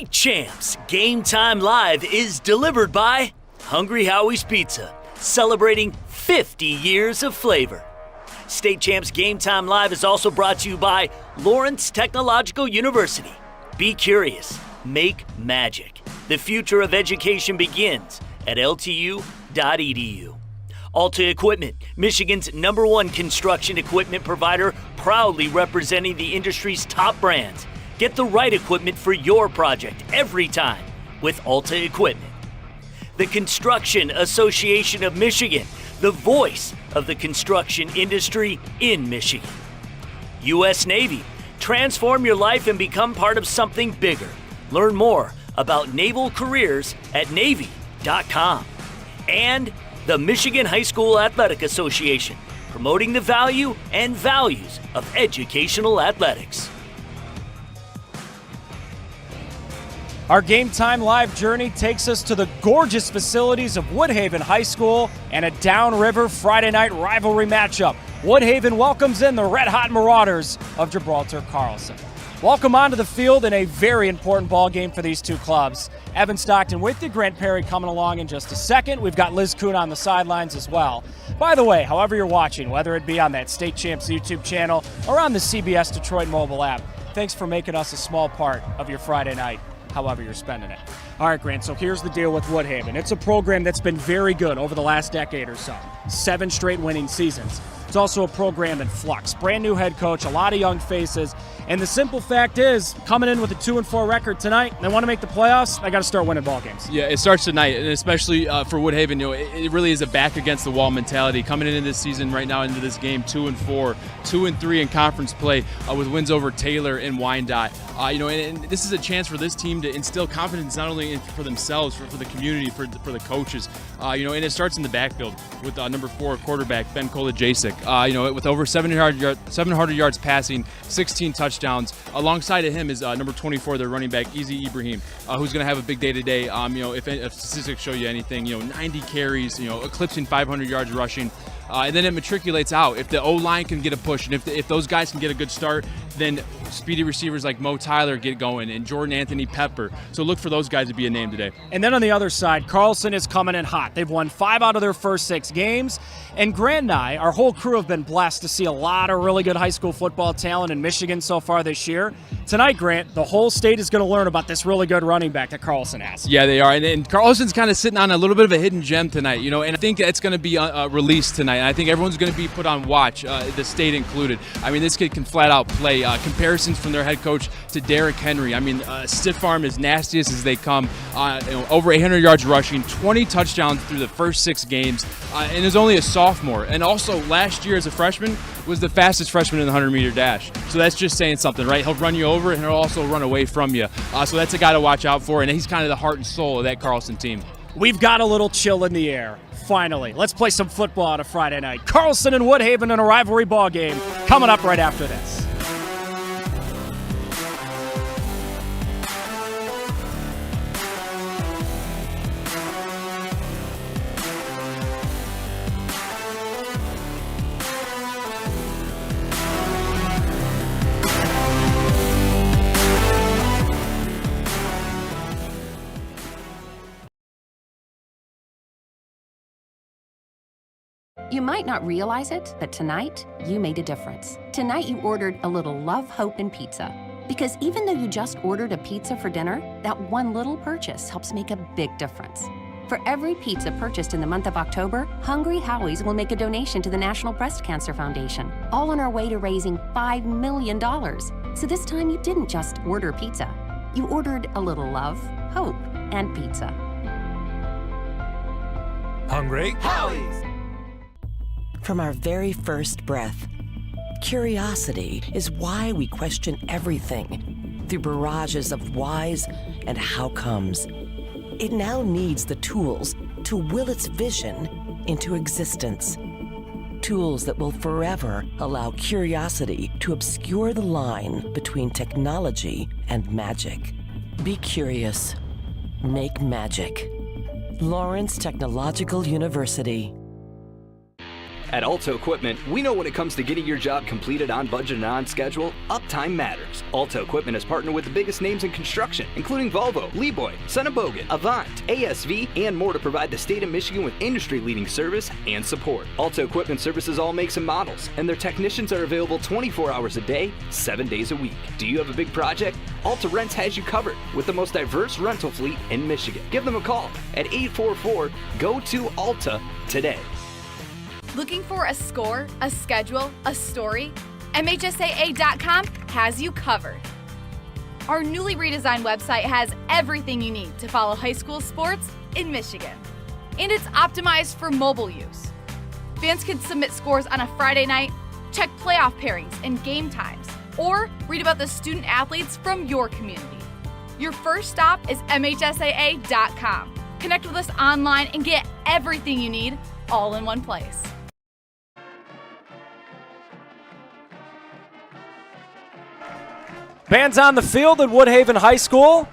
State Champs Game Time Live is delivered by Hungry Howie's Pizza, celebrating 50 years of flavor. State Champs Game Time Live is also brought to you by Lawrence Technological University. Be curious, make magic. The future of education begins at ltu.edu. Alta Equipment, Michigan's #1 construction equipment provider, proudly representing the industry's top brands. Get the right equipment for your project every time with Alta Equipment. The Construction Association of Michigan, the voice of the construction industry in Michigan. U.S. Navy, transform your life and become part of something bigger. Learn more about naval careers at Navy.com. And the Michigan High School Athletic Association, promoting the value and values of educational athletics. Our Game Time Live journey takes us to the gorgeous facilities of Woodhaven High School and a Downriver Friday night rivalry matchup. Woodhaven welcomes in the red-hot Marauders of Gibraltar Carlson. Welcome onto the field in a very important ball game for these two clubs. Evan Stockton with you, Grant Perry coming along in just a second. We've got Liz Kuhn on the sidelines as well. By the way, however you're watching, whether it be on that State Champs YouTube channel or on the CBS Detroit mobile app, thanks for making us a small part of your Friday night, however you're spending it. All right, Grant, so here's the deal with Woodhaven. It's a program that's been very good over the last decade or so. 7 straight winning seasons. It's also a program in flux. Brand new head coach, a lot of young faces. And the simple fact is, coming in with a 2-4 record tonight, they want to make the playoffs, they got to start winning ball games. Yeah, it starts tonight, and especially for Woodhaven, it really is a back against the wall mentality. Coming into this season right now into this game 2-4, 2-3 in conference play with wins over Taylor and Wyandotte. And this is a chance for this team to instill confidence not only for themselves, for the community, for the coaches. And it starts in the backfield with number 4 quarterback Ben Kolajasic. With over 700 yards passing, 16 touchdowns. Alongside of him is number 24, their running back, Easy Ibrahim, who's going to have a big day today. If statistics show you anything, 90 carries, eclipsing 500 yards rushing. And then it matriculates out. If the O-line can get a push, and if those guys can get a good start, then speedy receivers like Mo Tyler get going, and Jordan Anthony Pepper. So look for those guys to be a name today. And then on the other side, Carlson is coming in hot. They've won 5 out of their first 6 games. And Grant and I, our whole crew, have been blessed to see a lot of really good high school football talent in Michigan so far this year. Tonight, Grant, the whole state is going to learn about this really good running back that Carlson has. Yeah, they are. And Carlson's kind of sitting on a little bit of a hidden gem tonight, and I think it's going to be released tonight. And I think everyone's going to be put on watch, the state included. This kid can flat out play. Comparisons from their head coach to Derrick Henry. Stiff arm as nastiest as they come. Over 800 yards rushing, 20 touchdowns through the first 6 games, and is only a sophomore. And also last year as a freshman was the fastest freshman in the 100-meter dash. So that's just saying something, right? He'll run you over and he'll also run away from you. So that's a guy to watch out for, and he's kind of the heart and soul of that Carlson team. We've got a little chill in the air. Finally, let's play some football on a Friday night. Carlson and Woodhaven in a rivalry ball game coming up right after this. You might not realize it, but tonight, you made a difference. Tonight, you ordered a little love, hope, and pizza. Because even though you just ordered a pizza for dinner, that one little purchase helps make a big difference. For every pizza purchased in the month of October, Hungry Howie's will make a donation to the National Breast Cancer Foundation, all on our way to raising $5 million. So this time, you didn't just order pizza. You ordered a little love, hope, and pizza. Hungry Howie's. From our very first breath, curiosity is why we question everything through barrages of whys and how comes. It now needs the tools to will its vision into existence. Tools that will forever allow curiosity to obscure the line between technology and magic. Be curious. Make magic. Lawrence Technological University. At Alto Equipment, we know when it comes to getting your job completed on budget and on schedule, uptime matters. Alto Equipment has partnered with the biggest names in construction, including Volvo, Leeboy, Sonnebogen, Avant, ASV, and more to provide the state of Michigan with industry-leading service and support. Alto Equipment services all makes and models, and their technicians are available 24 hours a day, 7 days a week. Do you have a big project? Alta Rents has you covered with the most diverse rental fleet in Michigan. Give them a call at 844-GO-TO-ALTA today. Looking for a score, a schedule, a story? MHSAA.com has you covered. Our newly redesigned website has everything you need to follow high school sports in Michigan. And it's optimized for mobile use. Fans can submit scores on a Friday night, check playoff pairings and game times, or read about the student athletes from your community. Your first stop is MHSAA.com. Connect with us online and get everything you need all in one place. Bands on the field at Woodhaven High School.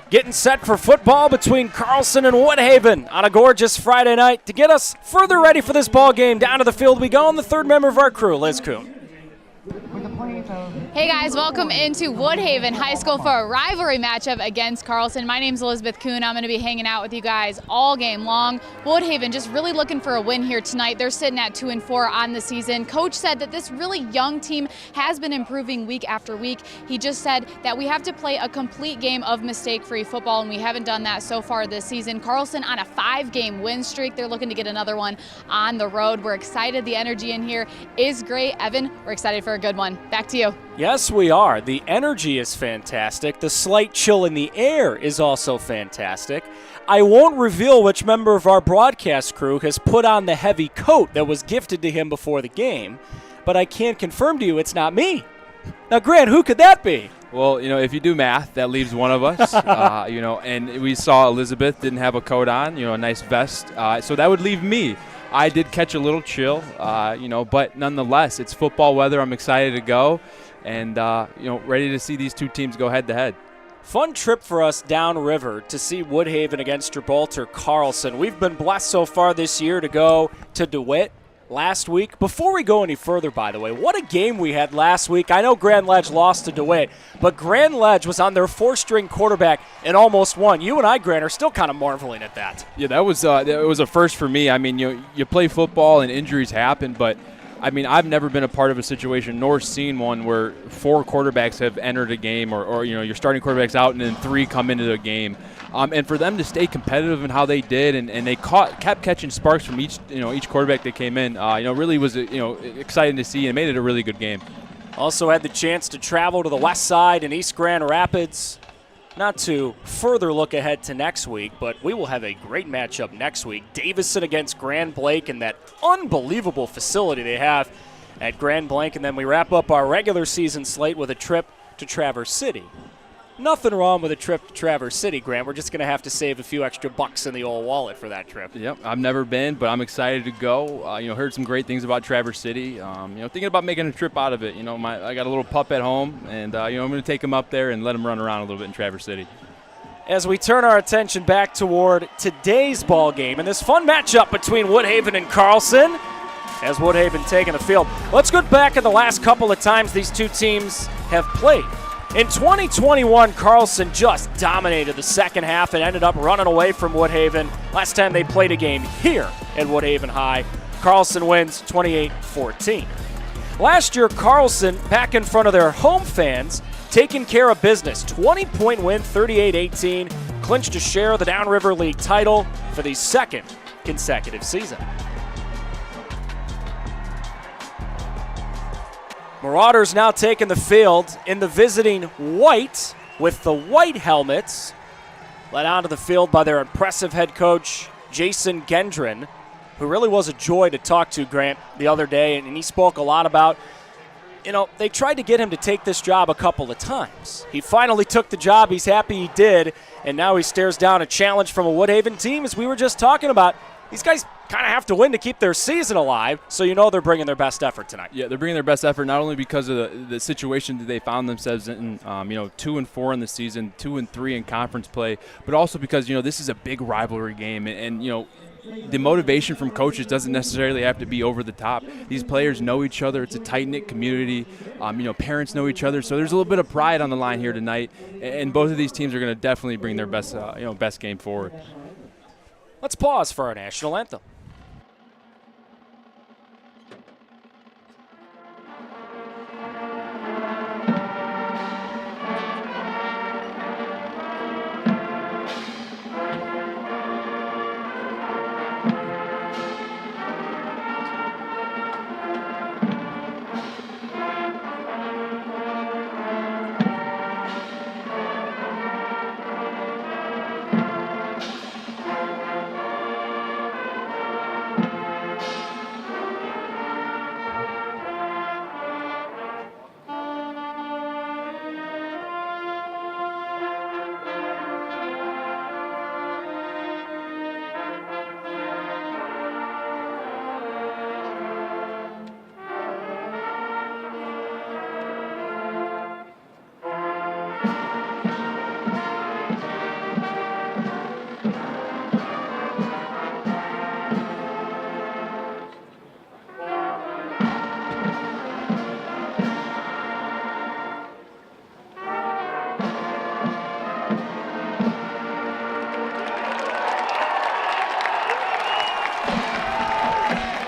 Getting set for football between Carlson and Woodhaven on a gorgeous Friday night. To get us further ready for this ball game, down to the field we go, and the third member of our crew, Liz Kuhn. Hey guys, welcome into Woodhaven High School for a rivalry matchup against Carlson. My name's Elizabeth Kuhn. I'm going to be hanging out with you guys all game long. Woodhaven just really looking for a win here tonight. They're sitting at 2-4 on the season. Coach said that this really young team has been improving week after week. He just said that we have to play a complete game of mistake-free football, and we haven't done that so far this season. Carlson on a 5-game win streak. They're looking to get another one on the road. We're excited. The energy in here is great. Evan, we're excited for a good one. Back to you. Yes, we are. The energy is fantastic. The slight chill in the air is also fantastic. I won't reveal which member of our broadcast crew has put on the heavy coat that was gifted to him before the game, but I can confirm to you it's not me. Now, Grant, who could that be? Well, if you do math, that leaves one of us, and we saw Elizabeth didn't have a coat on, a nice vest, so that would leave me. I did catch a little chill, but nonetheless, it's football weather. I'm excited to go and, ready to see these two teams go head-to-head. Fun trip for us downriver to see Woodhaven against Gibraltar Carlson. We've been blessed so far this year to go to DeWitt last week. Before we go any further, by the way, what a game we had last week. I know Grand Ledge lost to DeWitt, but Grand Ledge was on their 4th-string quarterback and almost won. You and I, Grant, are still kind of marveling at that. Yeah, that was a first for me. I mean, you play football and injuries happen, but I mean, I've never been a part of a situation nor seen one where 4 quarterbacks have entered a game or your starting quarterback's out and then 3 come into the game. And for them to stay competitive in how they did and they kept catching sparks from each quarterback that came in, really was exciting to see and made it a really good game. Also had the chance to travel to the west side in East Grand Rapids. Not to further look ahead to next week, but we will have a great matchup next week. Davison against Grand Blanc and that unbelievable facility they have at Grand Blanc. And then we wrap up our regular season slate with a trip to Traverse City. Nothing wrong with a trip to Traverse City, Grant. We're just going to have to save a few extra bucks in the old wallet for that trip. Yep, I've never been, but I'm excited to go. Heard some great things about Traverse City. Thinking about making a trip out of it. I got a little pup at home, and I'm going to take him up there and let him run around a little bit in Traverse City. As we turn our attention back toward today's ball game and this fun matchup between Woodhaven and Carlson, as Woodhaven taking the field. Let's go back at the last couple of times these two teams have played. In 2021, Carlson just dominated the second half and ended up running away from Woodhaven. Last time they played a game here at Woodhaven High, Carlson wins 28-14. Last year, Carlson, back in front of their home fans, taking care of business. 20-point win, 38-18, clinched a share of the Downriver League title for the 2nd consecutive season. Marauders now taking the field in the visiting white with the white helmets, led onto the field by their impressive head coach, Jason Gendron, who really was a joy to talk to, Grant, the other day, and he spoke a lot about, they tried to get him to take this job a couple of times. He finally took the job. He's happy he did, and now he stares down a challenge from a Woodhaven team, as we were just talking about. These guys kind of have to win to keep their season alive, so they're bringing their best effort tonight. Yeah, they're bringing their best effort not only because of the situation that they found themselves in, 2-4 in the season, 2-3 in conference play, but also because, this is a big rivalry game. And the motivation from coaches doesn't necessarily have to be over the top. These players know each other. It's a tight-knit community. Parents know each other. So there's a little bit of pride on the line here tonight. And both of these teams are going to definitely bring their best game forward. Let's pause for our national anthem.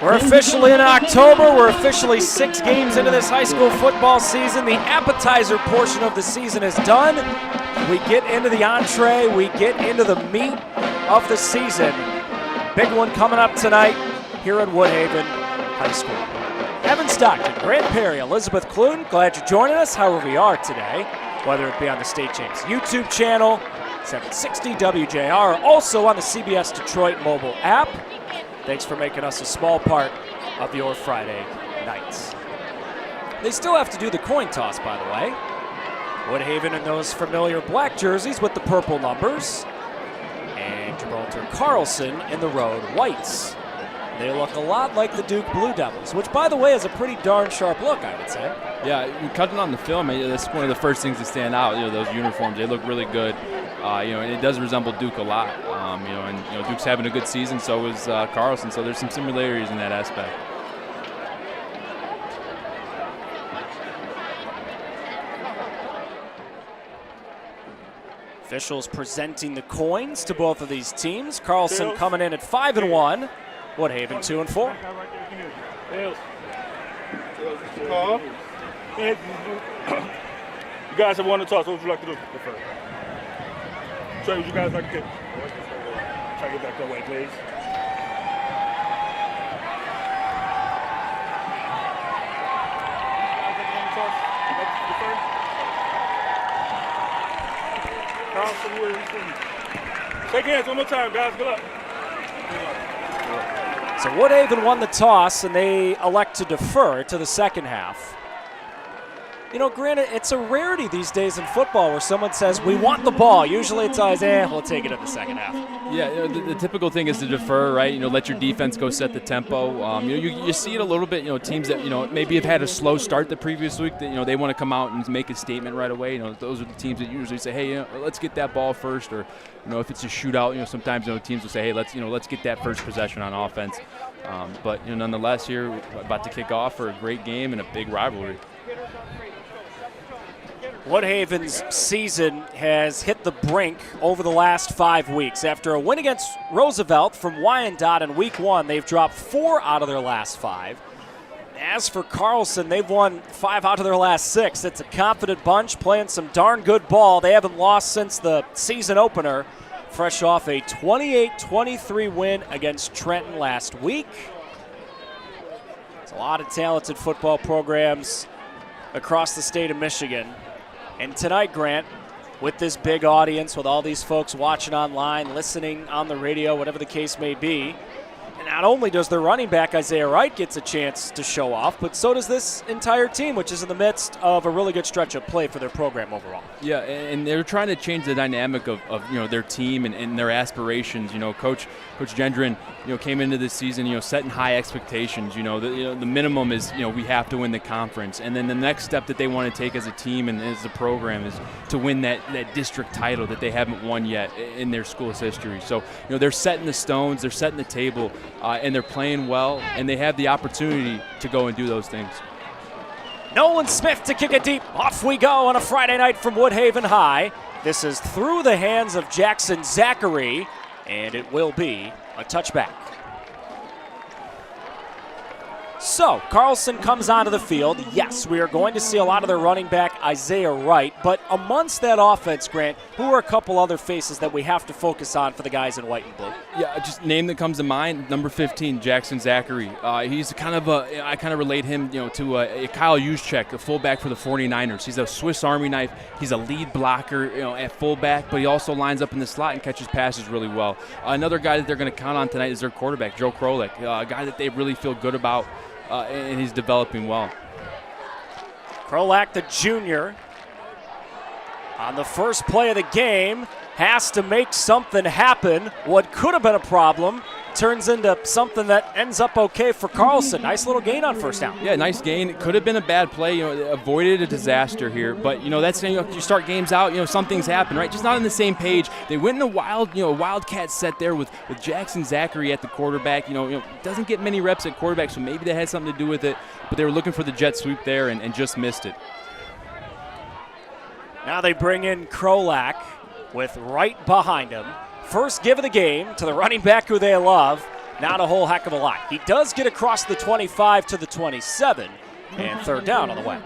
We're officially in October. We're officially 6 games into this high school football season. The appetizer portion of the season is done. We get into the entree. We get into the meat of the season. Big one coming up tonight here at Woodhaven High School. Evan Stockton, Grant Perry, Elizabeth Clune, glad you're joining us however we are today, whether it be on the State Champs YouTube channel, 760 WJR, also on the CBS Detroit mobile app. Thanks for making us a small part of your Friday nights. They still have to do the coin toss, by the way. Woodhaven in those familiar black jerseys with the purple numbers. And Gibraltar Carlson in the road whites. They look a lot like the Duke Blue Devils, which, by the way, is a pretty darn sharp look, I would say. Yeah, cutting on the film, that's one of the first things to stand out. Those uniforms, they look really good. And it does resemble Duke a lot. Duke's having a good season, so is Carlson. So there's some similarities in that aspect. Officials presenting the coins to both of these teams. Carlson coming in at 5-1. Woodhaven 2-4. You guys have won the toss. What would you like to do? Trey, would you guys like to get? Try to get back that way, please. Shake hands one more time, guys. Good luck. So Woodhaven won the toss, and they elect to defer to the second half. Granted, it's a rarity these days in football where someone says, we want the ball. Usually it's always, we'll take it in the second half. Yeah, the typical thing is to defer, right? Let your defense go set the tempo. You see it a little bit, teams that, maybe have had a slow start the previous week, that, they want to come out and make a statement right away. Those are the teams that usually say, hey, let's get that ball first. Or, if it's a shootout, sometimes, teams will say, hey, let's get that first possession on offense. But, nonetheless, here, about to kick off for a great game and a big rivalry. Woodhaven's season has hit the brink over the last 5 weeks. After a win against Roosevelt from Wyandotte in week 1, they've dropped 4 out of their last 5. As for Carlson, they've won 5 out of their last 6. It's a confident bunch playing some darn good ball. They haven't lost since the season opener, fresh off a 28-23 win against Trenton last week. There's a lot of talented football programs across the state of Michigan. And tonight, Grant, with this big audience, with all these folks watching online, listening on the radio, whatever the case may be, not only does their running back, Isaiah Wright, gets a chance to show off, but so does this entire team, which is in the midst of a really good stretch of play for their program overall. Yeah, and they're trying to change the dynamic of their team and their aspirations. Coach Gendron, came into this season, setting high expectations. The minimum is, we have to win the conference, and then the next step that they want to take as a team and as a program is to win that district title that they haven't won yet in their school's history. So, they're setting the stones, they're setting the table, and they're playing well, and they have the opportunity to go and do those things. Nolan Smith to kick it deep. Off we go on a Friday night from Woodhaven High. This is through the hands of Jackson Zachary, and it will be a touchback. So, Carlson comes onto the field. Yes, we are going to see a lot of their running back, Isaiah Wright, but amongst that offense, Grant, who are a couple other faces that we have to focus on for the guys in white and blue? Yeah, just name that comes to mind, number 15, Jackson Zachary. He's I kind of relate him, to Kyle Juszczyk, the fullback for the 49ers. He's a Swiss Army knife. He's a lead blocker, at fullback, but he also lines up in the slot and catches passes really well. Another guy that they're going to count on tonight is their quarterback, Joe Krolik, a guy that they really feel good about. And he's developing well. Krolak, the junior, on the first play of the game, has to make something happen. What could have been a problem turns into something that ends up okay for Carlson. Nice little gain on first down. Yeah, nice gain. It could have been a bad play. Avoided a disaster here. But, that's you start games out, some things happen, right? Just not on the same page. They went in a wildcat set there with Jackson Zachary at the quarterback. Doesn't get many reps at quarterback, so maybe that had something to do with it. But they were looking for the jet sweep there and just missed it. Now they bring in Krolak with Wright behind him. First give of the game to the running back who they love. Not a whole heck of a lot. He does get across the 25 to the 27, and third down on the way.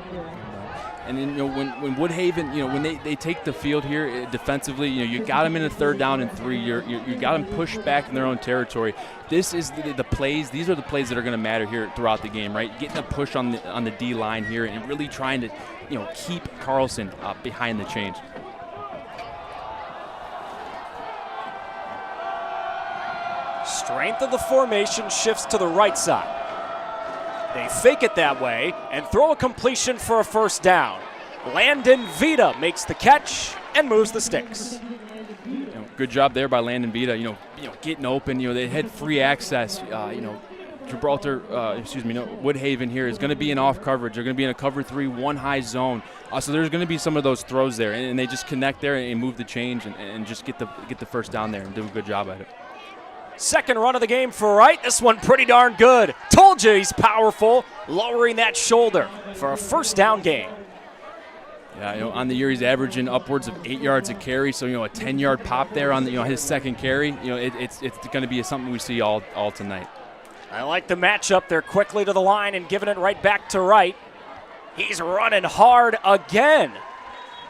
And then, when Woodhaven, when they take the field here defensively, you got them in a third down and 3. You got them pushed back in their own territory. This is the plays. These are the plays that are going to matter here throughout the game, right? Getting a push on the D line here and really trying to, keep Carlson behind the chains. Strength of the formation shifts to the right side. They fake it that way and throw a completion for a first down. Landon Vita makes the catch and moves the sticks. Good job there by Landon Vita. Getting open. They had free access. Woodhaven here is going to be in off coverage. They're going to be in a cover 3, 1 high zone. So there's going to be some of those throws there, and they just connect there and move the change and just get the first down there and do a good job at it. Second run of the game for Wright. This one pretty darn good. Told you he's powerful, lowering that shoulder for a first down gain. Yeah, on the year he's averaging upwards of 8 yards a carry, so a 10-yard pop there on his second carry. It's going to be something we see all tonight. I like the matchup. They're quickly to the line and giving it right back to Wright. He's running hard again.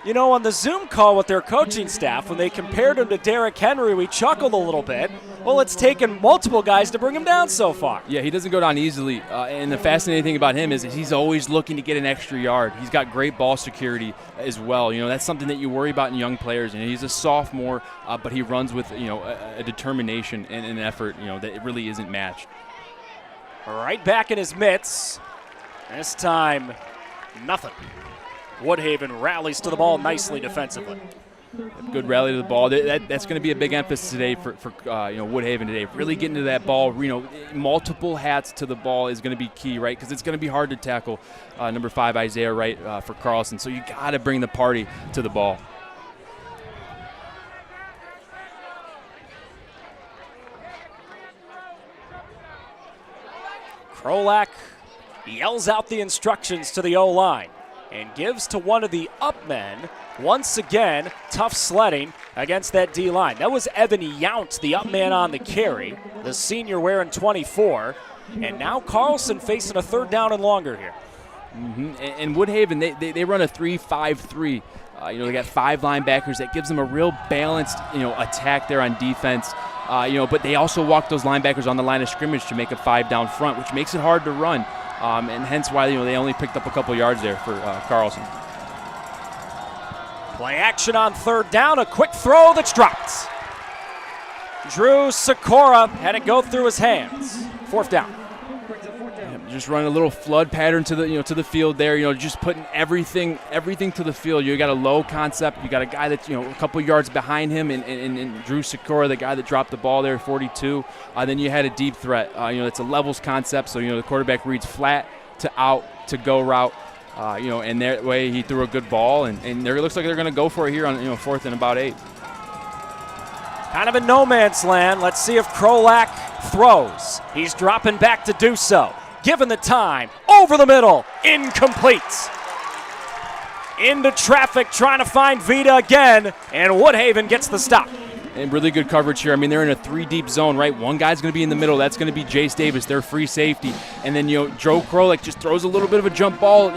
On the Zoom call with their coaching staff, when they compared him to Derrick Henry, we chuckled a little bit. Well, it's taken multiple guys to bring him down so far. Yeah, he doesn't go down easily. And the fascinating thing about him is he's always looking to get an extra yard. He's got great ball security as well. That's something that you worry about in young players. And he's a sophomore, but he runs with a determination and an effort that it really isn't matched. Right back in his mitts. This time, nothing. Woodhaven rallies to the ball nicely defensively. Good rally to the ball. That's going to be a big emphasis today for Woodhaven today. Really getting to that ball. Multiple hats to the ball is going to be key, right? Because it's going to be hard to tackle number 5 Isaiah Wright for Carlson. So you got to bring the party to the ball. Krolak yells out the instructions to the O-line and gives to one of the up men. Once again, tough sledding against that D-line. That was Evan Yount, the up man on the carry, the senior wearing 24. And now Carlson facing a third down and longer here. Mm-hmm. And Woodhaven, they run a 3-5-3. They got 5 linebackers. That gives them a real balanced, attack there on defense. But they also walk those linebackers on the line of scrimmage to make a 5 down front, which makes it hard to run. And hence why they only picked up a couple yards there for Carlson. Play action on third down, a quick throw that's dropped. Drew Sikora had it go through his hands. 4th down. Just running a little flood pattern to the to the field there. Just putting everything to the field. You got a low concept. You got a guy that's a couple yards behind him, and Drew Sikora, the guy that dropped the ball there, 42. Then you had a deep threat. It's a levels concept. So the quarterback reads flat to out to go route. And that way he threw a good ball, and it looks like they're going to go for it here on 4th and about 8. Kind of a no man's land. Let's see if Krolak throws. He's dropping back to do so. Given the time, over the middle, incomplete. Into traffic, trying to find Vita again, and Woodhaven gets the stop. And really good coverage here. I mean, they're in a 3-deep zone, right? One guy's going to be in the middle. That's going to be Jace Davis, their free safety. And then, Joe Krolak just throws a little bit of a jump ball.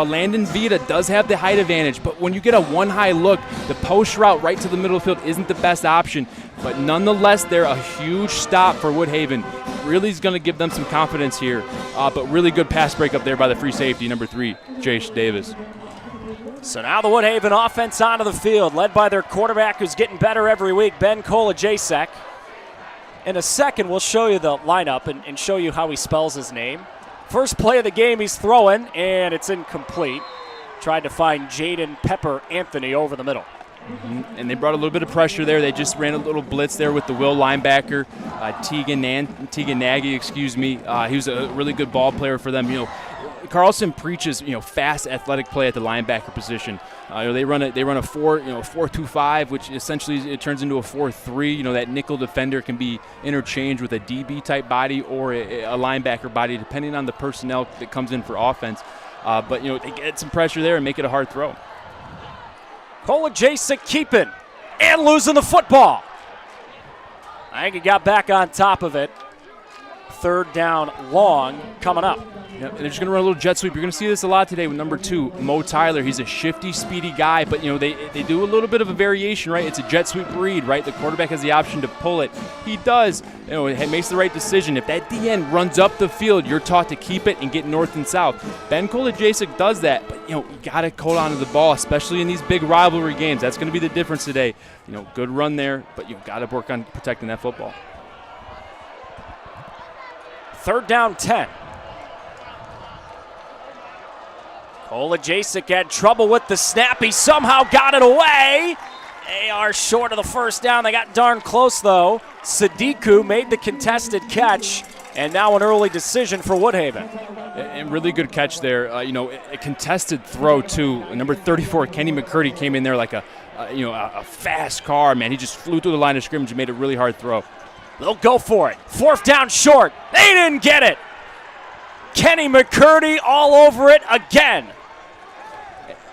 Landon Vita does have the height advantage, but when you get a one-high look, the post route right to the middle of the field isn't the best option. But nonetheless, they're a huge stop for Woodhaven. Really is going to give them some confidence here. But really good pass break up there by the free safety, number 3, Jace Davis. So now the Woodhaven offense onto the field, led by their quarterback who's getting better every week, Ben Kolajacek. In a second, we'll show you the lineup and show you how he spells his name. First play of the game, he's throwing, and it's incomplete. Tried to find Jaden Pepper Anthony over the middle. Mm-hmm. And they brought a little bit of pressure there. They just ran a little blitz there with the Will linebacker, Tegan Nagy, He was a really good ball player for them. Carlson preaches, fast athletic play at the linebacker position. They run a 4-2-5, which essentially it turns into a 4-3. That nickel defender can be interchanged with a DB type body or a linebacker body, depending on the personnel that comes in for offense. But they get some pressure there and make it a hard throw. Kolajacek keeping and losing the football. I think he got back on top of it. 3rd down long coming up. Yep, and they're just going to run a little jet sweep. You're going to see this a lot today with number 2, Mo Tyler. He's a shifty, speedy guy, but they do a little bit of a variation, right? It's a jet sweep read, right? The quarterback has the option to pull it. He does. It makes the right decision. If that DN runs up the field, you're taught to keep it and get north and south. Ben Kolajacek does that, but you got to hold on to the ball, especially in these big rivalry games. That's going to be the difference today. Good run there, but you've got to work on protecting that football. 3rd down 10. Kolajacek had trouble with the snap. He somehow got it away. They are short of the 1st down. They got darn close, though. Sadiku made the contested catch, and now an early decision for Woodhaven. And really good catch there. A contested throw, too. Number 34, Kenny McCurdy, came in there like a fast car, man. He just flew through the line of scrimmage and made a really hard throw. They'll go for it. 4th down short. They didn't get it. Kenny McCurdy all over it again.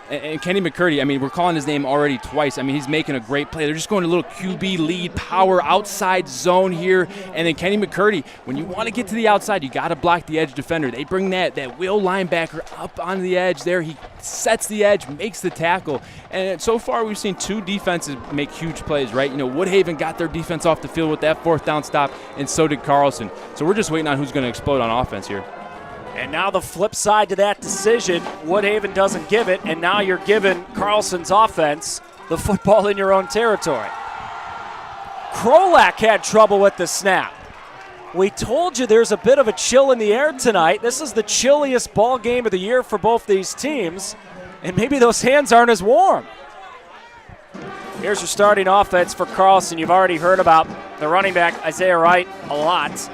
And Kenny McCurdy, we're calling his name already twice. He's making a great play. They're just going a little QB lead, power, outside zone here. And then Kenny McCurdy, when you want to get to the outside, you got to block the edge defender. They bring that Will linebacker up on the edge there. He sets the edge, makes the tackle. And so far, we've seen 2 defenses make huge plays, right? Woodhaven got their defense off the field with that 4th down stop, and so did Carlson. So we're just waiting on who's going to explode on offense here. And now the flip side to that decision, Woodhaven doesn't give it, and now you're giving Carlson's offense the football in your own territory. Krolak had trouble with the snap. We told you there's a bit of a chill in the air tonight. This is the chilliest ball game of the year for both these teams, and maybe those hands aren't as warm. Here's your starting offense for Carlson. You've already heard about the running back, Isaiah Wright, a lot.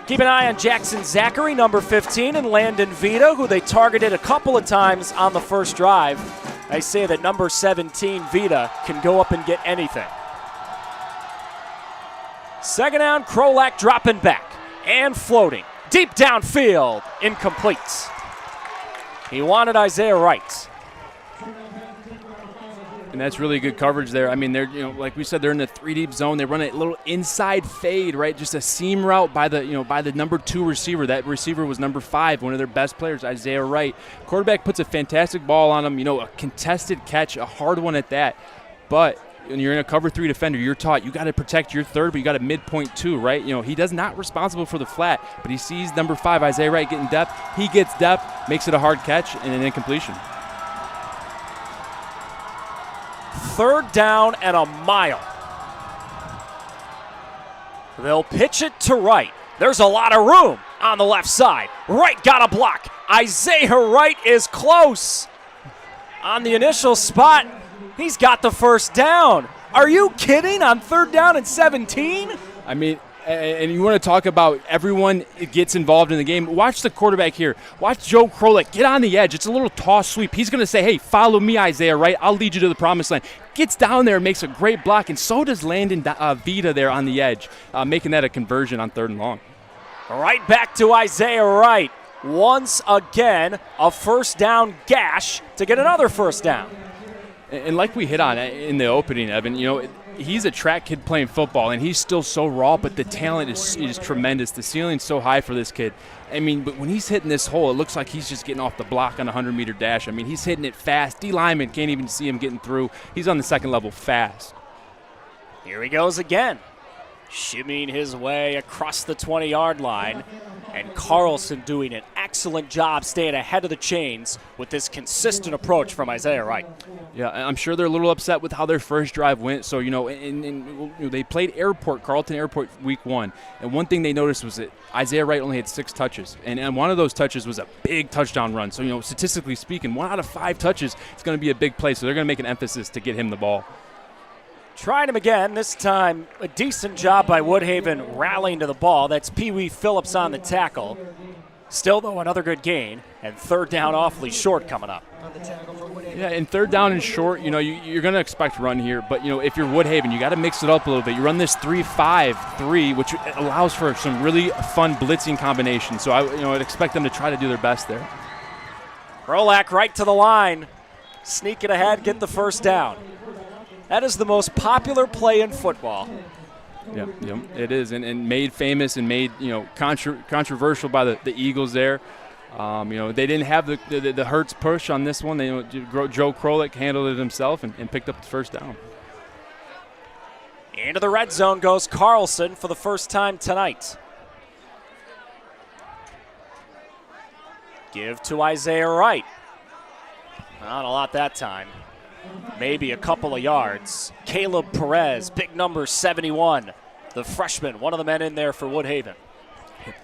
Keep an eye on Jackson Zachary, number 15, and Landon Vita, who they targeted a couple of times on the first drive. I say that number 17, Vita, can go up and get anything. 2nd down, Krolak dropping back and floating. Deep downfield, incomplete. He wanted Isaiah Wright. And that's really good coverage there. They're, like we said, they're in the 3-deep zone. They run a little inside fade, right? Just a seam route by the number 2 receiver. That receiver was number 5, one of their best players, Isaiah Wright. Quarterback puts a fantastic ball on him. A contested catch, a hard one at that. But when you're in a cover 3 defender, you're taught you got to protect your 3rd, but you got a midpoint 2, right? He does not responsible for the flat, but he sees number 5, Isaiah Wright, getting depth. He gets depth, makes it a hard catch, and an incompletion. 3rd down and a mile. They'll pitch it to Wright. There's a lot of room on the left side. Wright got a block. Isaiah Wright is close. On the initial spot, he's got the first down. Are you kidding? On 3rd down and 17? I mean, and you want to talk about everyone gets involved in the game. Watch the quarterback here. Watch Joe Krolik get on the edge. It's a little toss sweep. He's going to say, hey, follow me, Isaiah Wright. I'll lead you to the promised land. Gets down there and makes a great block, and so does Landon Vita there on the edge, making that a conversion on 3rd and long. Right back to Isaiah Wright. Once again, a first down gash to get another first down. And like we hit on in the opening, Evan, he's a track kid playing football, and he's still so raw, but the talent is tremendous. The ceiling's so high for this kid. I mean, but when he's hitting this hole, it looks like he's just getting off the block on a 100-meter dash. I mean, he's hitting it fast. D lineman can't even see him getting through. He's on the second level fast. Here he goes again. Shimmying his way across the 20-yard line, and Carlson doing an excellent job staying ahead of the chains with this consistent approach from Isaiah Wright. Yeah, I'm sure they're a little upset with how their first drive went. So, they played Carlton Airport week 1, and one thing they noticed was that Isaiah Wright only had 6 touches, and one of those touches was a big touchdown run. So, statistically speaking, 1 out of 5 touches is going to be a big play, so they're going to make an emphasis to get him the ball. Tried him again, this time a decent job by Woodhaven rallying to the ball. That's Pee Wee Phillips on the tackle. Still, though, another good gain, and 3rd down awfully short coming up. Yeah, and 3rd down and short, you're going to expect run here, but, if you're Woodhaven, you got to mix it up a little bit. You run this 3-5-3, which allows for some really fun blitzing combinations. So, I'd expect them to try to do their best there. Krolak right to the line. Sneak it ahead, get the first down. That is the most popular play in football. Yeah, it is, and made famous and made controversial by the Eagles there. They didn't have the Hurts push on this one. Joe Krolik handled it himself and picked up the first down. Into the red zone goes Carlson for the first time tonight. Give to Isaiah Wright. Not a lot that time. Maybe a couple of yards. Caleb Perez, big number 71. The freshman, one of the men in there for Woodhaven.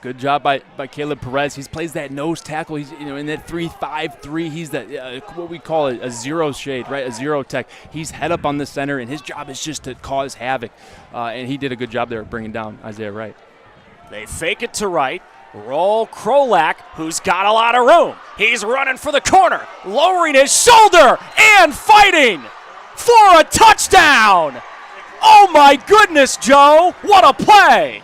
Good job by Caleb Perez. He plays that nose tackle. He's in that 3-5-3. He's that what we call a zero shade, right? A zero tech. He's head up on the center, and his job is just to cause havoc. And he did a good job there bringing down Isaiah Wright. They fake it to Wright. Roll Krolak, who's got a lot of room. He's running for the corner, lowering his shoulder and fighting for a touchdown. Oh my goodness, Joe, what a play.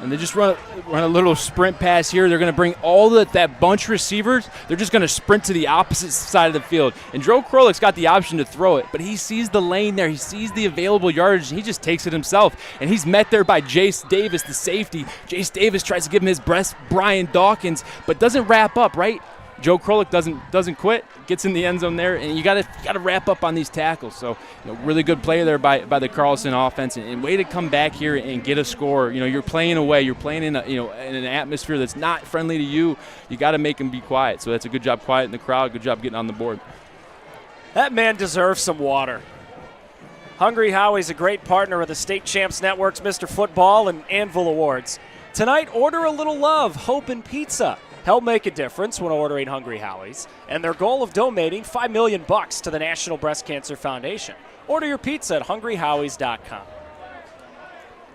And they just run a little sprint pass here. They're going to bring all that bunch receivers. They're just going to sprint to the opposite side of the field. And Joe Krolik's got the option to throw it, but he sees the lane there. He sees the available yardage, and he just takes it himself. And he's met there by Jace Davis, the safety. Jace Davis tries to give him his breast, Brian Dawkins, but doesn't wrap up, right? Joe Krolik doesn't quit, gets in the end zone there, and you got to wrap up on these tackles. So, really good play there by the Carlson offense, and way to come back here and get a score. You're playing away, you're playing in in an atmosphere that's not friendly to you. You got to make them be quiet. So that's a good job quieting the crowd. Good job getting on the board. That man deserves some water. Hungry Howie's a great partner of the State Champs Network's Mr. Football and Anvil Awards. Tonight, order a little love, hope, and pizza. Help make a difference when ordering Hungry Howie's, and their goal of donating $5 million to the National Breast Cancer Foundation. Order your pizza at hungryhowies.com.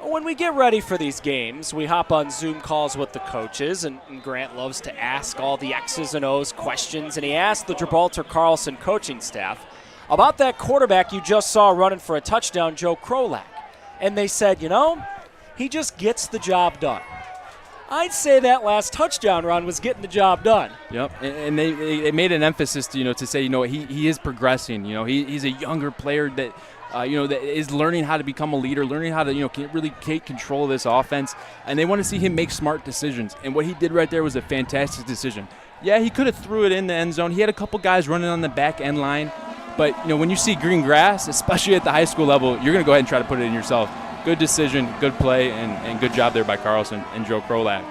When we get ready for these games, we hop on Zoom calls with the coaches, and Grant loves to ask all the X's and O's questions, and he asked the Gibraltar Carlson coaching staff about that quarterback you just saw running for a touchdown, Joe Krolak. And they said, he just gets the job done. I'd say that last touchdown run was getting the job done. Yep, and they made an emphasis to say he is progressing. He's a younger player that that is learning how to become a leader, learning how to really take control of this offense, and they want to see him make smart decisions. And what he did right there was a fantastic decision. Yeah, he could have threw it in the end zone. He had a couple guys running on the back end line, but when you see green grass, especially at the high school level, you're going to go ahead and try to put it in yourself. Good decision, good play, and good job there by Carlson and Joe Krolak.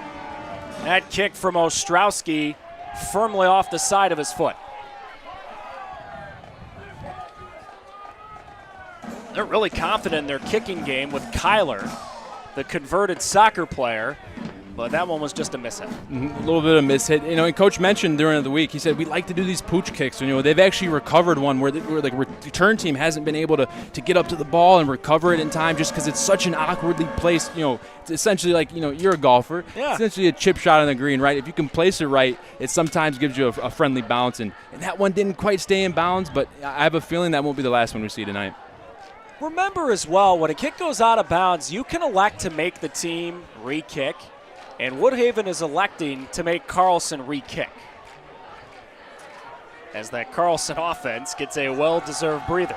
That kick from Ostrowski firmly off the side of his foot. They're really confident in their kicking game with Kyler, the converted soccer player, but that one was just a mishit. A little bit of mishit. And Coach mentioned during the week, he said, we like to do these pooch kicks. They've actually recovered one where the return team hasn't been able to get up to the ball and recover it in time just because it's such an awkwardly placed, it's essentially like, you're a golfer. Yeah. It's essentially a chip shot on the green, right? If you can place it right, it sometimes gives you a friendly bounce. And that one didn't quite stay in bounds, but I have a feeling that won't be the last one we see tonight. Remember as well, when a kick goes out of bounds, you can elect to make the team re-kick. And Woodhaven is electing to make Carlson re-kick, as that Carlson offense gets a well-deserved breather.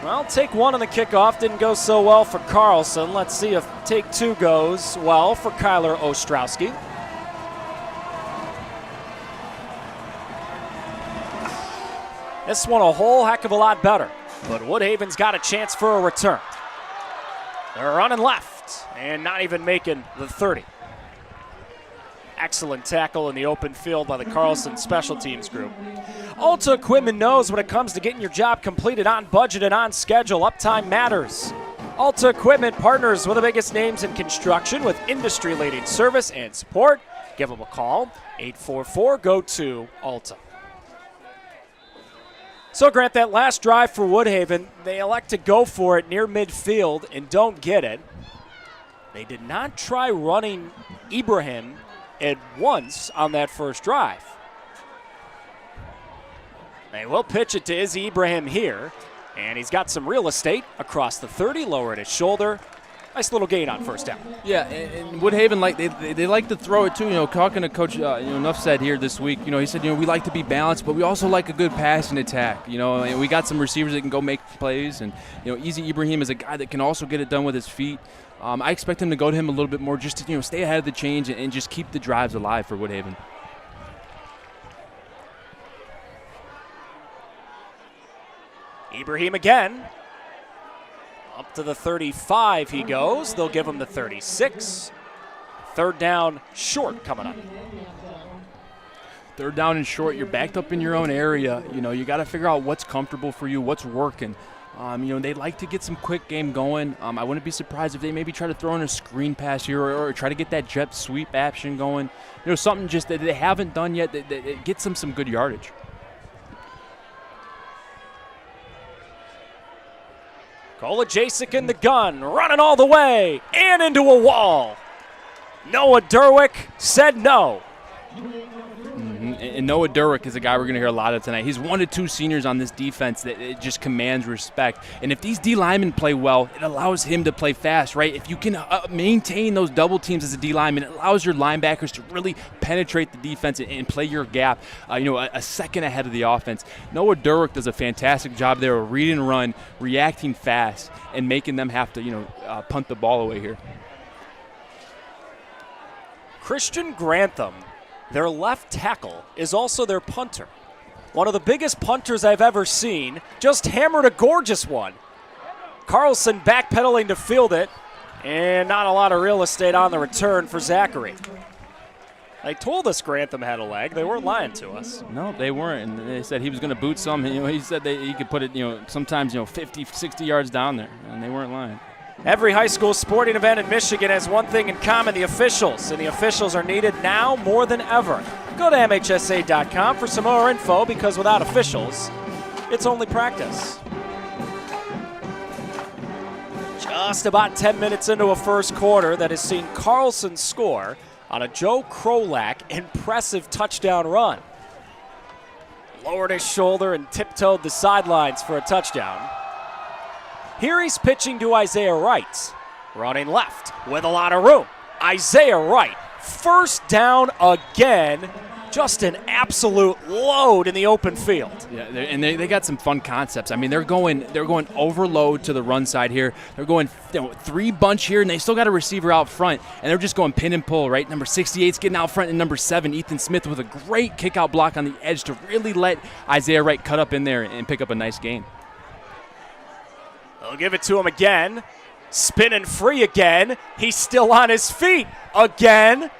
Well, take one on the kickoff didn't go so well for Carlson. Let's see if take two goes well for Kyler Ostrowski. This one a whole heck of a lot better, but Woodhaven's got a chance for a return. They're running left and not even making the 30. Excellent tackle in the open field by the Carlson special teams group. Alta Equipment knows when it comes to getting your job completed on budget and on schedule, uptime matters. Alta Equipment partners with the biggest names in construction with industry-leading service and support. Give them a call, 844-GO-TO-ALTA. So, Grant, that last drive for Woodhaven, they elect to go for it near midfield and don't get it. They did not try running Ibrahim at once on that first drive. They will pitch it to Izzy Ibrahim here, and he's got some real estate across the 30, lowered his shoulder. Nice little gain on first down. Yeah, and Woodhaven, they like to throw it too. Talking to Coach Nuff said here this week, he said, we like to be balanced, but we also like a good pass and attack. And we got some receivers that can go make plays, and Izzy Ibrahim is a guy that can also get it done with his feet. I expect him to go to him a little bit more, just to stay ahead of the change and just keep the drives alive for Woodhaven. Ibrahim again. Up to the 35 he goes. They'll give him the 36. Third down short coming up. Third down and short. You're backed up in your own area. You got to figure out what's comfortable for you, what's working. They like to get some quick game going. I wouldn't be surprised if they maybe try to throw in a screen pass here or try to get that jet sweep action going. Something just that they haven't done yet that gets them some good yardage. Kolajasic in the gun, running all the way and into a wall. Noah Derwick said no. And Noah Derwick is a guy we're going to hear a lot of tonight. He's one of two seniors on this defense that it just commands respect. And if these D linemen play well, it allows him to play fast, right? If you can maintain those double teams as a D lineman, it allows your linebackers to really penetrate the defense and play your gap, a second ahead of the offense. Noah Derwick does a fantastic job there of read and run, reacting fast, and making them have to, punt the ball away here. Christian Grantham, their left tackle, is also their punter. One of the biggest punters I've ever seen, just hammered a gorgeous one. Carlson backpedaling to field it, and not a lot of real estate on the return for Zachary. They told us Grantham had a leg. They weren't lying to us. No, they weren't. And they said he was going to boot some. He said he could put it, sometimes, 50, 60 yards down there, and they weren't lying. Every high school sporting event in Michigan has one thing in common, the officials, and the officials are needed now more than ever. Go to MHSA.com for some more info, because without officials, it's only practice. Just about 10 minutes into a first quarter that has seen Carlson score on a Joe Krolak impressive touchdown run. Lowered his shoulder and tiptoed the sidelines for a touchdown. Here he's pitching to Isaiah Wright, running left with a lot of room. Isaiah Wright, first down again. Just an absolute load in the open field. Yeah, and they got some fun concepts. I mean, they're going overload to the run side here. They're going three bunch here, and they still got a receiver out front, and they're just going pin and pull, right? Number 68's getting out front, and number 7, Ethan Smith, with a great kick-out block on the edge to really let Isaiah Wright cut up in there and pick up a nice gain. They'll give it to him again. Spinning free again. He's still on his feet again.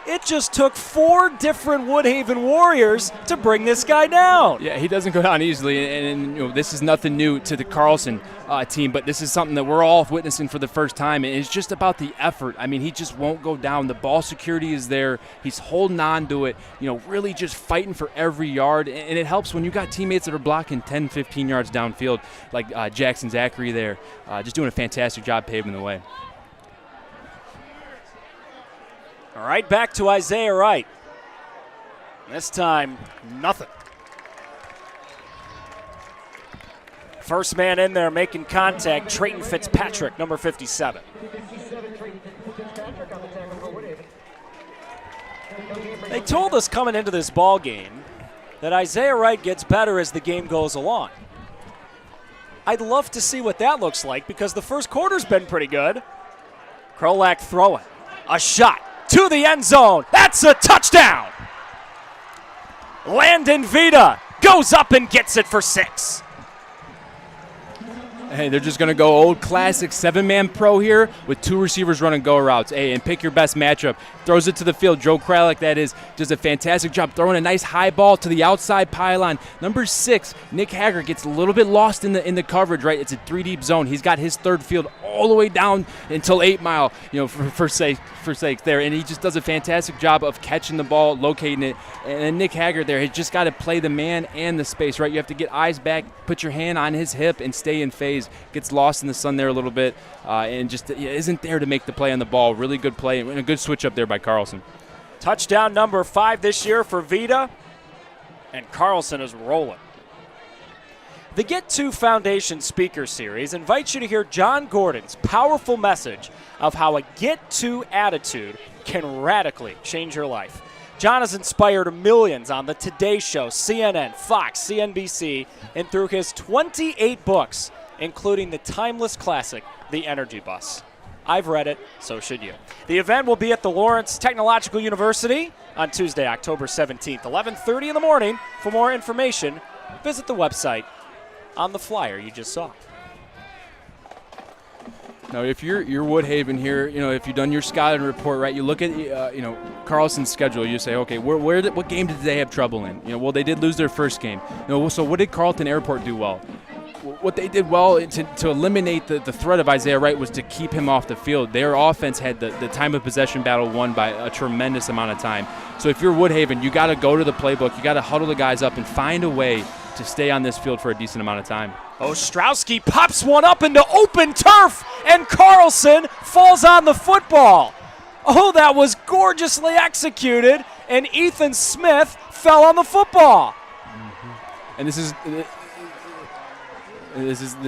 It just took 4 different Woodhaven Warriors to bring this guy down. Yeah, he doesn't go down easily, and this is nothing new to the Carlson team, but this is something that we're all witnessing for the first time, and it's just about the effort. I mean, he just won't go down. The ball security is there. He's holding on to it, really just fighting for every yard, and it helps when you got teammates that are blocking 10, 15 yards downfield, like Jackson Zachary there, just doing a fantastic job paving the way. All right, back to Isaiah Wright. This time, nothing. First man in there making contact, Trayton Fitzpatrick, number 57. They told us coming into this ball game that Isaiah Wright gets better as the game goes along. I'd love to see what that looks like because the first quarter's been pretty good. Krolak throwing. A shot to the end zone. That's a touchdown. Landon Vita goes up and gets it for 6. Hey, they're just going to go old classic 7-man pro here with 2 receivers running go routes. Hey, and pick your best matchup. Throws it to the field. Joe Kralik, that is, does a fantastic job throwing a nice high ball to the outside pylon. Number 6, Nick Haggard gets a little bit lost in the coverage, right? It's a 3-deep zone. He's got his third field all the way down until 8 Mile, for sake there. And he just does a fantastic job of catching the ball, locating it. And then Nick Haggard there, he's just got to play the man and the space, right? You have to get eyes back, put your hand on his hip, and stay in phase. Gets lost in the sun there a little bit and just isn't there to make the play on the ball. Really good play and a good switch up there by Carlson. Touchdown number 5 this year for Vita, and Carlson is rolling. The Get To Foundation Speaker Series invites you to hear John Gordon's powerful message of how a Get To attitude can radically change your life. John has inspired millions on the Today Show, CNN, Fox, CNBC, and through his 28 books, including the timeless classic, The Energy Bus. I've read it, so should you. The event will be at the Lawrence Technological University on Tuesday, October 17th, 11:30 in the morning. For more information, visit the website on the flyer you just saw. Now, if you're Woodhaven here, if you've done your scouting report, right, you look at, Carlson's schedule, you say, okay, what game did they have trouble in? Well, they did lose their first game. So what did Carlton Airport do well? What they did well to eliminate the threat of Isaiah Wright was to keep him off the field. Their offense had the time of possession battle won by a tremendous amount of time. So if you're Woodhaven, you got to go to the playbook. You got to huddle the guys up and find a way to stay on this field for a decent amount of time. Ostrowski pops one up into open turf, and Carlson falls on the football. Oh, that was gorgeously executed, and Ethan Smith fell on the football. And this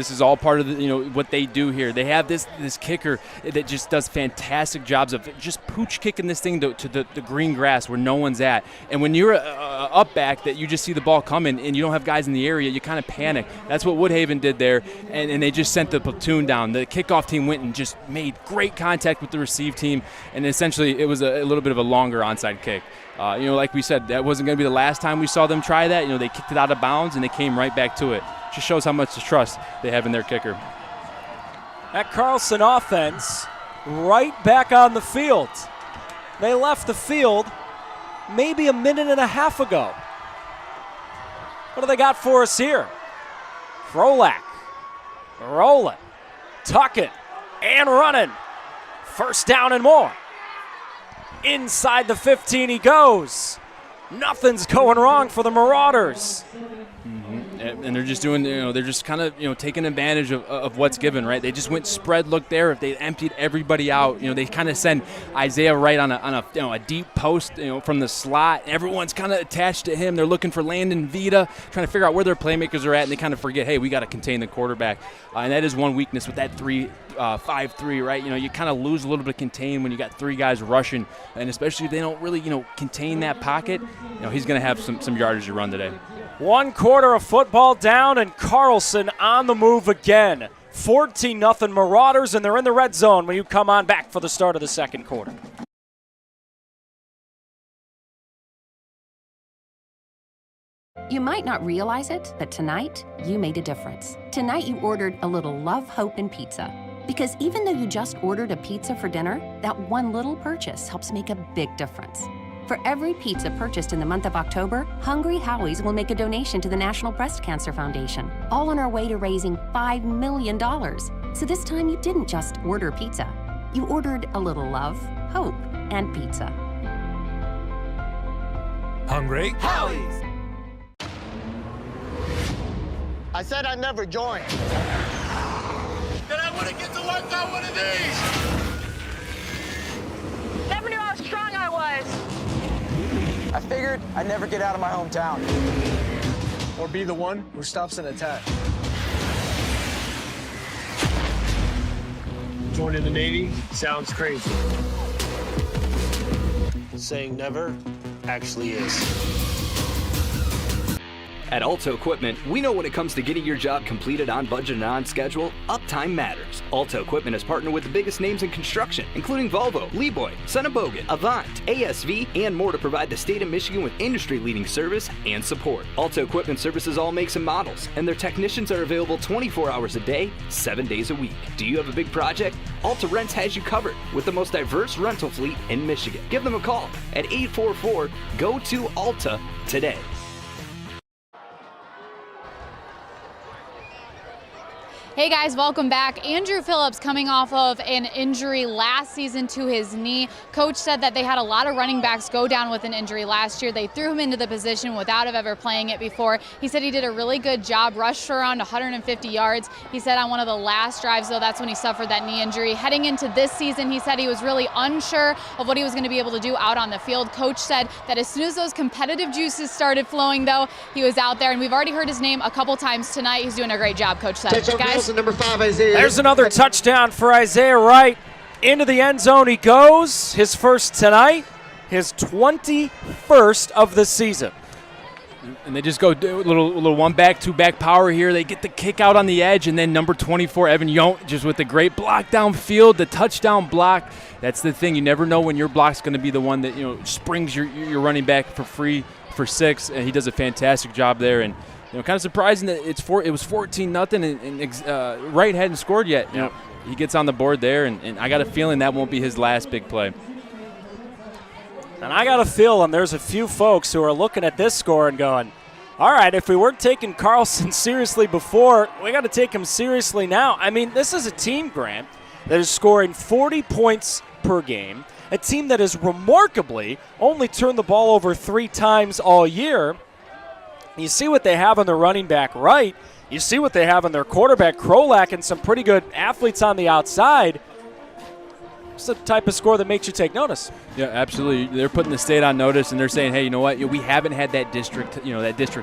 is all part of what they do here. They have this kicker that just does fantastic jobs of just pooch kicking this thing to the green grass where no one's at. And when you're up back that you just see the ball coming and you don't have guys in the area, you kind of panic. That's what Woodhaven did there, and they just sent the platoon down. The kickoff team went and just made great contact with the receive team, and essentially it was a little bit of a longer onside kick. Like we said, that wasn't going to be the last time we saw them try that. They kicked it out of bounds and they came right back to it. Just shows how much trust they have in their kicker. That Carlson offense right back on the field. They left the field maybe a minute and a half ago. What do they got for us here? Krolak rolling, tucking, and running. First down and more. Inside the 15 he goes. Nothing's going wrong for the Marauders. And they're just doing, they're just kind of, taking advantage of what's given, right? They just went spread look there. If they emptied everybody out, they kind of send Isaiah Wright on a deep post, from the slot. Everyone's kind of attached to him. They're looking for Landon Vita, trying to figure out where their playmakers are at, and they kind of forget, hey, we got to contain the quarterback. And that is one weakness with that 5-3, right? You kind of lose a little bit of contain when you got 3 guys rushing, and especially if they don't really, contain that pocket. He's going to have some yardage to run today. 1 quarter of football down, and Carlson on the move again. 14-0 Marauders, and they're in the red zone when you come on back for the start of the second quarter. You might not realize it, but tonight you made a difference. Tonight you ordered a little love, hope, and pizza. Because even though you just ordered a pizza for dinner, that one little purchase helps make a big difference. For every pizza purchased in the month of October, Hungry Howie's will make a donation to the National Breast Cancer Foundation, all on our way to raising $5 million. So this time you didn't just order pizza. You ordered a little love, hope, and pizza. Hungry Howie's! I said I'd never join. Then I wouldn't get to work on one of these! Never knew how strong I was. I figured I'd never get out of my hometown. Or be the one who stops an attack. Joining the Navy sounds crazy. Saying never actually is. At Alto Equipment, we know when it comes to getting your job completed on budget and on schedule, uptime matters. Alto Equipment has partnered with the biggest names in construction, including Volvo, Leeboy, Bogan, Avant, ASV, and more to provide the state of Michigan with industry-leading service and support. Alto Equipment services all makes and models, and their technicians are available 24 hours a day, 7 days a week. Do you have a big project? Alta Rents has you covered with the most diverse rental fleet in Michigan. Give them a call at 844-GO-TO-ALTA today. Hey guys, welcome back. Andrew Phillips coming off of an injury last season to his knee. Coach said that they had a lot of running backs go down with an injury last year. They threw him into the position without ever playing it before. He said he did a really good job, rushed for around 150 yards. He said on one of the last drives, though, that's when he suffered that knee injury. Heading into this season, he said he was really unsure of what he was going to be able to do out on the field. Coach said that as soon as those competitive juices started flowing, though, he was out there. And we've already heard his name a couple times tonight. He's doing a great job, Coach said. Guys, Number 5, Isaiah. There's another touchdown for Isaiah Wright. Into the end zone he goes. His first tonight, his 21st of the season. And they just go do a little one-back, two-back power here. They get the kick out on the edge, and then number 24, Evan Yount, just with the great block downfield, the touchdown block. That's the thing. You never know when your block's going to be the one that, springs your running back for free for 6, and he does a fantastic job there. And kind of surprising that it was 14-0, and Wright hadn't scored yet. Yep. He gets on the board there, and I got a feeling that won't be his last big play. And I got a feeling there's a few folks who are looking at this score and going, all right, if we weren't taking Carlson seriously before, we got to take him seriously now. I mean, this is a team, Grant, that is scoring 40 points per game, a team that has remarkably only turned the ball over 3 times all year. You see what they have on their running back Wright. You see what they have on their quarterback Krolak and some pretty good athletes on the outside. It's the type of score that makes you take notice. Yeah, absolutely. They're putting the state on notice, and they're saying, hey, you know what? We haven't had that district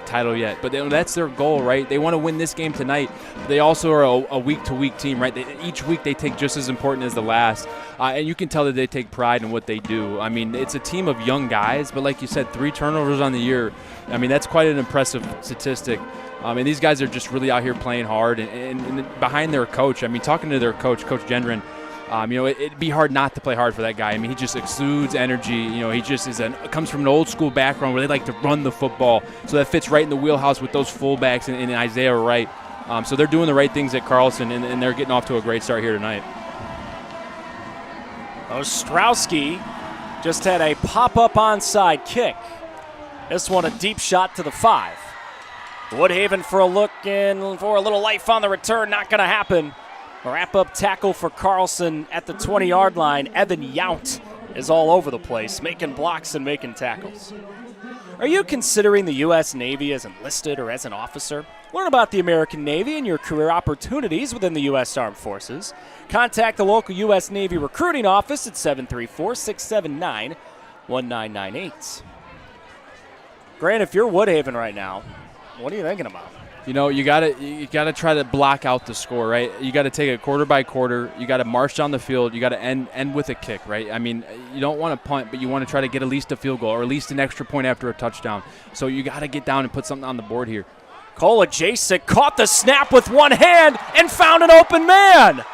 title yet, but that's their goal, right? They want to win this game tonight. But they also are a week-to-week team, right? Each week they take just as important as the last, and you can tell that they take pride in what they do. I mean, it's a team of young guys, but like you said, 3 turnovers on the year. I mean, that's quite an impressive statistic. And these guys are just really out here playing hard, and behind their coach. I mean, talking to their coach, Coach Gendron, it'd be hard not to play hard for that guy. I mean, he just exudes energy. He just comes from an old school background where they like to run the football. So that fits right in the wheelhouse with those fullbacks and Isaiah Wright. So they're doing the right things at Carlson, and they're getting off to a great start here tonight. Ostrowski just had a pop-up onside kick. This one a deep shot to the 5. Woodhaven for a look and for a little life on the return. Not going to happen. Wrap-up tackle for Carlson at the 20-yard line. Evan Yount is all over the place, making blocks and making tackles. Are you considering the U.S. Navy as enlisted or as an officer? Learn about the American Navy and your career opportunities within the U.S. Armed Forces. Contact the local U.S. Navy recruiting office at 734-679-1998. Grant, if you're Woodhaven right now, what are you thinking about? You gotta try to block out the score, right? You got to take it quarter by quarter. You got to march down the field. You got to end with a kick, right? I mean, you don't want to punt, but you want to try to get at least a field goal or at least an extra point after a touchdown. So you got to get down and put something on the board here. Kolajasic caught the snap with one hand and found an open man.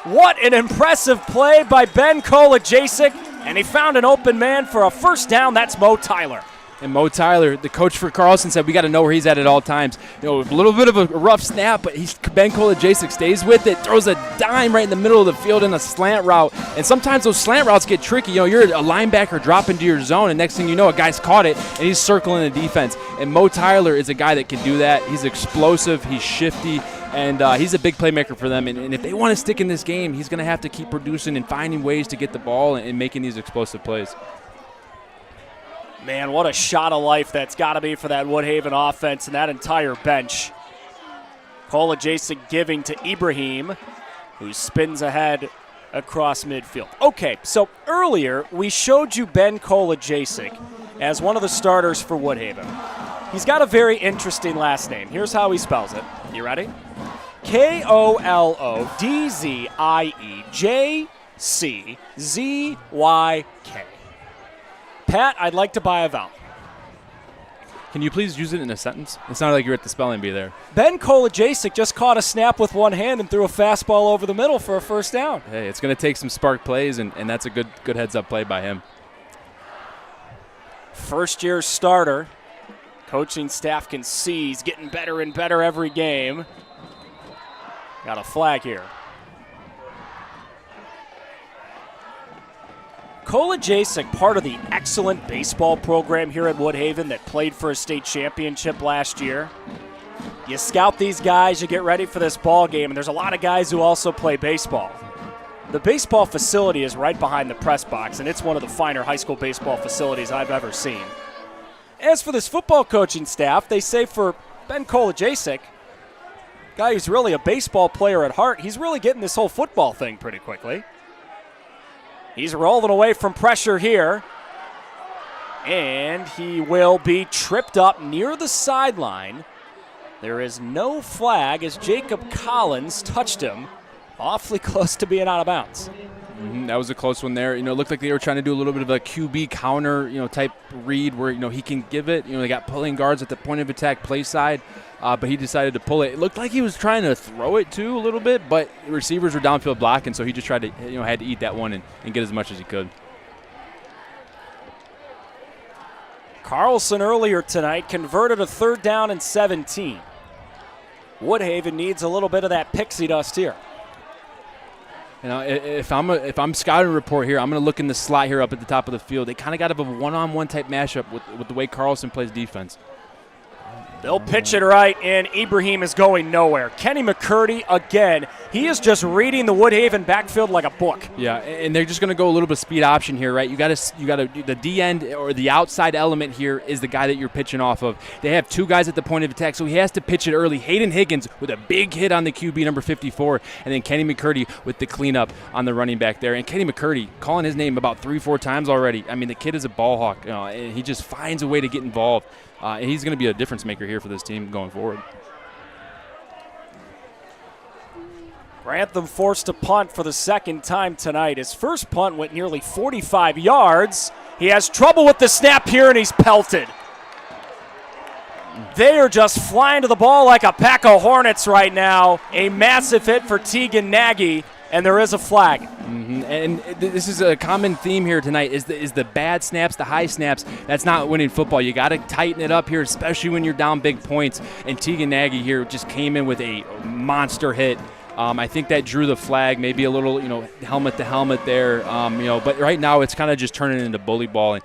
What an impressive play by Ben Kolajasic, and he found an open man for a first down. That's Mo Tyler. And Mo Tyler, the coach for Carlson, said we got to know where he's at all times. A little bit of a rough snap, but Ben Kolajasic stays with it, throws a dime right in the middle of the field in a slant route. And sometimes those slant routes get tricky. You're a linebacker dropping to your zone, and next thing you know, a guy's caught it, and he's circling the defense. And Mo Tyler is a guy that can do that. He's explosive. He's shifty. And he's a big playmaker for them. And if they want to stick in this game, he's going to have to keep producing and finding ways to get the ball and making these explosive plays. Man, what a shot of life that's got to be for that Woodhaven offense and that entire bench. Kolajasic giving to Ibrahim, who spins ahead across midfield. Okay, so earlier we showed you Ben Kolajasic as one of the starters for Woodhaven. He's got a very interesting last name. Here's how he spells it. You ready? Kolodzinejczyzyk. Pat, I'd like to buy a vowel. Can you please use it in a sentence? It sounded like you were at the spelling bee there. Ben Kolajasic just caught a snap with one hand and threw a fastball over the middle for a first down. Hey, it's going to take some spark plays, and that's a good heads-up play by him. First-year starter. Coaching staff can see he's getting better and better every game. Got a flag here. Kolajasic, part of the excellent baseball program here at Woodhaven that played for a state championship last year. You scout these guys, you get ready for this ball game, and there's a lot of guys who also play baseball. The baseball facility is right behind the press box, and it's one of the finer high school baseball facilities I've ever seen. As for this football coaching staff, they say for Ben Kolajasic, guy who's really a baseball player at heart, he's really getting this whole football thing pretty quickly. He's rolling away from pressure here. And he will be tripped up near the sideline. There is no flag as Jacob Collins touched him awfully close to being out of bounds. That was a close one there. It looked like they were trying to do a little bit of a QB counter, type read where, he can give it. They got pulling guards at the point of attack play side, but he decided to pull it. It looked like he was trying to throw it too a little bit, but receivers were downfield blocking, so he just tried to, had to eat that one and get as much as he could. Carlson earlier tonight converted a 3rd down and 17. Woodhaven needs a little bit of that pixie dust here. If I'm scouting a report here, I'm going to look in the slot here up at the top of the field. They kind of got a one-on-one type matchup with the way Carlson plays defense. They'll pitch it right, and Ibrahim is going nowhere. Kenny McCurdy, again, he is just reading the Woodhaven backfield like a book. Yeah, and they're just going to go a little bit of speed option here, right? You got to the D end or the outside element here is the guy that you're pitching off of. They have 2 guys at the point of attack, so he has to pitch it early. Hayden Higgins with a big hit on the QB number 54, and then Kenny McCurdy with the cleanup on the running back there. And Kenny McCurdy calling his name about 3-4 times already. I mean, the kid is a ball hawk. And he just finds a way to get involved. And he's going to be a difference maker here for this team going forward. Grantham forced to punt for the 2nd time tonight. His first punt went nearly 45 yards. He has trouble with the snap here, and he's pelted. They are just flying to the ball like a pack of hornets right now. A massive hit for Tegan Nagy, and there is a flag. And this is a common theme here tonight is the bad snaps, the high snaps. That's not winning football. You got to tighten it up here, especially when you're down big points. And Tegan Nagy here just came in with a monster hit. I think that drew the flag, maybe a little, helmet to helmet there. But right now it's kind of just turning into bully ball.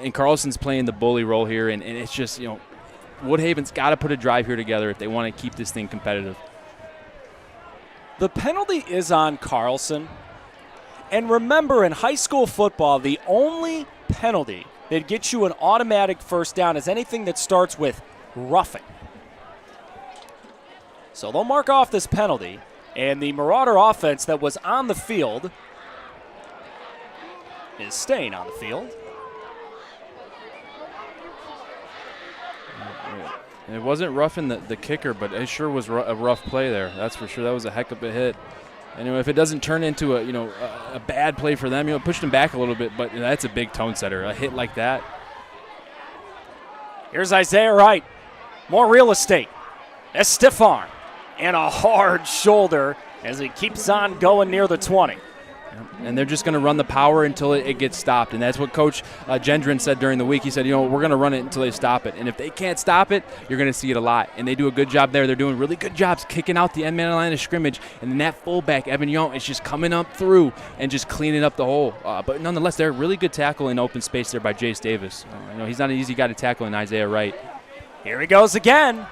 And Carlson's playing the bully role here. And it's just, Woodhaven's got to put a drive here together if they want to keep this thing competitive. The penalty is on Carlson. And remember, in high school football, the only penalty that gets you an automatic first down is anything that starts with roughing. So they'll mark off this penalty, and the Marauder offense that was on the field is staying on the field. It wasn't roughing the kicker, but it sure was a rough play there. That's for sure. That was a heck of a hit. And if it doesn't turn into a bad play for them, it pushed them back a little bit, but that's a big tone setter. A hit like that. Here's Isaiah Wright. More real estate. A stiff arm and a hard shoulder as he keeps on going near the 20. And they're just going to run the power until it gets stopped. And that's what Coach Gendron said during the week. He said, we're going to run it until they stop it. And if they can't stop it, you're going to see it a lot. And they do a good job there. They're doing really good jobs kicking out the end man line of scrimmage. And then that fullback, Evan Young, is just coming up through and just cleaning up the hole. But nonetheless, they're a really good tackle in open space there by Jace Davis. He's not an easy guy to tackle in Isaiah Wright. Here he goes again.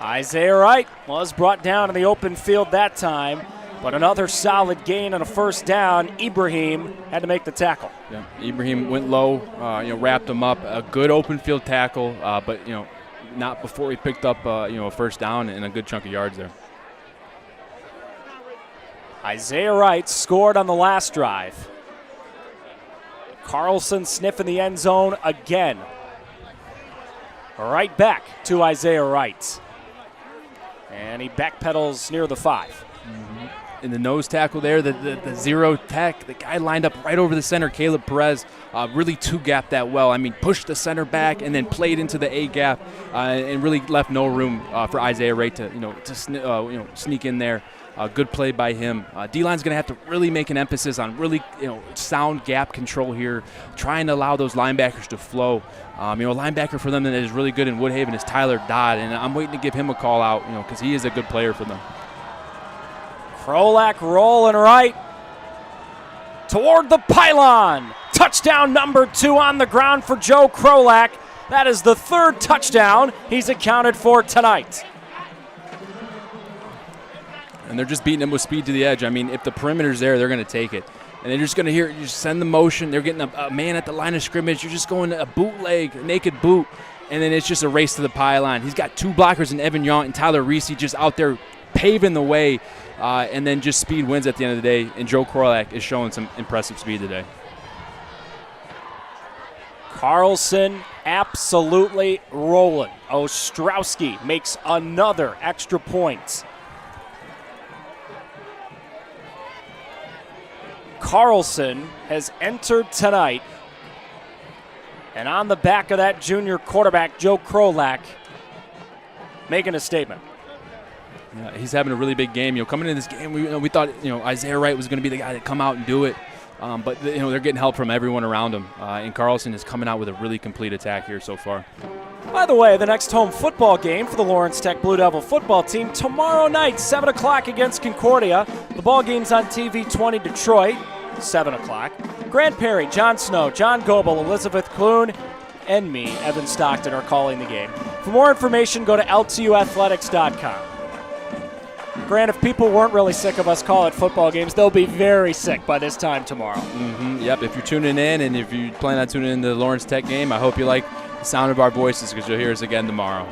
Isaiah Wright was brought down in the open field that time. But another solid gain on a first down. Ibrahim had to make the tackle. Yeah, Ibrahim went low, wrapped him up. A good open field tackle, but not before he picked up a first down and a good chunk of yards there. Isaiah Wright scored on the last drive. Carlson sniffing the end zone again. Right back to Isaiah Wright. And he backpedals near the 5. In the nose tackle there, the zero tech, the guy lined up right over the center, Caleb Perez, really two-gapped that well. I mean, pushed the center back and then played into the A gap and really left no room for Isaiah Wright to sneak in there. Good play by him. D-line's going to have to really make an emphasis on really sound gap control here, trying to allow those linebackers to flow. A linebacker for them that is really good in Woodhaven is Tyler Dodd, and I'm waiting to give him a call out, because he is a good player for them. Krolak rolling right toward the pylon. Touchdown number 2 on the ground for Joe Krolak. That is the 3rd touchdown he's accounted for tonight. And they're just beating him with speed to the edge. I mean, if the perimeter's there, they're going to take it. And they're just going to you just send the motion. They're getting a man at the line of scrimmage. You're just going a bootleg, a naked boot, and then it's just a race to the pylon. He's got 2 blockers in Evan Yount and Tyler Reese just out there paving the way. And then just speed wins at the end of the day, and Joe Krolak is showing some impressive speed today. Carlson absolutely rolling. Ostrowski makes another extra point. Carlson has entered tonight, and on the back of that junior quarterback, Joe Krolak, making a statement. Yeah, he's having a really big game. Coming into this game, we thought Isaiah Wright was going to be the guy to come out and do it, but they're getting help from everyone around him. And Carlson is coming out with a really complete attack here so far. By the way, the next home football game for the Lawrence Tech Blue Devil football team tomorrow night, 7 o'clock against Concordia. The ball game's on TV 20 Detroit, 7 o'clock. Grant Perry, John Snow, John Goebel, Elizabeth Kloon, and me, Evan Stockton, are calling the game. For more information, go to ltuathletics.com. Grant, if people weren't really sick of us calling football games, they'll be very sick by this time tomorrow. Yep, if you're tuning in and if you plan on tuning in to the Lawrence Tech game, I hope you like the sound of our voices because you'll hear us again tomorrow.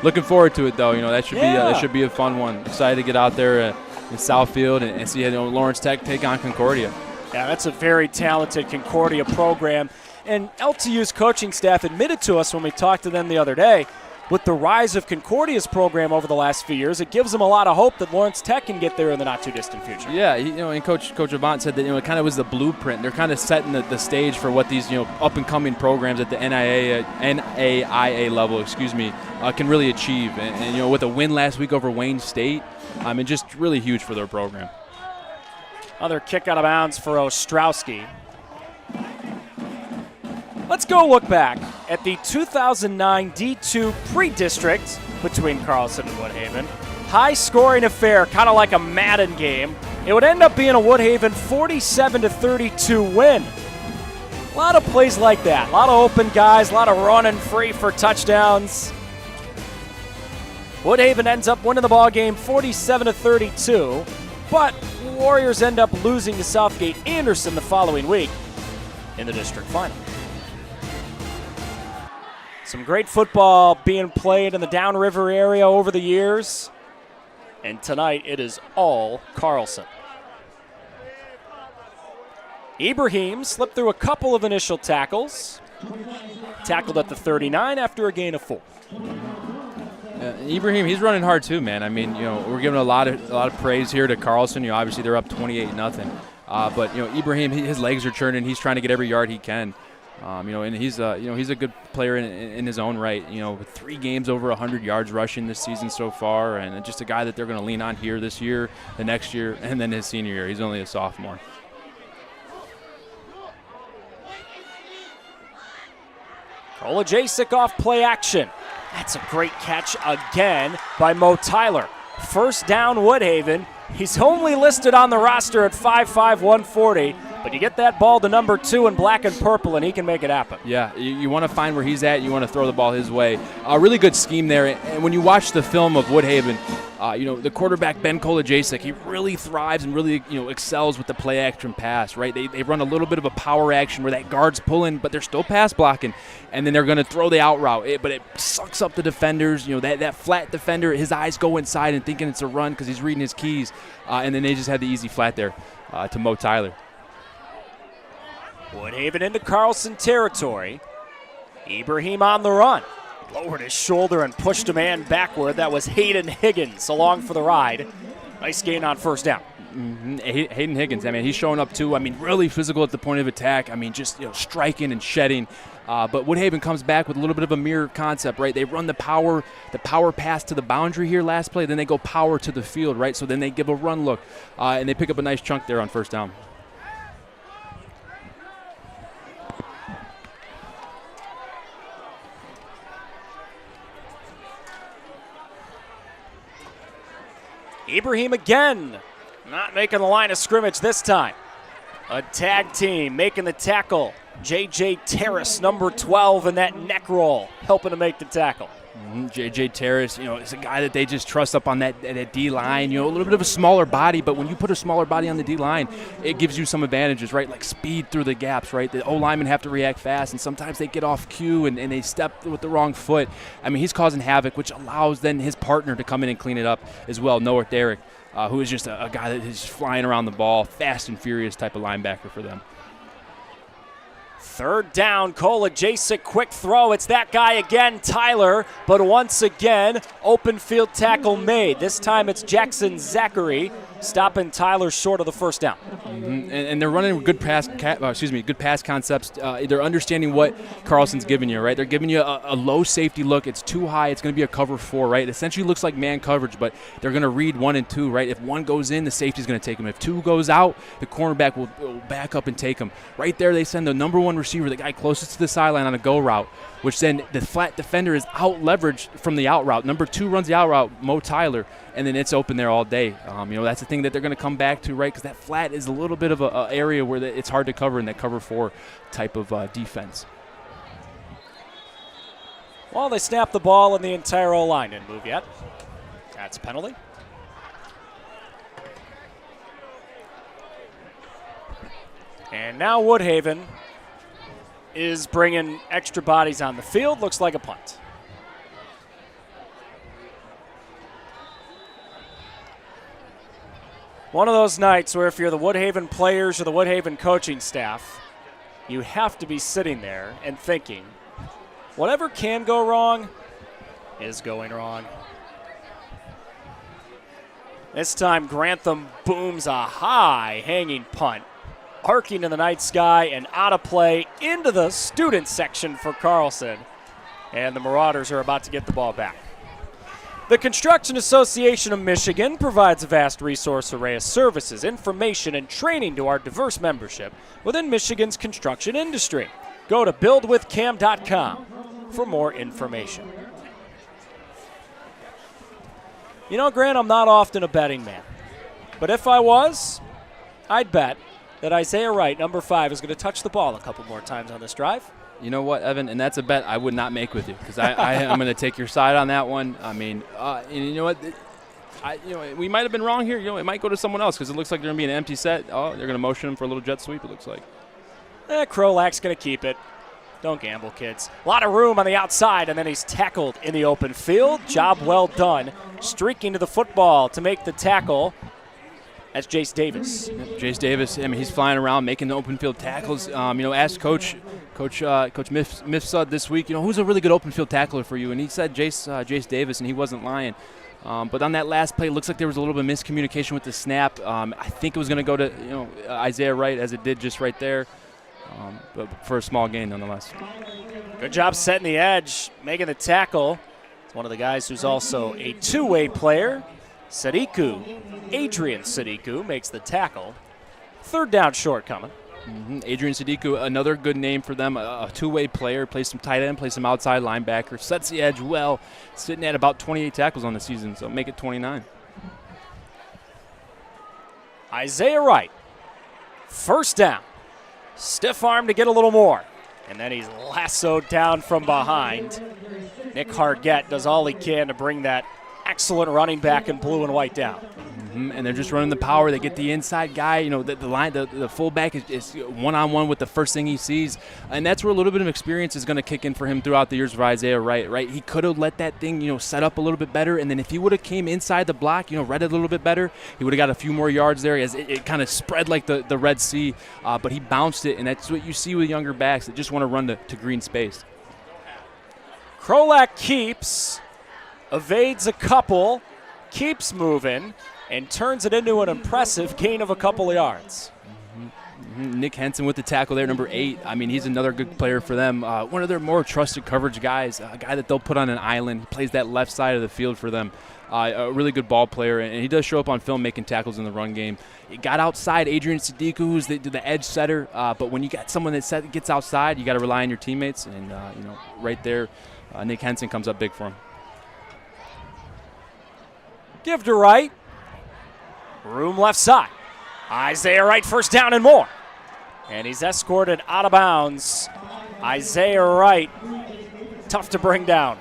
Looking forward to it, though. That should be a fun one. Excited to get out there in Southfield and see Lawrence Tech take on Concordia. Yeah, that's a very talented Concordia program. And LTU's coaching staff admitted to us when we talked to them the other day, with the rise of Concordia's program over the last few years, it gives them a lot of hope that Lawrence Tech can get there in the not-too-distant future. Yeah, and Coach Avant said that it kind of was the blueprint. They're kind of setting the stage for what these up-and-coming programs at the NAIA level, can really achieve. And with a win last week over Wayne State, just really huge for their program. Another kick out of bounds for Ostrowski. Let's go look back at the 2009 D2 pre-district between Carlson and Woodhaven. High-scoring affair, kind of like a Madden game. It would end up being a Woodhaven 47-32 win. A lot of plays like that. A lot of open guys, a lot of running free for touchdowns. Woodhaven ends up winning the ball game 47-32, but Warriors end up losing to Southgate Anderson the following week in the district final. Some great football being played in the Downriver area over the years. And tonight it is all Carlson. Ibrahim slipped through a couple of initial tackles. Tackled at the 39 after a gain of 4. Ibrahim, he's running hard too, man. We're giving a lot of praise here to Carlson. Obviously they're up 28-0. But Ibrahim, his legs are churning. He's trying to get every yard he can. And he's a good player in his own right. With 3 games over 100 yards rushing this season so far, and just a guy that they're going to lean on here this year, the next year, and then his senior year. He's only a sophomore. Kolajczyk off play action. That's a great catch again by Mo Tyler. First down, Woodhaven. He's only listed on the roster at 5'5", 140, but you get that ball to number 2 in black and purple, and he can make it happen. Yeah, you want to find where he's at. You want to throw the ball his way. A really good scheme there. And when you watch the film of Woodhaven, the quarterback, Ben Kolajczyk, he really thrives and really excels with the play action pass, right? They run a little bit of a power action where that guard's pulling, but they're still pass blocking, and then they're going to throw the out route. But it sucks up the defenders. That flat defender, his eyes go inside and thinking it's a run because he's reading his keys, and then they just had the easy flat there to Mo Tyler. Woodhaven into Carlson territory. Ibrahim on the run. Lowered his shoulder and pushed a man backward. That was Hayden Higgins along for the ride. Nice gain on first down. Mm-hmm. Hayden Higgins, he's showing up too. Really physical at the point of attack. Just striking and shedding. But Woodhaven comes back with a little bit of a mirror concept, right? They run the power pass to the boundary here last play, then they go power to the field, right? So then they give a run look, and they pick up a nice chunk there on first down. Ibrahim again, not making the line of scrimmage this time. A tag team making the tackle. J.J. Terrace, number 12, in that neck roll, helping to make the tackle. J.J. Terrace, is a guy that they just trust up on that D-line. A little bit of a smaller body, but when you put a smaller body on the D-line, it gives you some advantages, right? Like speed through the gaps, right? The O-linemen have to react fast, and sometimes they get off cue and they step with the wrong foot. He's causing havoc, which allows then his partner to come in and clean it up as well, Noah Derrick, who is just a guy that is flying around the ball, fast and furious type of linebacker for them. Third down, Kolajczyk, quick throw. It's that guy again, Tyler, but once again, open field tackle made. This time it's Jackson Zachary stopping Tyler short of the first down. Mm-hmm. And they're running good pass concepts. They're understanding what Carlson's giving you, right? They're giving you a low safety look. It's too high. It's going to be a cover 4, right? It essentially looks like man coverage, but they're going to read 1 and 2, right? If 1 goes in, the safety's going to take him. If 2 goes out, the cornerback will back up and take him. Right there, they send the number 1 receiver, the guy closest to the sideline, on a go route, which then the flat defender is out leveraged from the out route. Number 2 runs the out route, Mo Tyler, and then it's open there all day. That's the thing that they're going to come back to, right? Because that flat is a little bit of a area where it's hard to cover in that cover 4 type of defense. Well, they snap the ball and the entire O-line didn't move yet. That's a penalty. And now Woodhaven is bringing extra bodies on the field. Looks like a punt. One of those nights where if you're the Woodhaven players or the Woodhaven coaching staff, you have to be sitting there and thinking, whatever can go wrong is going wrong. This time Grantham booms a high hanging punt, arcing in the night sky and out of play into the student section for Carlson. And the Marauders are about to get the ball back. The Construction Association of Michigan provides a vast resource array of services, information, and training to our diverse membership within Michigan's construction industry. Go to buildwithcam.com for more information. Grant, I'm not often a betting man, but if I was, I'd bet that Isaiah Wright, number 5, is going to touch the ball a couple more times on this drive. You know what, Evan? And that's a bet I would not make with you because I'm going to take your side on that one. You know what? We might have been wrong here. It might go to someone else because it looks like they're going to be an empty set. Oh, they're going to motion him for a little jet sweep, it looks like. Krolak's going to keep it. Don't gamble, kids. A lot of room on the outside, and then he's tackled in the open field. Job well done. Streaking to the football to make the tackle. That's Jace Davis. Jace Davis, he's flying around making the open field tackles. Asked Coach Mifsud this week, who's a really good open field tackler for you? And he said Jace Davis, and he wasn't lying. But on that last play, it looks like there was a little bit of miscommunication with the snap. I think it was going to go to Isaiah Wright, as it did just right there. But for a small gain nonetheless. Good job setting the edge, making the tackle. It's one of the guys who's also a two-way player. Adrian Sadiku makes the tackle. Third down short coming. Adrian Sadiku, another good name for them, a two-way player, plays some tight end, plays some outside linebacker, sets the edge well, sitting at about 28 tackles on the season, so make it 29. Isaiah Wright, first down. Stiff arm to get a little more. And then he's lassoed down from behind. Nick Hargett does all he can to bring that excellent running back in blue and white down. And they're just running the power. They get the inside guy. The fullback is one-on-one with the first thing he sees. And that's where a little bit of experience is going to kick in for him throughout the years for Isaiah Wright, right? He could have let that thing, set up a little bit better. And then if he would have came inside the block, read it a little bit better, he would have got a few more yards there as it kind of spread like the Red Sea. But he bounced it, and that's what you see with younger backs that just want to run to green space. Krolak keeps, evades a couple, keeps moving, and turns it into an impressive gain of a couple of yards. Nick Henson with the tackle there, number 8. I mean, he's another good player for them. One of their more trusted coverage guys, a guy that they'll put on an island. He plays that left side of the field for them. A really good ball player, and he does show up on film making tackles in the run game. He got outside Adrian Sadiku, who's the edge setter, but when you got someone that gets outside, you got to rely on your teammates, and right there, Nick Henson comes up big for him. Give to Wright. Room left side. Isaiah Wright first down and more. And he's escorted out of bounds. Isaiah Wright, tough to bring down.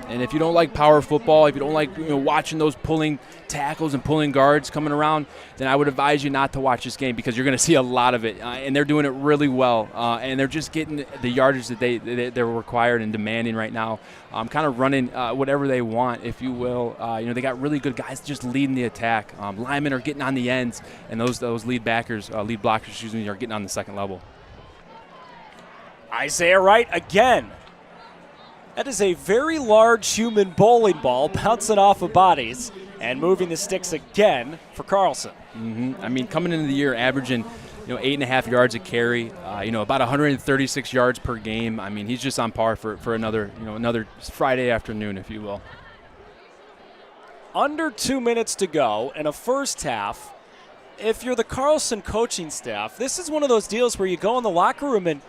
And if you don't like power football, if you don't like watching those pulling tackles and pulling guards coming around, then I would advise you not to watch this game because you're going to see a lot of it. And they're doing it really well. And they're just getting the yardage that they're required and demanding right now. Kind of running whatever they want, if you will. They got really good guys just leading the attack. Linemen are getting on the ends, and those lead blockers, are getting on the second level. Isaiah Wright again. That is a very large human bowling ball bouncing off of bodies and moving the sticks again for Carlson. I mean, coming into the year averaging 8.5 yards a carry, about 136 yards per game. I mean, he's just on par for another Friday afternoon, if you will. Under 2 minutes to go in a first half. If you're the Carlson coaching staff, this is one of those deals where you go in the locker room and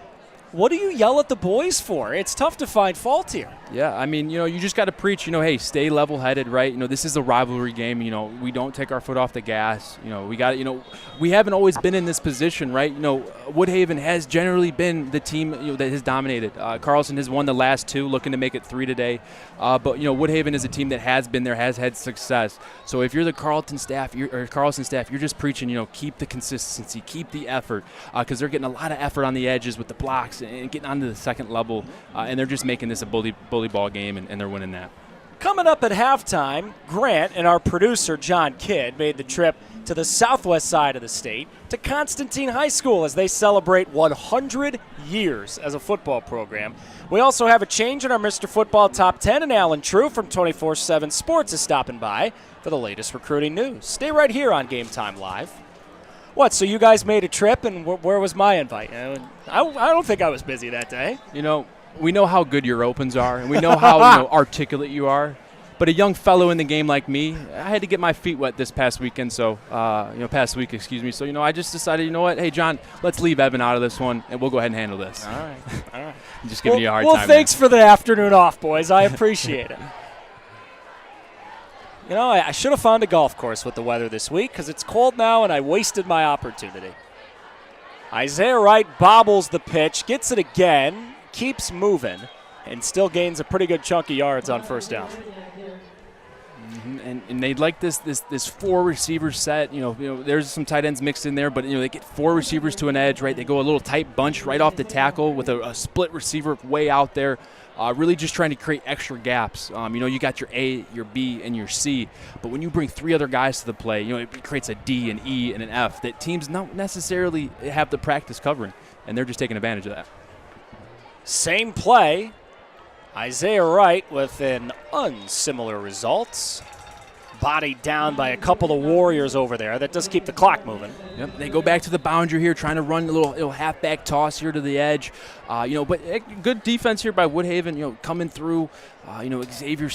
what do you yell at the boys for? It's tough to find fault here. Yeah, I mean, you just got to preach, hey, stay level-headed, right? This is a rivalry game. We don't take our foot off the gas. We haven't always been in this position, right? Woodhaven has generally been the team that has dominated. Carlson has won the last 2, looking to make it 3 today. But Woodhaven is a team that has been there, has had success. So if you're the Carlson staff, you're just preaching, keep the consistency, keep the effort, because they're getting a lot of effort on the edges with the blocks and getting onto the second level, and they're just making this a bully ball game, and they're winning that. Coming up at halftime, Grant and our producer John Kidd made the trip to the southwest side of the state to Constantine High School as they celebrate 100 years as a football program. We also have a change in our Mr. Football Top 10, and Alan True from 24/7 Sports is stopping by for the latest recruiting news. Stay right here on Game Time Live. What, so you guys made a trip, and where was my invite? I don't think I was busy that day. We know how good your opens are, and we know how articulate you are. But a young fellow in the game like me, I had to get my feet wet this past weekend. So, past week, excuse me. So, I just decided, hey, John, let's leave Evan out of this one, and we'll go ahead and handle this. All right. I'm just giving you a hard time. Well, thanks for the afternoon off, boys. I appreciate it. I should have found a golf course with the weather this week because it's cold now, and I wasted my opportunity. Isaiah Wright bobbles the pitch, gets it again, keeps moving, and still gains a pretty good chunk of yards on first down. And they like this 4 receiver set. There's some tight ends mixed in there, but they get 4 receivers to an edge, right? They go a little tight bunch right off the tackle with a split receiver way out there. Really just trying to create extra gaps. You got your A, your B, and your C. But when you bring 3 other guys to the play, it creates a D, an E, and an F that teams don't necessarily have the practice covering, and they're just taking advantage of that. Same play. Isaiah Wright with an unsimilar result. bodied down by a couple of Warriors over there. That does keep the clock moving. Yep, they go back to the boundary here, trying to run a little halfback toss here to the edge. But good defense here by Woodhaven, coming through. Xavier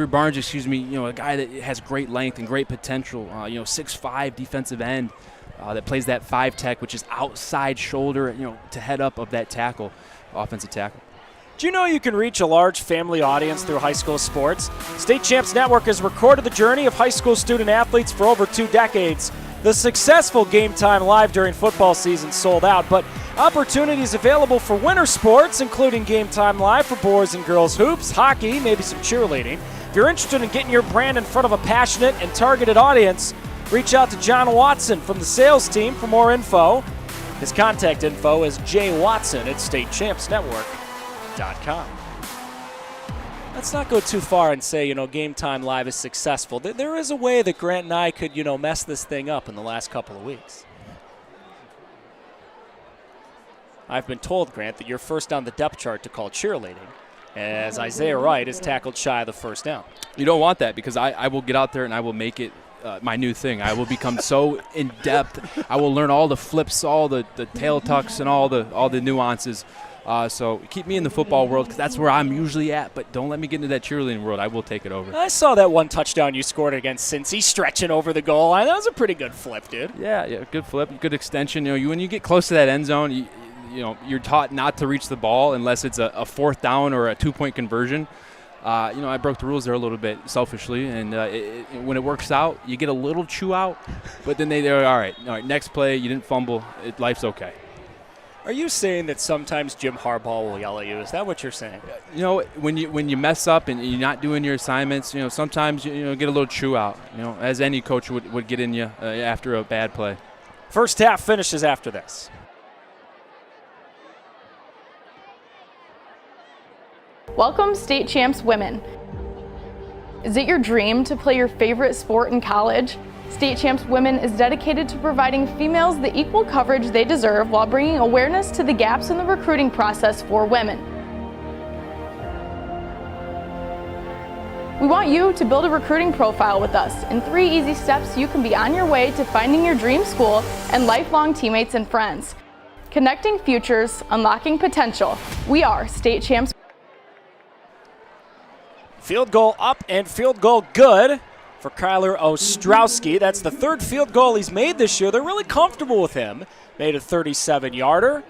Barnes, a guy that has great length and great potential. 6'5" defensive end that plays that 5 tech, which is outside shoulder, to head up of that tackle, offensive tackle. Do you know you can reach a large family audience through high school sports? State Champs Network has recorded the journey of high school student athletes for over 2 decades. The successful Game Time Live during football season sold out, but opportunities available for winter sports, including Game Time Live for boys and girls hoops, hockey, maybe some cheerleading. If you're interested in getting your brand in front of a passionate and targeted audience, reach out to John Watson from the sales team for more info. His contact info is jwatson@statechampsnetwork.com. Let's not go too far and say, Game Time Live is successful. There is a way that Grant and I could, mess this thing up in the last couple of weeks. I've been told, Grant, that you're first on the depth chart to call cheerleading, as Isaiah Wright is tackled shy of the first down. You don't want that, because I will get out there and I will make it my new thing. I will become so in-depth. I will learn all the flips, all the tail tucks, and all the nuances. So keep me in the football world, because that's where I'm usually at, but don't let me get into that cheerleading world. I will take it over. I saw that one touchdown you scored against Cincy, stretching over the goal line. That was a pretty good flip, dude. Yeah, good flip, good extension. When you get close to that end zone, you're taught not to reach the ball unless it's a 4th down or a 2-point conversion. I broke the rules there a little bit selfishly, and when it works out, you get a little chew out, but then they're all right, next play, you didn't fumble, life's okay. Are you saying that sometimes Jim Harbaugh will yell at you? Is that what you're saying? When you mess up and you're not doing your assignments, sometimes you get a little chew out, as any coach would get in you after a bad play. First half finishes after this. Welcome, State Champs Women. Is it your dream to play your favorite sport in college? State Champs Women is dedicated to providing females the equal coverage they deserve while bringing awareness to the gaps in the recruiting process for women. We want you to build a recruiting profile with us. In 3 easy steps, you can be on your way to finding your dream school and lifelong teammates and friends. Connecting futures, unlocking potential. We are State Champs. Field goal up and field goal good for Kyler Ostrowski. That's the 3rd field goal he's made this year. They're really comfortable with him. Made a 37-yarder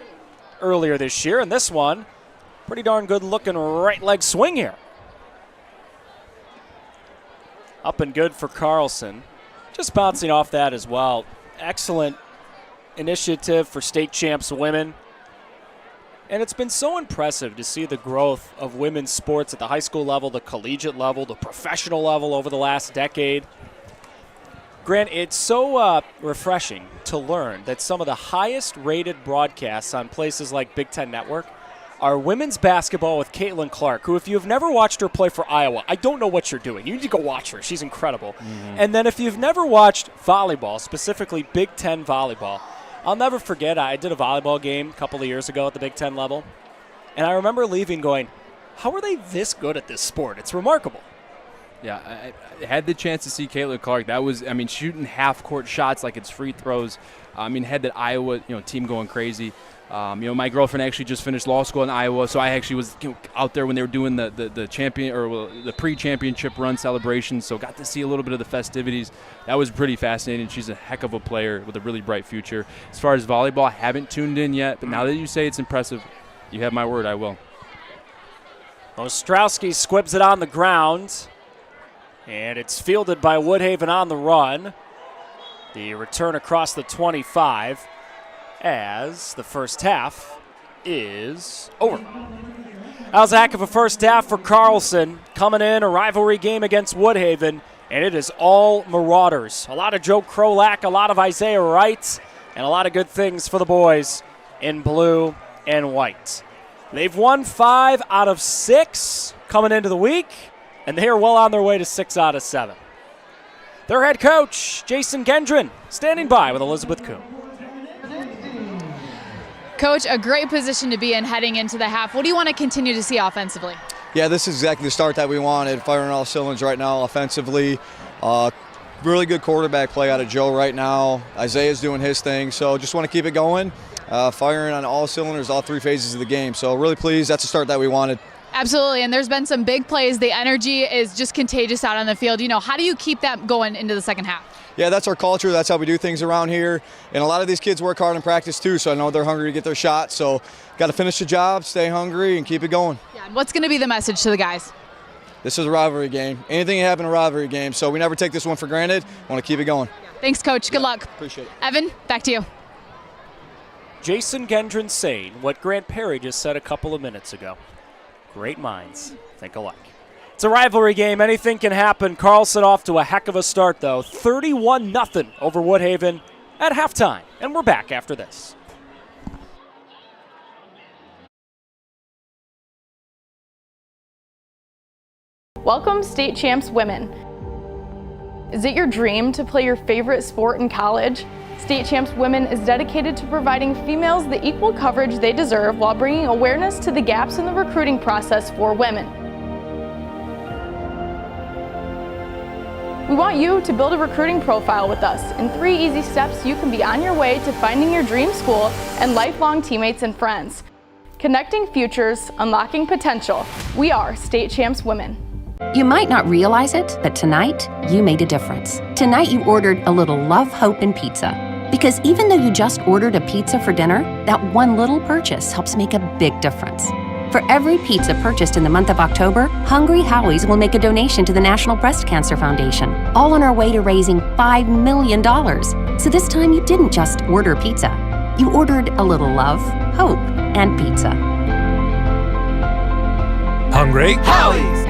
earlier this year, and this one, pretty darn good looking right leg swing here. Up and good for Carlson. Just bouncing off that as well. Excellent initiative for State Champs Women. And it's been so impressive to see the growth of women's sports at the high school level, the collegiate level, the professional level over the last decade. Grant, it's so refreshing to learn that some of the highest rated broadcasts on places like Big Ten Network are women's basketball with Caitlin Clark, who, if you've never watched her play for Iowa, I don't know what you're doing. You need to go watch her. She's incredible. Mm-hmm. And then if you've never watched volleyball, specifically Big Ten volleyball, I'll never forget, I did a volleyball game a couple of years ago at the Big Ten level, and I remember leaving going, how are they this good at this sport? It's remarkable. Yeah, I had the chance to see Caitlin Clark. That was, shooting half-court shots like it's free throws. Had that Iowa, team going crazy. My girlfriend actually just finished law school in Iowa, so I actually was out there when they were doing the champion or the pre-championship run celebration, so got to see a little bit of the festivities. That was pretty fascinating. She's a heck of a player with a really bright future. As far as volleyball, I haven't tuned in yet, but now that you say it's impressive, you have my word, I will. Ostrowski squibs it on the ground, and it's fielded by Woodhaven on the run. The return across the 25. As the first half is over. That was a heck of a first half for Carlson. Coming in, a rivalry game against Woodhaven, and it is all Marauders. A lot of Joe Krolak, a lot of Isaiah Wright, and a lot of good things for the boys in blue and white. They've won 5 out of 6 coming into the week, and they are well on their way to 6 out of 7. Their head coach, Jason Gendron, standing by with Elizabeth Kuhn. Coach, a great position to be in heading into the half. What do you want to continue to see offensively? Yeah, this is exactly the start that we wanted. Firing all cylinders right now offensively. Really good quarterback play out of Joe right now. Isaiah's doing his thing, so just want to keep it going. Firing on all cylinders, all three phases of the game. So really pleased. That's the start that we wanted. Absolutely, and there's been some big plays. The energy is just contagious out on the field. How do you keep that going into the second half? Yeah, that's our culture. That's how we do things around here. And a lot of these kids work hard in practice too, so I know they're hungry to get their shot. So got to finish the job, stay hungry, and keep it going. Yeah, and what's going to be the message to the guys? This is a rivalry game. Anything can happen in a rivalry game, so we never take this one for granted. Want to keep it going. Thanks, Coach. Good luck. Appreciate it. Evan, back to you. Jason Gendron saying what Grant Perry just said a couple of minutes ago. Great minds think alike. It's a rivalry game. Anything can happen. Carlson off to a heck of a start, though. 31-0 over Woodhaven at halftime. And we're back after this. Welcome, State Champs Women. Is it your dream to play your favorite sport in college? State Champs Women is dedicated to providing females the equal coverage they deserve while bringing awareness to the gaps in the recruiting process for women. We want you to build a recruiting profile with us. In 3 easy steps, you can be on your way to finding your dream school and lifelong teammates and friends. Connecting futures, unlocking potential. We are State Champs Women. You might not realize it, but tonight you made a difference. Tonight you ordered a little love, hope, and pizza. Because even though you just ordered a pizza for dinner, that one little purchase helps make a big difference. For every pizza purchased in the month of October, Hungry Howie's will make a donation to the National Breast Cancer Foundation, all on our way to raising $5 million. So this time you didn't just order pizza. You ordered a little love, hope, and pizza. Hungry Howie's!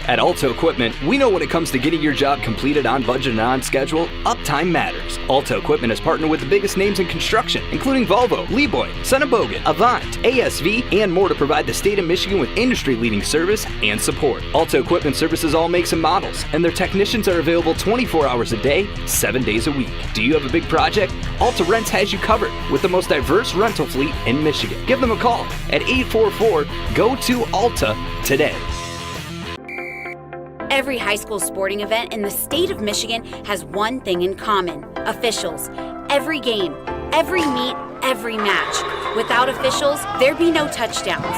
At Alto Equipment, we know when it comes to getting your job completed on budget and on schedule, uptime matters. Alto Equipment has partnered with the biggest names in construction, including Volvo, Leeboy, Bogan, Avant, ASV, and more to provide the state of Michigan with industry-leading service and support. Alto Equipment services all makes and models, and their technicians are available 24 hours a day, 7 days a week. Do you have a big project? Alta Rents has you covered with the most diverse rental fleet in Michigan. Give them a call at 844-GO-TO-ALTA today. Every high school sporting event in the state of Michigan has one thing in common: officials. Every game, every meet, every match. Without officials, there'd be no touchdowns,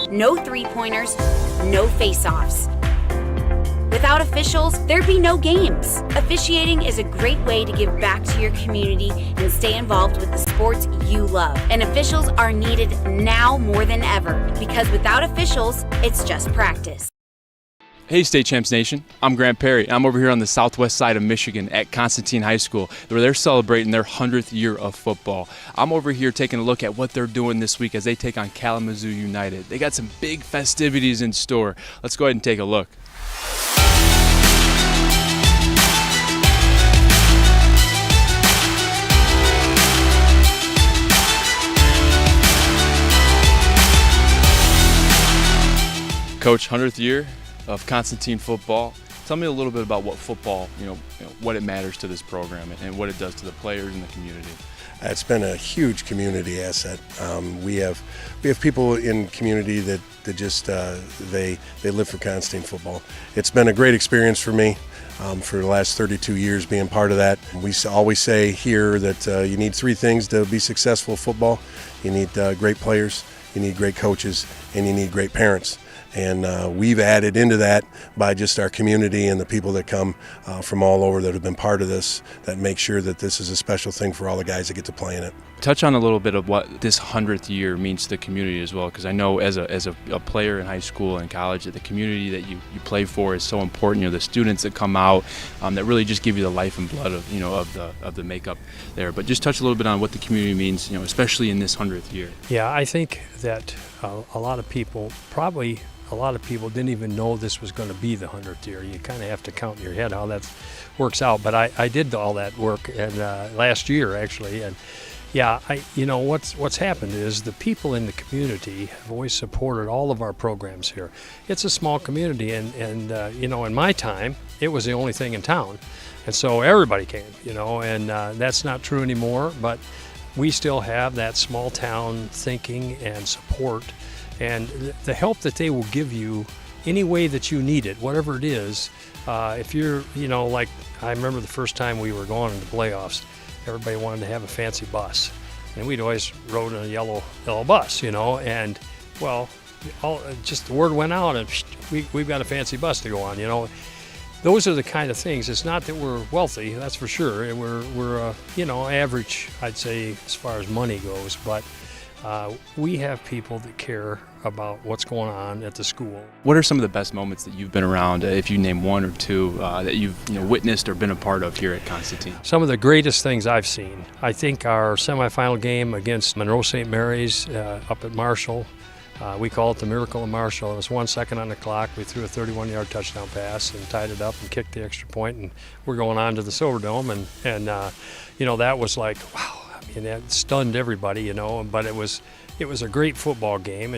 no three-pointers, no face-offs. Without officials, there'd be no games. Officiating is a great way to give back to your community and stay involved with the sports you love. And officials are needed now more than ever, because without officials, it's just practice. Hey State Champs Nation, I'm Grant Perry. I'm over here on the southwest side of Michigan at Constantine High School, where they're celebrating their 100th year of football. I'm over here taking a look at what they're doing this week as they take on Kalamazoo United. They got some big festivities in store. Let's go ahead and take a look. Coach, 100th year of Constantine football. Tell me a little bit about what football, what it matters to this program and what it does to the players and the community. It's been a huge community asset. We have people in community that just they live for Constantine football. It's been a great experience for me for the last 32 years being part of that. We always say here that you need 3 things to be successful at football. You need great players, you need great coaches, and you need great parents. And we've added into that by just our community and the people that come from all over that have been part of this, that make sure that this is a special thing for all the guys that get to play in it. Touch on a little bit of what this 100th year means to the community as well, because I know as a player in high school and college that the community that you play for is so important. The students that come out that really just give you the life and blood of the makeup there. But just touch a little bit on what the community means, especially in this 100th year. Yeah, I think that a lot of people didn't even know this was going to be the 100th year. You kind of have to count in your head how that works out. But I did all that work and last year actually, and yeah, what's happened is the people in the community have always supported all of our programs here. It's a small community, and in my time it was the only thing in town, and so everybody came, and that's not true anymore. But we still have that small town thinking and support. And the help that they will give you any way that you need it, whatever it is, if you're, like I remember the first time we were going into playoffs, everybody wanted to have a fancy bus. And we'd always rode in a yellow bus, and, well, just the word went out and we've got a fancy bus to go on, Those are the kind of things. It's not that we're wealthy, that's for sure. And we're average, I'd say, as far as money goes. But we have people that care about what's going on at the school. What are some of the best moments that you've been around, if you name one or two, that you've witnessed or been a part of here at Constantine? Some of the greatest things I've seen. I think our semifinal game against Monroe St. Mary's up at Marshall. We call it the Miracle of Marshall. It was 1 second on the clock. We threw a 31-yard touchdown pass and tied it up and kicked the extra point, and we're going on to the Silverdome. And that was like, wow. I mean, that stunned everybody, But it was a great football game.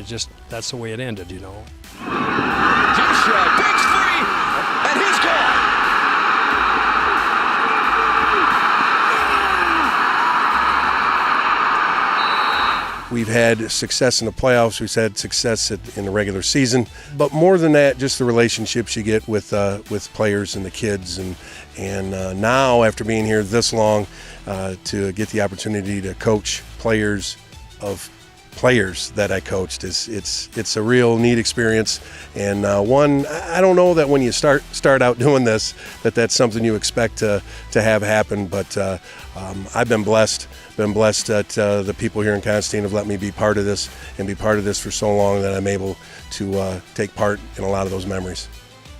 That's the way it ended, Jim Shedd digs free, and he's gone. We've had success in the playoffs. We've had success in the regular season. But more than that, just the relationships you get with players and the kids. And now, after being here this long, to get the opportunity to coach players that I coached, it's a real neat experience. And one, I don't know that when you start out doing this, that's something you expect to have happen. But I've been blessed. That the people here in Constantine have let me be part of this and be part of this for so long that I'm able to take part in a lot of those memories.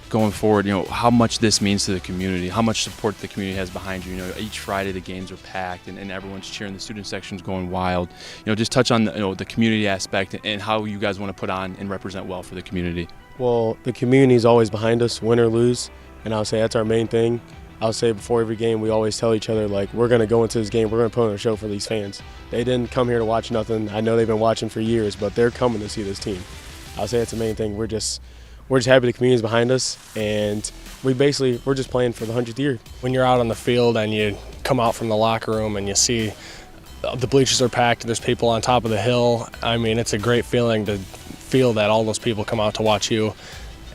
Going forward, how much this means to the community, how much support the community has behind you. Each Friday the games are packed and everyone's cheering. The student section's going wild. Just touch on the community aspect and how you guys want to put on and represent well for the community. Well, the community is always behind us, win or lose, and I'll say that's our main thing. I'll say before every game, we always tell each other, we're going to go into this game, we're going to put on a show for these fans. They didn't come here to watch nothing. I know they've been watching for years, but they're coming to see this team. I'll say that's the main thing. We're just happy the community's behind us, and we're just playing for the 100th year. When you're out on the field and you come out from the locker room and you see the bleachers are packed, there's people on top of the hill, I mean, it's a great feeling to feel that all those people come out to watch you.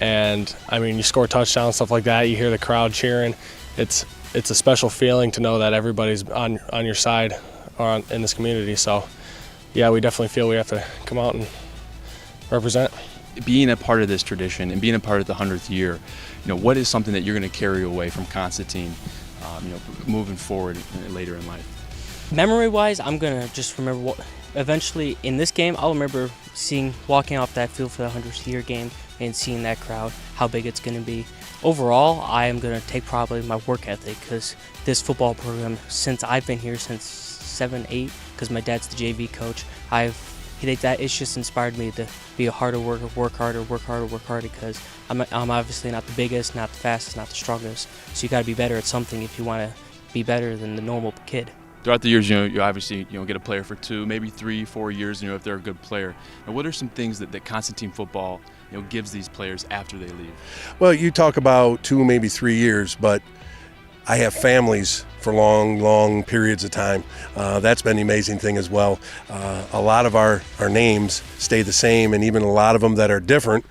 And, I mean, you score touchdowns, stuff like that, you hear the crowd cheering. It's a special feeling to know that everybody's on your side or in this community. So, yeah, we definitely feel we have to come out and represent. Being a part of this tradition and being a part of the 100th year, what is something that you're going to carry away from Constantine, moving forward later in life? Memory-wise, I'm going to just remember eventually in this game, I'll remember walking off that field for the 100th year game and seeing that crowd, how big it's going to be. Overall, I am going to take probably my work ethic, because this football program, since I've been here since 7, 8, because my dad's the JV coach, it's just inspired me to be a harder worker, work harder, because I'm obviously not the biggest, not the fastest, not the strongest. So you got to be better at something if you want to be better than the normal kid. Throughout the years, you obviously get a player for 2, maybe 3, 4 years, if they're a good player. Now, what are some things that Constantine football gives these players after they leave? Well, you talk about 2, maybe 3 years, but I have families for long periods of time. That's been the amazing thing as well. A lot of our names stay the same, and even a lot of them that are different.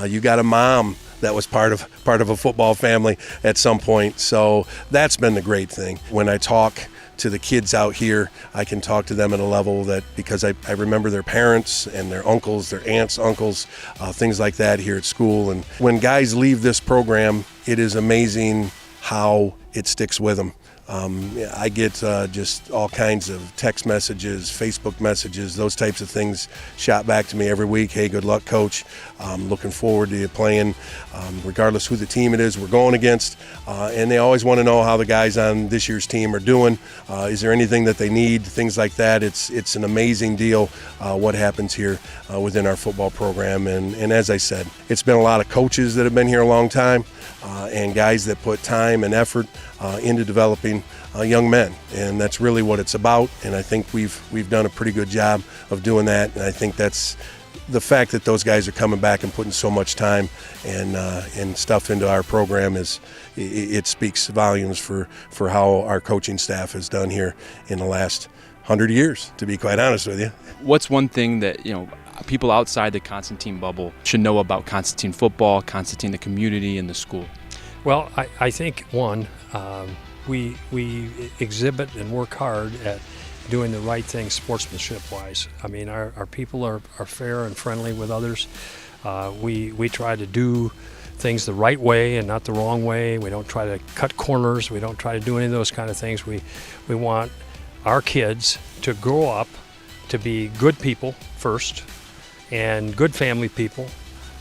You got a mom that was part of a football family at some point, so that's been the great thing. When I talk to the kids out here, I can talk to them at a level that, because I remember their parents and their uncles, their aunts, uncles, things like that here at school. And when guys leave this program, it is amazing how it sticks with them. I get just all kinds of text messages, Facebook messages, those types of things shot back to me every week. Hey, good luck, coach. Looking forward to you playing, regardless who the team it is we're going against. And they always want to know how the guys on this year's team are doing. Is there anything that they need? Things like that. It's an amazing deal what happens here within our football program. And as I said, it's been a lot of coaches that have been here a long time and guys that put time and effort into developing young men, and that's really what it's about. And I think we've done a pretty good job of doing that. And I think that's the fact that those guys are coming back and putting so much time and stuff into our program it speaks volumes for how our coaching staff has done here in the last 100 years. To be quite honest with you, what's one thing that people outside the Constantine bubble should know about Constantine football, Constantine, the community, and the school? Well, I think, one, we exhibit and work hard at doing the right thing sportsmanship-wise. I mean, our people are fair and friendly with others. We try to do things the right way and not the wrong way. We don't try to cut corners. We don't try to do any of those kind of things. We want our kids to grow up to be good people first, and good family people,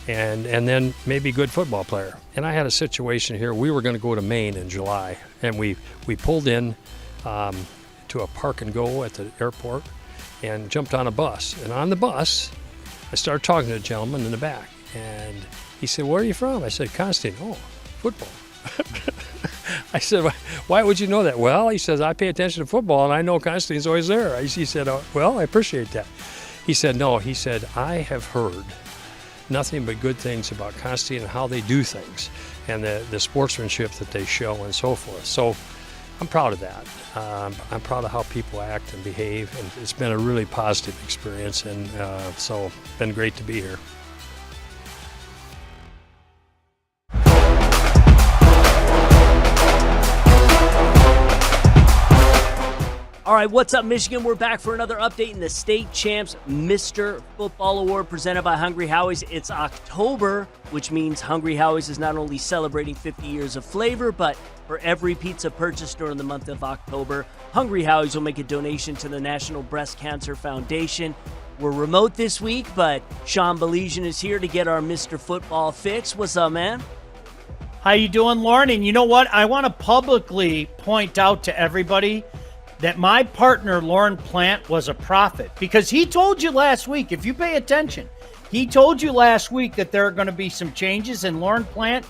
and then maybe good football player. And I had a situation here. We were going to go to Maine in July, and we pulled in to a park and go at the airport and jumped on a bus. And on the bus, I started talking to a gentleman in the back, and he said, "Where are you from?" I said, "Constantine." "Oh, football." I said, "Why would you know that?" "Well," he says, "I pay attention to football, and I know Constantine's always there." He said, "Oh, well, I appreciate that." He said, "No," he said, "I have heard nothing but good things about Constantine and how they do things, and the sportsmanship that they show and so forth." So I'm proud of that. I'm proud of how people act and behave, and it's been a really positive experience, and so it's been great to be here. All right, what's up, Michigan? We're back for another update in the State Champs Mr. Football Award presented by Hungry Howie's. It's October, which means Hungry Howie's is not only celebrating 50 years of flavor, but for every pizza purchased during the month of October, Hungry Howie's will make a donation to the National Breast Cancer Foundation. We're remote this week, but Sean Belizean is here to get our Mr. Football fix. What's up, man? How you doing, Lauren? And you know what? I want to publicly point out to everybody that my partner, Lauren Plant, was a prophet, because he told you last week, if you pay attention, he told you last week that there are going to be some changes, and Lauren Plant,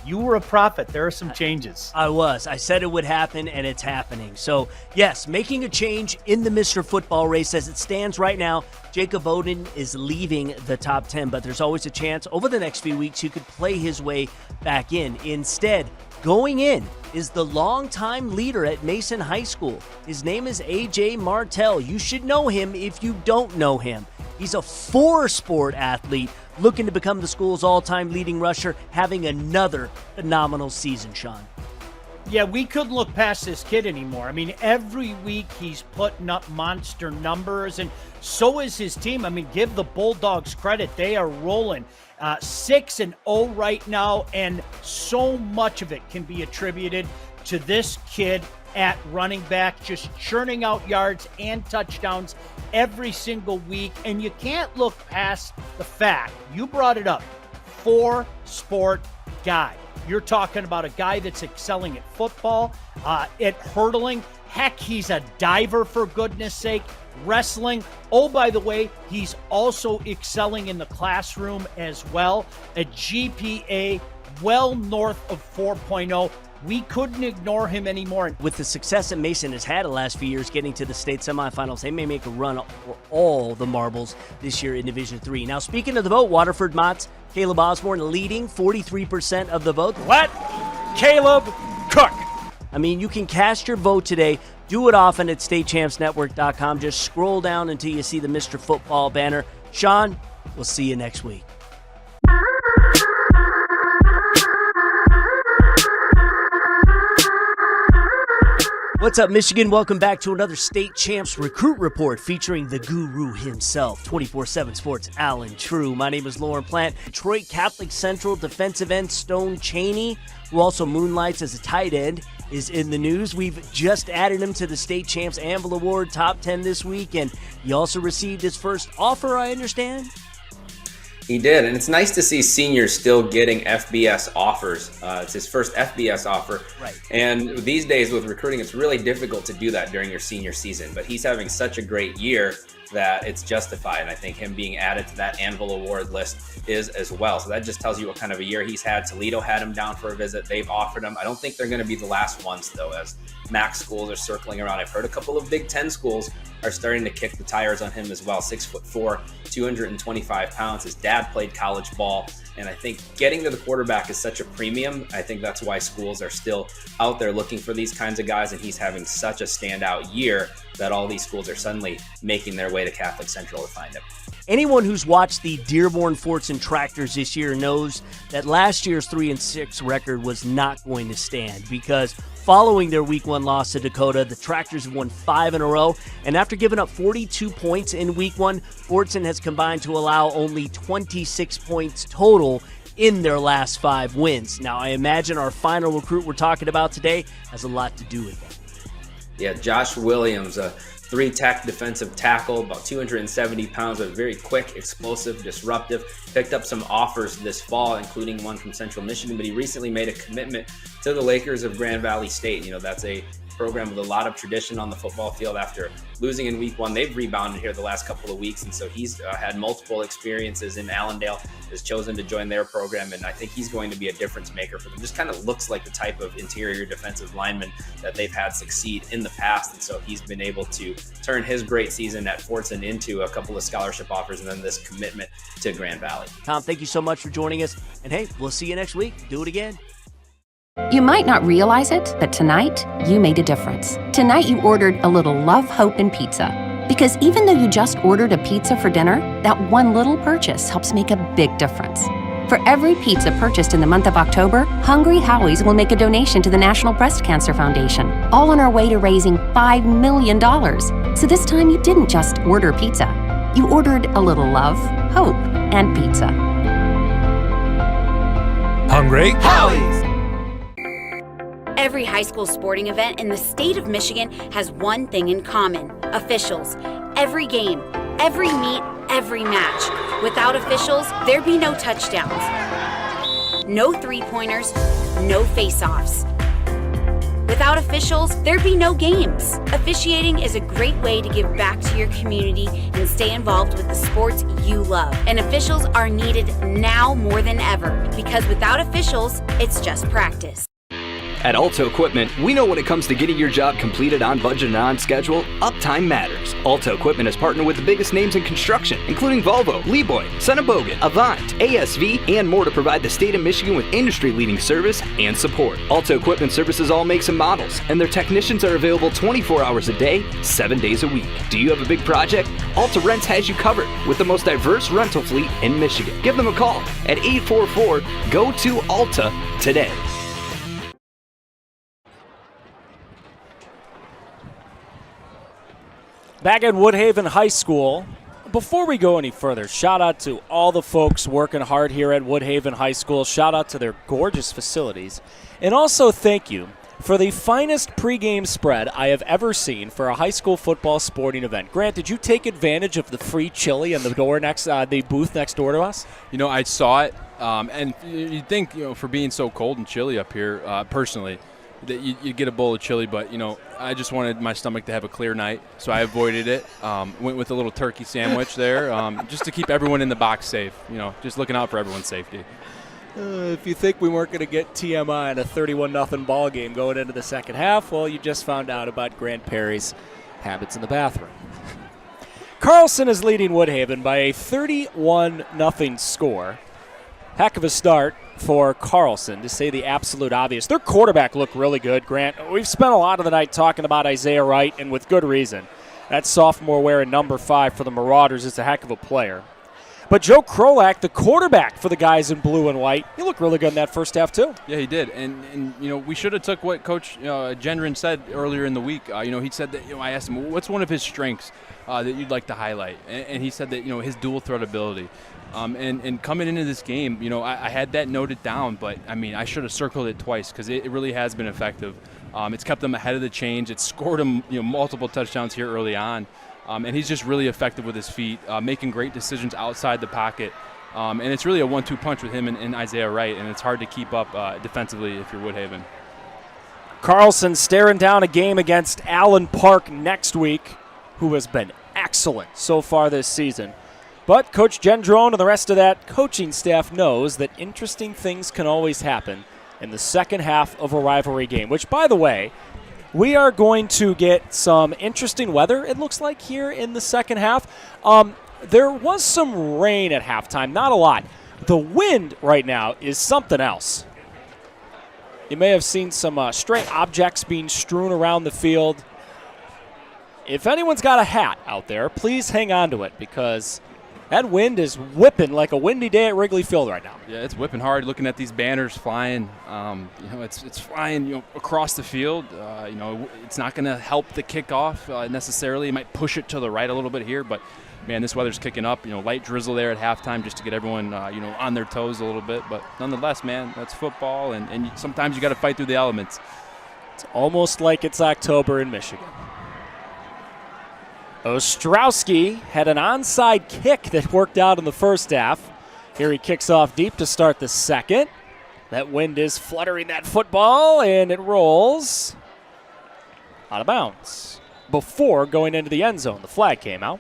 you were a prophet. There are some changes. I was. I said it would happen, and it's happening. So, yes, making a change in the Mr. Football race. As it stands right now, Jacob Oden is leaving the top 10, but there's always a chance over the next few weeks he could play his way back in. Instead, going in is the longtime leader at Mason High School. His name is A.J. Martell. You should know him if you don't know him. He's a four-sport athlete looking to become the school's all-time leading rusher, having another phenomenal season, Sean. Yeah, we couldn't look past this kid anymore. I mean, every week he's putting up monster numbers, and so is his team. I mean, give the Bulldogs credit. They are rolling 6-0 right now, and so much of it can be attributed to this kid at running back, just churning out yards and touchdowns every single week. And you can't look past the fact, you brought it up, four-sport guy. You're talking about a guy that's excelling at football, at hurdling. Heck, he's a diver, for goodness sake. Wrestling. Oh, by the way, he's also excelling in the classroom as well. A GPA well north of 4.0. We couldn't ignore him anymore. With the success that Mason has had the last few years getting to the state semifinals, they may make a run for all the marbles this year in Division III. Now, speaking of the vote, Waterford Mott's Caleb Osborne leading 43% of the vote. Let Caleb cook. I mean, you can cast your vote today. Do it often at statechampsnetwork.com. Just scroll down until you see the Mr. Football banner. Sean, we'll see you next week. What's up, Michigan? Welcome back to another State Champs Recruit Report featuring the guru himself, 24/7 Sports, Alan True. My name is Lauren Plant. Detroit Catholic Central defensive end Stone Chaney, who also moonlights as a tight end, is in the news. We've just added him to the State Champs Anvil Award top 10 this week, and he also received his first offer, I understand. He did, and it's nice to see seniors still getting FBS offers. It's his first FBS offer. Right. And these days with recruiting, it's really difficult to do that during your senior season. But he's having such a great year that it's justified. And I think him being added to that Anvil Award list is as well. So that just tells you what kind of a year he's had. Toledo had him down for a visit. They've offered him. I don't think they're going to be the last ones, though, as MAC schools are circling around. I've heard a couple of Big Ten schools are starting to kick the tires on him as well. 6'4", 225 pounds. His dad played college ball. And I think getting to the quarterback is such a premium. I think that's why schools are still out there looking for these kinds of guys. And he's having such a standout year that all these schools are suddenly making their way to Catholic Central to find him. Anyone who's watched the Dearborn Fortson Tractors this year knows that last year's 3-6 record was not going to stand, because following their Week 1 loss to Dakota, the Tractors have won 5 in a row, and after giving up 42 points in Week 1, Fortson has combined to allow only 26 points total in their last 5 wins. Now, I imagine our final recruit we're talking about today has a lot to do with that. Yeah, Josh Williams, a 3-tech defensive tackle, about 270 pounds, but very quick, explosive, disruptive. Picked up some offers this fall, including one from Central Michigan, but he recently made a commitment to the Lakers of Grand Valley State. You know, that's a program with a lot of tradition on the football field. After losing in Week 1, they've rebounded here the last couple of weeks, and so he's had multiple experiences in Allendale, has chosen to join their program, and I think he's going to be a difference maker for them. Just kind of looks like the type of interior defensive lineman that they've had succeed in the past, and so he's been able to turn his great season at Fortson into a couple of scholarship offers and then this commitment to Grand Valley. Tom, thank you so much for joining us, and hey, we'll see you next week. Do it again. You might not realize it, but tonight you made a difference. Tonight you ordered a little love, hope, and pizza. Because even though you just ordered a pizza for dinner, that one little purchase helps make a big difference. For every pizza purchased in the month of October, Hungry Howie's will make a donation to the National Breast Cancer Foundation, all on our way to raising $5 million. So this time you didn't just order pizza. You ordered a little love, hope, and pizza. Hungry Howie's. Every high school sporting event in the state of Michigan has one thing in common: officials. Every game, every meet, every match. Without officials, there'd be no touchdowns, no three-pointers, no face-offs. Without officials, there'd be no games. Officiating is a great way to give back to your community and stay involved with the sports you love. And officials are needed now more than ever, because without officials, it's just practice. At Alto Equipment, we know when it comes to getting your job completed on budget and on schedule, uptime matters. Alto Equipment has partnered with the biggest names in construction, including Volvo, Leeboy, Senebogen, Avant, ASV, and more to provide the state of Michigan with industry-leading service and support. Alto Equipment services all makes and models, and their technicians are available 24 hours a day, 7 days a week. Do you have a big project? Alta Rents has you covered with the most diverse rental fleet in Michigan. Give them a call at 844-GO-TO-ALTA today. Back at Woodhaven High School, before we go any further, shout out to all the folks working hard here at Woodhaven High School. Shout out to their gorgeous facilities. And also thank you for the finest pregame spread I have ever seen for a high school football sporting event. Grant, did you take advantage of the free chili and the booth next door to us? You know, I saw it, and you'd think, you know, for being so cold and chilly up here, personally, that you get a bowl of chili, but, you know, I just wanted my stomach to have a clear night, so I avoided it. Went with a little turkey sandwich there, just to keep everyone in the box safe, you know, just looking out for everyone's safety. If you think we weren't going to get TMI in a 31-0 ball game going into the second half, well, you just found out about Grant Perry's habits in the bathroom. Carlson is leading Woodhaven by a 31-0 score. Heck of a start for Carlson, to say the absolute obvious. Their quarterback looked really good, Grant. We've spent a lot of the night talking about Isaiah Wright, and with good reason. That sophomore wearing number 5 for the Marauders is a heck of a player. But Joe Krolak, the quarterback for the guys in blue and white, he looked really good in that first half too. Yeah, he did. And you know, we should have took what Coach Gendron said earlier in the week. You know, he said that, you know, I asked him, what's one of his strengths that you'd like to highlight? And he said that, you know, his dual threat ability. And coming into this game, you know, I had that noted down, but, I mean, I should have circled it twice because it really has been effective. It's kept them ahead of the change. It's scored them, you know, multiple touchdowns here early on. And he's just really effective with his feet, making great decisions outside the pocket. And it's really a 1-2 punch with him and Isaiah Wright, and it's hard to keep up defensively if you're Woodhaven. Carlson staring down a game against Allen Park next week, who has been excellent so far this season. But Coach Gendron and the rest of that coaching staff knows that interesting things can always happen in the second half of a rivalry game, which, by the way, we are going to get some interesting weather, it looks like, here in the second half. There was some rain at halftime, not a lot. The wind right now is something else. You may have seen some stray objects being strewn around the field. If anyone's got a hat out there, please hang on to it, because That wind is whipping like a windy day at Wrigley Field right now. Yeah, it's whipping hard. Looking at these banners flying, it's flying across the field. It's not going to help the kickoff necessarily. It might push it to the right a little bit here, but man, this weather's kicking up. Light drizzle there at halftime just to get everyone on their toes a little bit. But nonetheless, man, that's football, and sometimes you got to fight through the elements. It's almost like it's October in Michigan. Ostrowski had an onside kick that worked out in the first half. Here he kicks off deep to start the second. That wind is fluttering that football, and it rolls out of bounds before going into the end zone. The flag came out.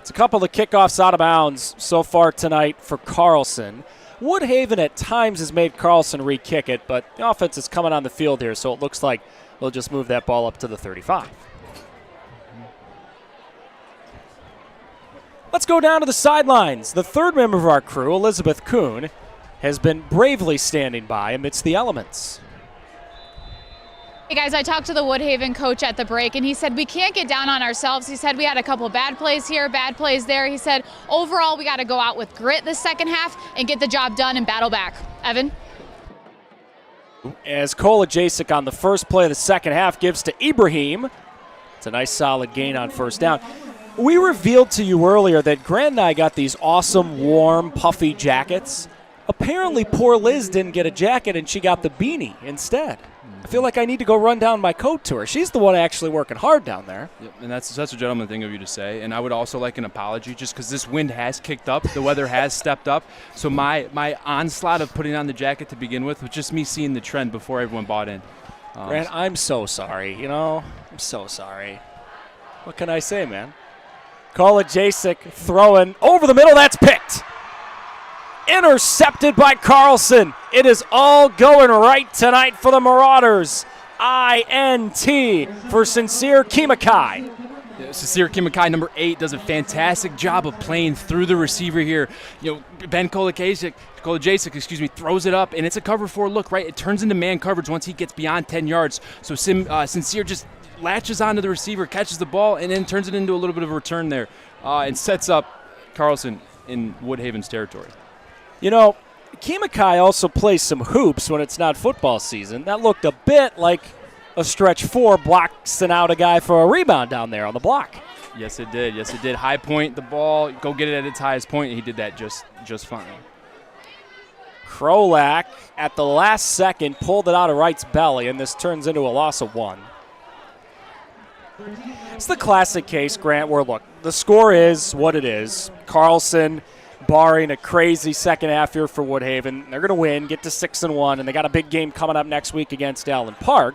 It's a couple of kickoffs out of bounds so far tonight for Carlson. Woodhaven at times has made Carlson re-kick it, but the offense is coming on the field here, so it looks like they'll just move that ball up to the 35. Let's go down to the sidelines. The third member of our crew, Elizabeth Kuhn, has been bravely standing by amidst the elements. Hey guys, I talked to the Woodhaven coach at the break, and he said we can't get down on ourselves. He said we had a couple bad plays here, bad plays there. He said overall we got to go out with grit this second half and get the job done and battle back. Evan? As Kolajasic on the first play of the second half gives to Ibrahim. It's a nice solid gain on first down. We revealed to you earlier that Grant and I got these awesome, warm, puffy jackets. Apparently poor Liz didn't get a jacket and she got the beanie instead. I feel like I need to go run down my coat to her. She's the one actually working hard down there. Yep, and that's such a gentleman thing of you to say. And I would also like an apology just because this wind has kicked up. The weather has stepped up. So my onslaught of putting on the jacket to begin with was just me seeing the trend before everyone bought in. Grant, I'm so sorry. I'm so sorry. What can I say, man? Kolajasic throwing over the middle. That's picked. Intercepted by Carlson. It is all going right tonight for the Marauders. INT for Sincere Kimakai. Sincere Kimakai, number 8, does a fantastic job of playing through the receiver here. Ben Kolajasic, throws it up, and it's a cover 4 look, right? It turns into man coverage once he gets beyond 10 yards. So Sincere just latches onto the receiver, catches the ball, and then turns it into a little bit of a return there and sets up Carlson in Woodhaven's territory. Kimakai also plays some hoops when it's not football season. That looked a bit like a stretch 4 boxing out a guy for a rebound down there on the block. Yes, it did. High point the ball, go get it at its highest point, and he did that just fine. Krolak at the last second pulled it out of Wright's belly, and this turns into a loss of 1. It's the classic case, Grant, where, look, the score is what it is. Carlson, barring a crazy second half here for Woodhaven, they're going to win, get to 6-1, and they got a big game coming up next week against Allen Park.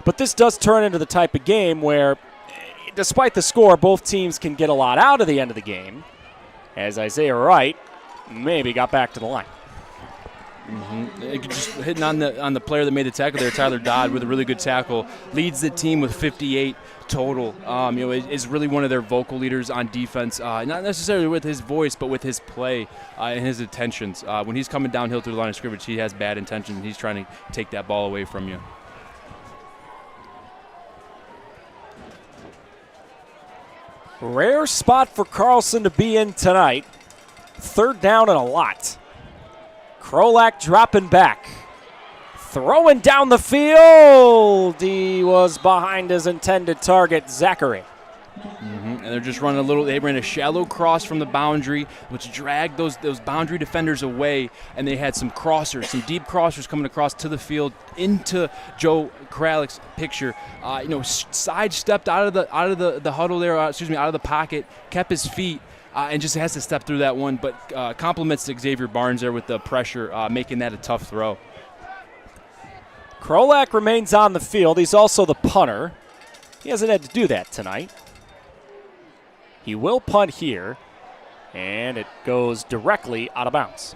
But this does turn into the type of game where, despite the score, both teams can get a lot out of the end of the game, as Isaiah Wright maybe got back to the line. Just hitting on the player that made the tackle there, Tyler Dodd, with a really good tackle, leads the team with 58 total. Is really one of their vocal leaders on defense, not necessarily with his voice, but with his play and his intentions. When he's coming downhill through the line of scrimmage, he has bad intentions. He's trying to take that ball away from you. Rare spot for Carlson to be in tonight. 3rd down and a lot. Krolak dropping back. Throwing down the field. He was behind his intended target, Zachary. And they're just running they ran a shallow cross from the boundary, which dragged those boundary defenders away, and they had some deep crossers coming across to the field into Joe Kralik's picture. Sidestepped out of the huddle there, out of the pocket, kept his feet, and just has to step through that one, but compliments to Xavier Barnes there with the pressure, making that a tough throw. Krolak remains on the field. He's also the punter. He hasn't had to do that tonight. He will punt here, and it goes directly out of bounds.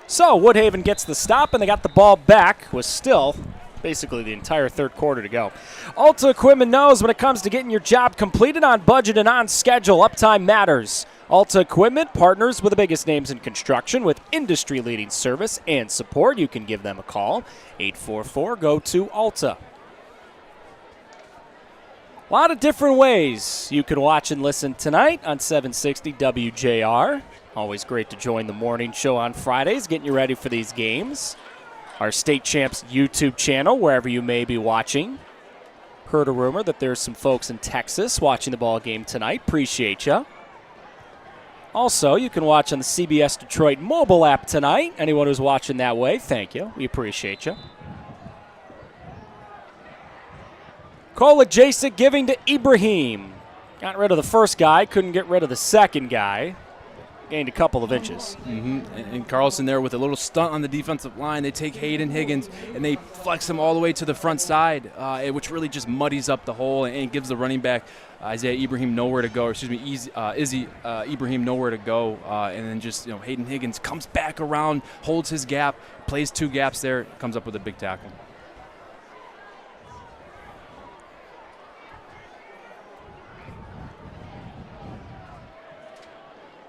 So Woodhaven gets the stop, and they got the ball back with still basically the entire third quarter to go. Alta Equipment knows when it comes to getting your job completed on budget and on schedule, uptime matters. Alta Equipment partners with the biggest names in construction with industry-leading service and support. You can give them a call, 844-GO-TO-ALTA. A lot of different ways you can watch and listen tonight on 760 WJR. Always great to join the morning show on Fridays, getting you ready for these games. Our State Champs YouTube channel, wherever you may be watching. Heard a rumor that there's some folks in Texas watching the ball game tonight. Appreciate you. Also, you can watch on the CBS Detroit mobile app tonight. Anyone who's watching that way, thank you. We appreciate you. Kolajasic giving to Ibrahim. Got rid of the first guy, couldn't get rid of the second guy. Gained a couple of inches. And Carlson there with a little stunt on the defensive line. They take Hayden Higgins and they flex him all the way to the front side, which really just muddies up the hole and gives the running back Isaiah Ibrahim nowhere to go. Izzy Ibrahim nowhere to go. And then just Hayden Higgins comes back around, holds his gap, plays 2 gaps there, comes up with a big tackle.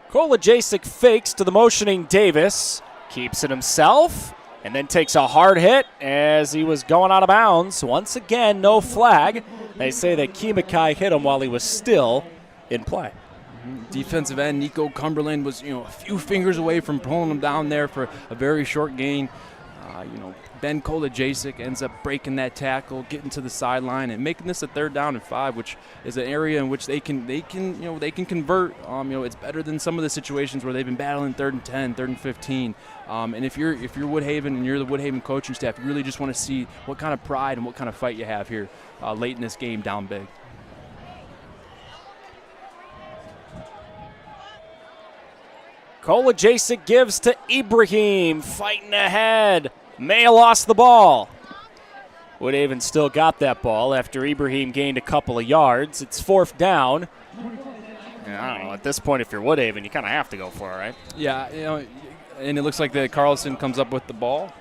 Kolajasic fakes to the motioning Davis, keeps it himself, and then takes a hard hit as he was going out of bounds. Once again, no flag. They say that Kimakai hit him while he was still in play. Defensive end Nico Cumberland was a few fingers away from pulling him down there for a very short gain. Ben Kolajasic ends up breaking that tackle, getting to the sideline, and making this a 3rd down and 5, which is an area in which they can convert. It's better than some of the situations where they've been battling 3rd and 10, 3rd and 15. And if you're Woodhaven and you're the Woodhaven coaching staff, you really just want to see what kind of pride and what kind of fight you have here late in this game, down big. Kolajasic gives to Ibrahim, fighting ahead. May lost the ball. Woodhaven still got that ball after Ibrahim gained a couple of yards. It's 4th down. I don't know, at this point, if you're Woodhaven, you kind of have to go for it, right? Yeah, and it looks like that Carlson comes up with the ball.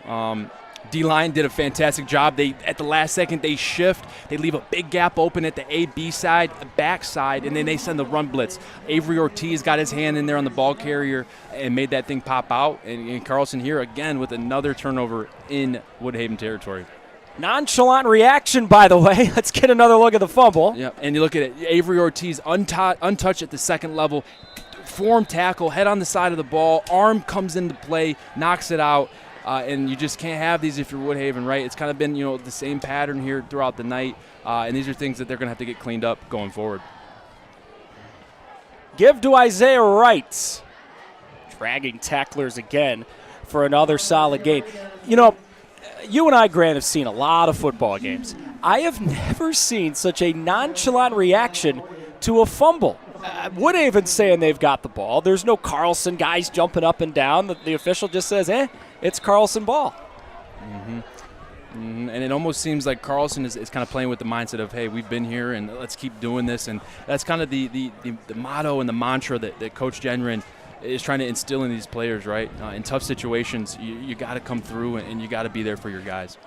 D-line did a fantastic job. At the last second, they shift. They leave a big gap open at the A-B side, the back side, and then they send the run blitz. Avery Ortiz got his hand in there on the ball carrier and made that thing pop out. And Carlson here again with another turnover in Woodhaven territory. Nonchalant reaction, by the way. Let's get another look at the fumble. Yeah, and you look at it. Avery Ortiz untouched at the second level. Form tackle, head on the side of the ball. Arm comes into play, knocks it out. And you just can't have these if you're Woodhaven, right? It's kind of been, the same pattern here throughout the night. And these are things that they're going to have to get cleaned up going forward. Give to Isaiah Wright. Dragging tacklers again for another solid gain. You and I, Grant, have seen a lot of football games. I have never seen such a nonchalant reaction to a fumble. Woodhaven saying they've got the ball. There's no Carlson guys jumping up and down. The official just says, it's Carlson ball. And it almost seems like Carlson is kind of playing with the mindset of, hey, we've been here and let's keep doing this. And that's kind of the motto and the mantra that Coach Genrin is trying to instill in these players, right? In tough situations, you got to come through and you got to be there for your guys.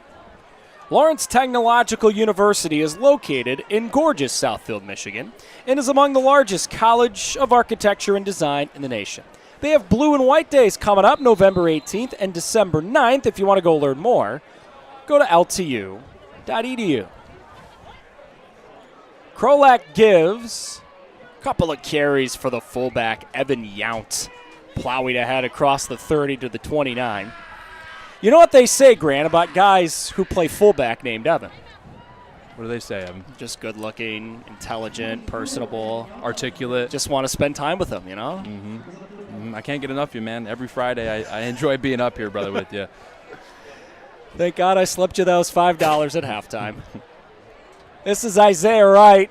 Lawrence Technological University is located in gorgeous Southfield, Michigan, and is among the largest college of architecture and design in the nation. They have Blue and White Days coming up November 18th and December 9th. If you want to go learn more, go to ltu.edu. Krolak gives a couple of carries for the fullback, Evan Yount, plowing ahead across the 30 to the 29. You know what they say, Grant, about guys who play fullback named Evan? What do they say, Evan? Just good-looking, intelligent, personable. Articulate. Just want to spend time with them, I can't get enough of you, man. Every Friday I enjoy being up here, brother, with you. Thank God I slipped you those $5 at halftime. This is Isaiah Wright.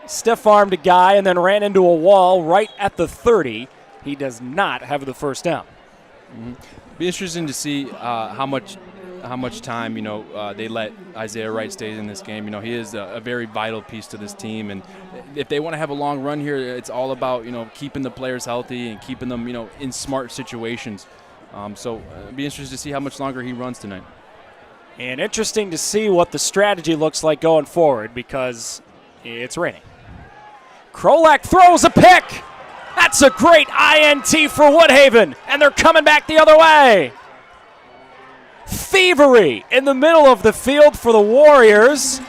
Stiff-armed a guy and then ran into a wall right at the 30. He does not have the first down. Be interesting to see how much time they let Isaiah Wright stay in this game. He is a very vital piece to this team, and if they want to have a long run here, it's all about keeping the players healthy and keeping them in smart situations. So be interested to see how much longer he runs tonight. And interesting to see what the strategy looks like going forward because it's raining. Krolak throws a pick. That's a great INT for Woodhaven, and they're coming back the other way. Thievery in the middle of the field for the Warriors.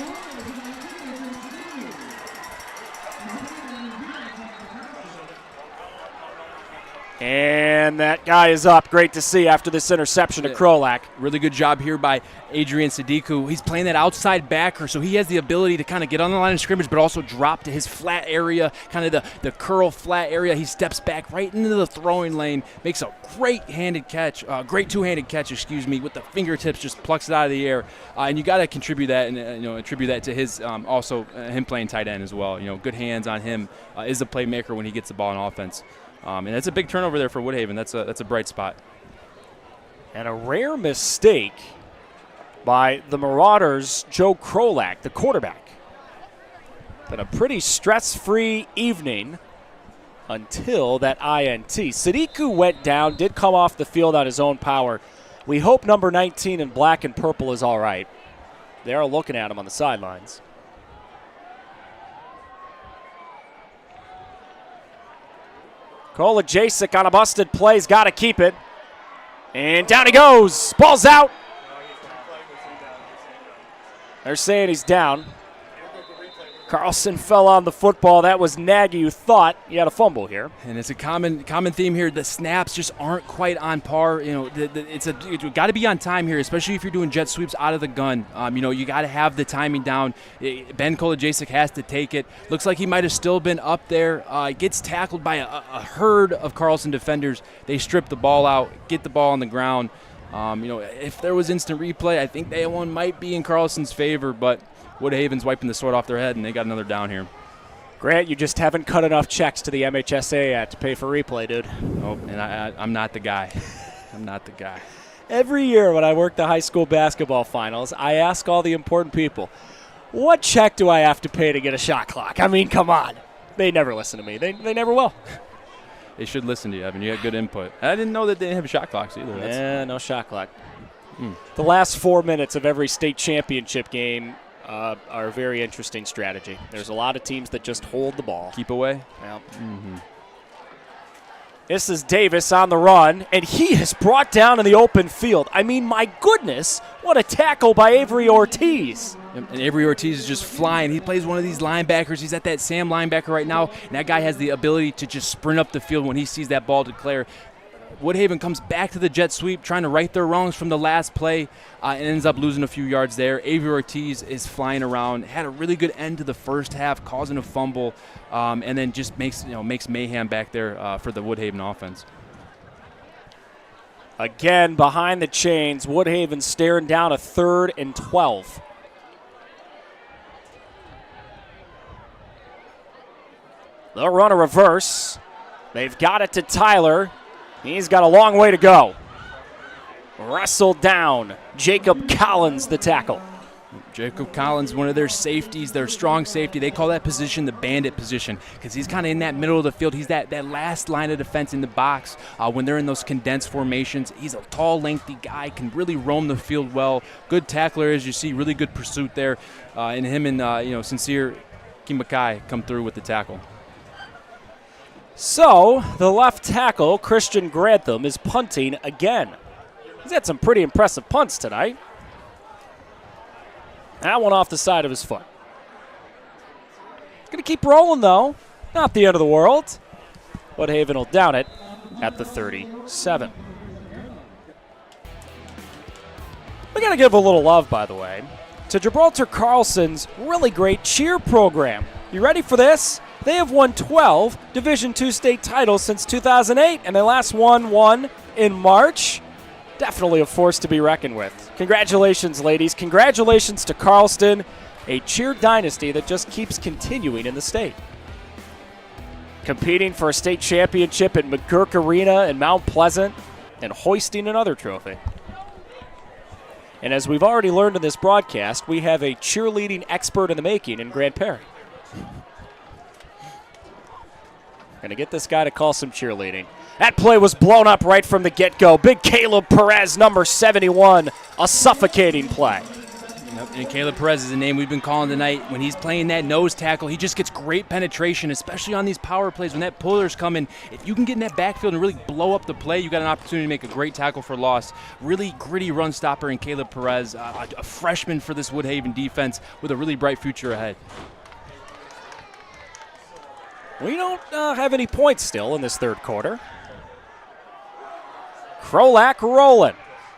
And that guy is up. Great to see after this interception to Krolak. Really good job here by Adrian Sadiku. He's playing that outside backer, so he has the ability to kind of get on the line of scrimmage, but also drop to his flat area, kind of the curl flat area. He steps back right into the throwing lane, makes a great two-handed catch, with the fingertips, just plucks it out of the air. And you got to contribute that and attribute that to his him playing tight end as well. Good hands on him. Is a playmaker when he gets the ball in offense. And that's a big turnover there for Woodhaven. That's a bright spot. And a rare mistake by the Marauders' Joe Krolak, the quarterback. But a pretty stress-free evening until that INT. Sadiku went down, did come off the field on his own power. We hope number 19 in black and purple is all right. They are looking at him on the sidelines. Kolajasic on a busted play. He's got to keep it. And down he goes. Ball's out. They're saying he's down. Carlson fell on the football. That was Nagy who thought he had a fumble here. And it's a common theme here. The snaps just aren't quite on par. It's got to be on time here, especially if you're doing jet sweeps out of the gun. You got to have the timing down. Ben Kolajasic has to take it. Looks like he might have still been up there. Gets tackled by a herd of Carlson defenders. They strip the ball out, get the ball on the ground. If there was instant replay, I think that one might be in Carlson's favor, but Woodhaven's wiping the sword off their head, and they got another down here. Grant, you just haven't cut enough checks to the MHSA yet to pay for replay, dude. Oh, and I'm not the guy. I'm not the guy. Every year when I work the high school basketball finals, I ask all the important people, what check do I have to pay to get a shot clock? I mean, come on. They never listen to me. They never will. They should listen to you, Evan. You had good input. I didn't know that they didn't have shot clocks either. No shot clock. The last 4 minutes of every state championship game are a very interesting strategy. There's a lot of teams that just hold the ball. Keep away? Yeah. Mm-hmm. This is Davis on the run, and he is brought down in the open field. I mean, my goodness, what a tackle by Avery Ortiz. And Avery Ortiz is just flying. He plays one of these linebackers. He's at that Sam linebacker right now, and that guy has the ability to just sprint up the field when he sees that ball declare. Woodhaven comes back to the jet sweep, trying to right their wrongs from the last play, and ends up losing a few yards there. Avery Ortiz is flying around, had a really good end to the first half, causing a fumble, and then just makes mayhem back there for the Woodhaven offense. Again, behind the chains, Woodhaven staring down a 3rd and 12. They'll run a reverse. They've got it to Tyler. He's got a long way to go. Wrestled down. Jacob Collins, the tackle. Jacob Collins, one of their safeties, their strong safety. They call that position the bandit position because he's kind of in that middle of the field. He's that last line of defense in the box when they're in those condensed formations. He's a tall, lengthy guy, can really roam the field well. Good tackler, as you see, really good pursuit there. And him and, Sincere Kimakai come through with the tackle. So, the left tackle, Christian Grantham, is punting again. He's had some pretty impressive punts tonight. That one off the side of his foot. Going to keep rolling, though. Not the end of the world. Woodhaven will down it at the 37. We got to give a little love, by the way, to Gibraltar Carlson's really great cheer program. You ready for this? They have won 12 Division II state titles since 2008, and they last won one in March. Definitely a force to be reckoned with. Congratulations, ladies. Congratulations to Carlston, a cheer dynasty that just keeps continuing in the state. Competing for a state championship at McGurk Arena in Mount Pleasant and hoisting another trophy. And as we've already learned in this broadcast, we have a cheerleading expert in the making in Grand Prairie. Going to get this guy to call some cheerleading. That play was blown up right from the get-go. Big Caleb Perez, number 71, a suffocating play. And Caleb Perez is a name we've been calling tonight. When he's playing that nose tackle, he just gets great penetration, especially on these power plays. When that puller's coming, if you can get in that backfield and really blow up the play, you got an opportunity to make a great tackle for loss. Really gritty run stopper in Caleb Perez, a freshman for this Woodhaven defense with a really bright future ahead. We don't have any points still in this third quarter. Krolak rolling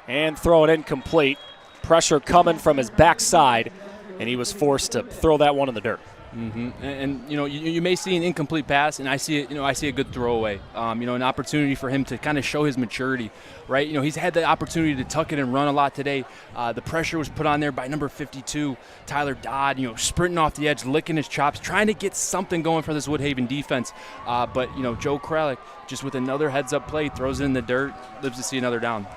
and throwing incomplete. Pressure coming from his backside, and he was forced to throw that one in the dirt. And you may see an incomplete pass, and I see it. I see a good throwaway. An opportunity for him to kind of show his maturity, right? He's had the opportunity to tuck it and run a lot today. The pressure was put on there by number 52, Tyler Dodd. Sprinting off the edge, licking his chops, trying to get something going for this Woodhaven defense. But Joe Kralik just with another heads-up play throws it in the dirt, lives to see another down.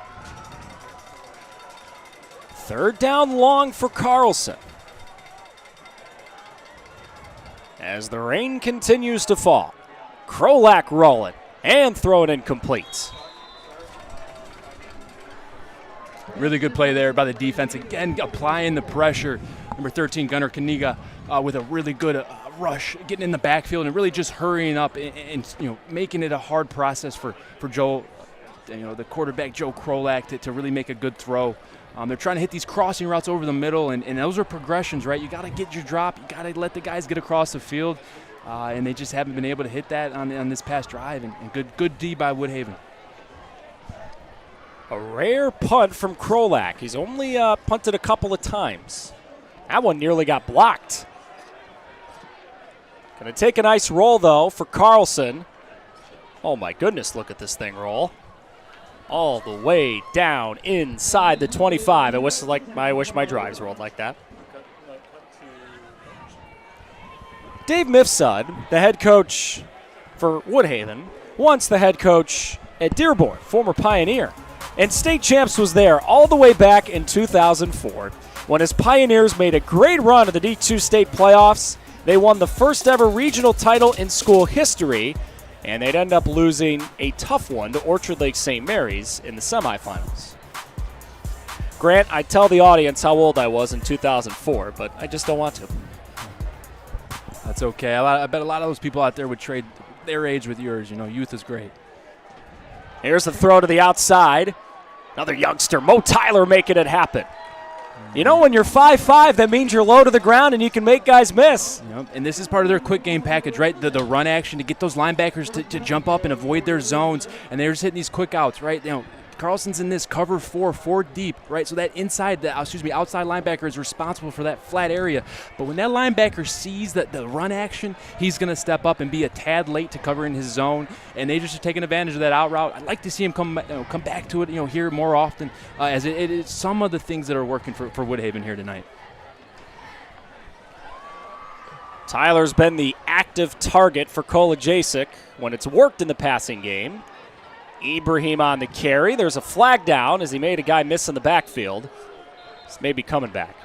Third down long for Carlson. As the rain continues to fall, Krolak rolling and throwing incomplete. Really good play there by the defense. Again, applying the pressure. Number 13, Gunnar Kaniga, with a really good rush, getting in the backfield and really just hurrying up and making it a hard process for Joe, the quarterback Joe Krolak to really make a good throw. They're trying to hit these crossing routes over the middle, and those are progressions, right? You got to get your drop. You got to let the guys get across the field, and they just haven't been able to hit that on this past drive. And good D by Woodhaven. A rare punt from Krolak. He's only punted a couple of times. That one nearly got blocked. Going to take a nice roll, though, for Carlson. Oh, my goodness, look at this thing roll. All the way down inside the 25. I wish my drives rolled like that. Dave Mifsud, the head coach for Woodhaven, once the head coach at Dearborn, former Pioneer. And State Champs was there all the way back in 2004 when his Pioneers made a great run of the D2 state playoffs. They won the first ever regional title in school history, and they'd end up losing a tough one to Orchard Lake St. Mary's in the semifinals. Grant, I tell the audience how old I was in 2004, but I just don't want to. That's okay. I bet a lot of those people out there would trade their age with yours. Youth is great. Here's the throw to the outside. Another youngster, Mo Tyler, making it happen. When you're 5'5", that means you're low to the ground and you can make guys miss. Yep. And this is part of their quick game package, right? The run action to get those linebackers to jump up and avoid their zones. And they're just hitting these quick outs, right? Carlson's in this cover 4 deep, right? So that outside linebacker is responsible for that flat area. But when that linebacker sees that the run action, he's going to step up and be a tad late to cover in his zone. And they just are taking advantage of that out route. I'd like to see him come back to it, here more often, as it is some of the things that are working for Woodhaven here tonight. Tyler's been the active target for Kolajasic when it's worked in the passing game. Ibrahim on the carry. There's a flag down as he made a guy miss in the backfield. This may be coming back.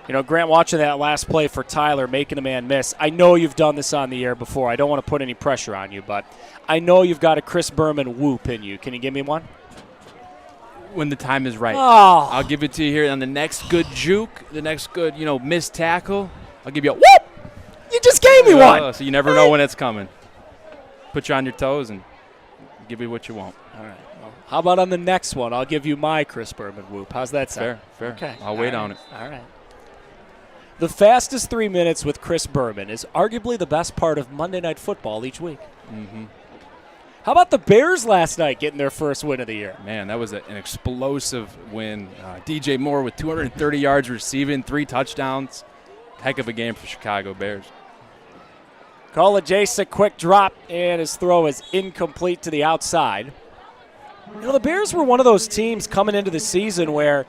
Grant, watching that last play for Tyler, making a man miss. I know you've done this on the air before. I don't want to put any pressure on you, but I know you've got a Chris Berman whoop in you. Can you give me one? When the time is right. Oh. I'll give it to you here on the next good juke, the next good, missed tackle. I'll give you a whoop. You just gave me one. So you never know when it's coming. Put you on your toes and give you what you want. All right. Well, how about on the next one? I'll give you my Chris Berman whoop. How's that sound? Fair. Okay. I'll wait on it. All right. The fastest 3 minutes with Chris Berman is arguably the best part of Monday Night Football each week. Mm-hmm. How about the Bears last night getting their first win of the year? Man, that was an explosive win. DJ Moore with 230 yards receiving, 3 touchdowns. Heck of a game for Chicago Bears. Kolajasic, quick drop, and his throw is incomplete to the outside. The Bears were one of those teams coming into the season where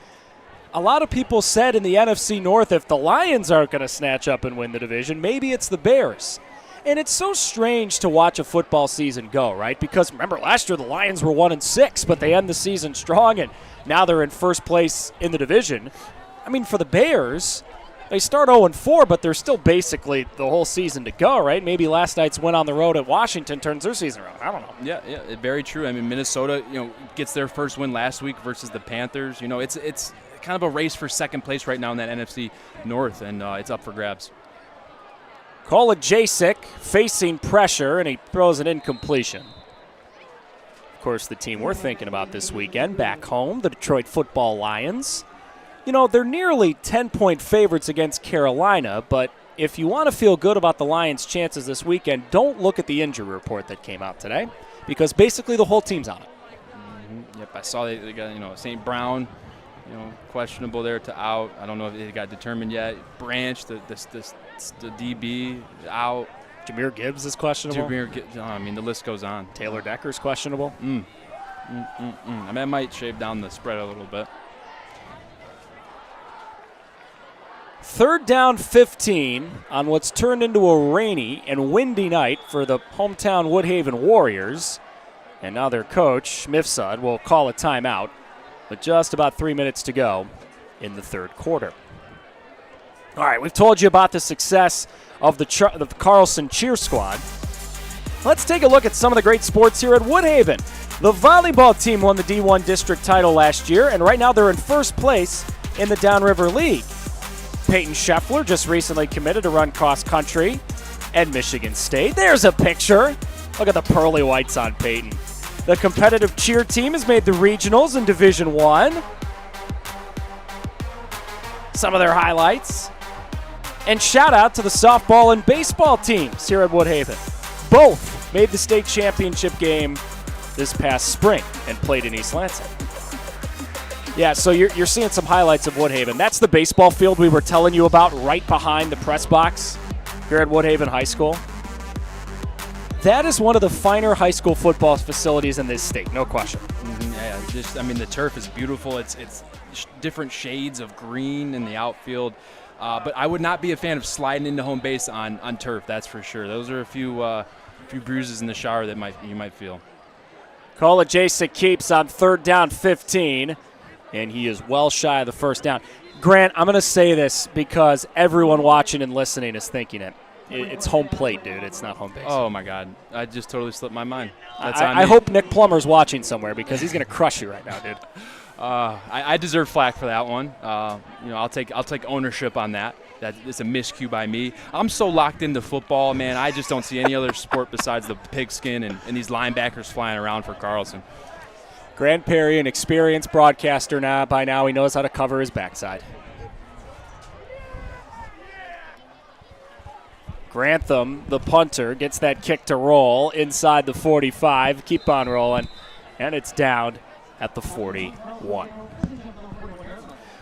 a lot of people said in the NFC North, if the Lions aren't going to snatch up and win the division, maybe it's the Bears. And it's so strange to watch a football season go, right? Because remember, last year the Lions were 1-6, but they end the season strong, and now they're in first place in the division. I mean, for the Bears, they start 0-4, but they're still basically the whole season to go, right? Maybe last night's win on the road at Washington turns their season around. I don't know. Yeah, very true. I mean, Minnesota, gets their first win last week versus the Panthers. It's kind of a race for second place right now in that NFC North, and it's up for grabs. Kolajasic facing pressure, and he throws an incompletion. Of course, the team we're thinking about this weekend, back home, the Detroit Football Lions. You know, they're nearly 10-point favorites against Carolina, but if you want to feel good about the Lions' chances this weekend, don't look at the injury report that came out today, because basically the whole team's on it. Yep, I saw they got, St. Brown, questionable there to out. I don't know if it got determined yet. Branch, the DB, out. Jahmyr Gibbs is questionable. The list goes on. Taylor Decker's questionable. I might shave down the spread a little bit. 3rd down 15 on what's turned into a rainy and windy night for the hometown Woodhaven Warriors. And now their coach, Mifsud, will call a timeout with just about 3 minutes to go in the 3rd quarter. All right, we've told you about the success of the Carlson cheer squad. Let's take a look at some of the great sports here at Woodhaven. The volleyball team won the D1 district title last year, and right now they're in 1st place in the Downriver League. Peyton Scheffler just recently committed to run cross country at Michigan State. There's a picture. Look at the pearly whites on Peyton. The competitive cheer team has made the regionals in Division I. Some of their highlights. And shout out to the softball and baseball teams here at Woodhaven. Both made the state championship game this past spring and played in East Lansing. Yeah, so you're seeing some highlights of Woodhaven. That's the baseball field we were telling you about right behind the press box here at Woodhaven High School. That is one of the finer high school football facilities in this state, no question. The turf is beautiful. It's different shades of green in the outfield. But I would not be a fan of sliding into home base on turf, that's for sure. Those are a few bruises in the shower that you might feel. Call it Jason Keeps on 3rd down 15, and he is well shy of the 1st down. Grant, I'm going to say this because everyone watching and listening is thinking it. It's home plate, dude. It's not home base. Oh, my God. I just totally slipped my mind. I hope Nick Plummer's watching somewhere because he's going to crush you right now, dude. I deserve flack for that one. I'll take ownership on that. It's a miscue by me. I'm so locked into football, man. I just don't see any other sport besides the pigskin and these linebackers flying around for Carlson. Grant Perry, an experienced broadcaster now. By now, he knows how to cover his backside. Grantham, the punter, gets that kick to roll inside the 45. Keep on rolling, and it's down at the 41.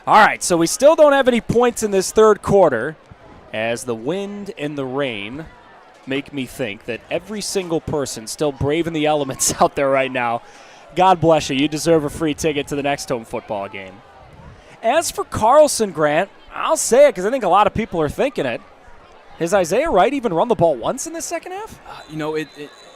All right, so we still don't have any points in this 3rd quarter as the wind and the rain make me think that every single person still braving the elements out there right now, God bless you. You deserve a free ticket to the next home football game. As for Carlson, Grant, I'll say it because I think a lot of people are thinking it. Has Isaiah Wright even run the ball once in the second half?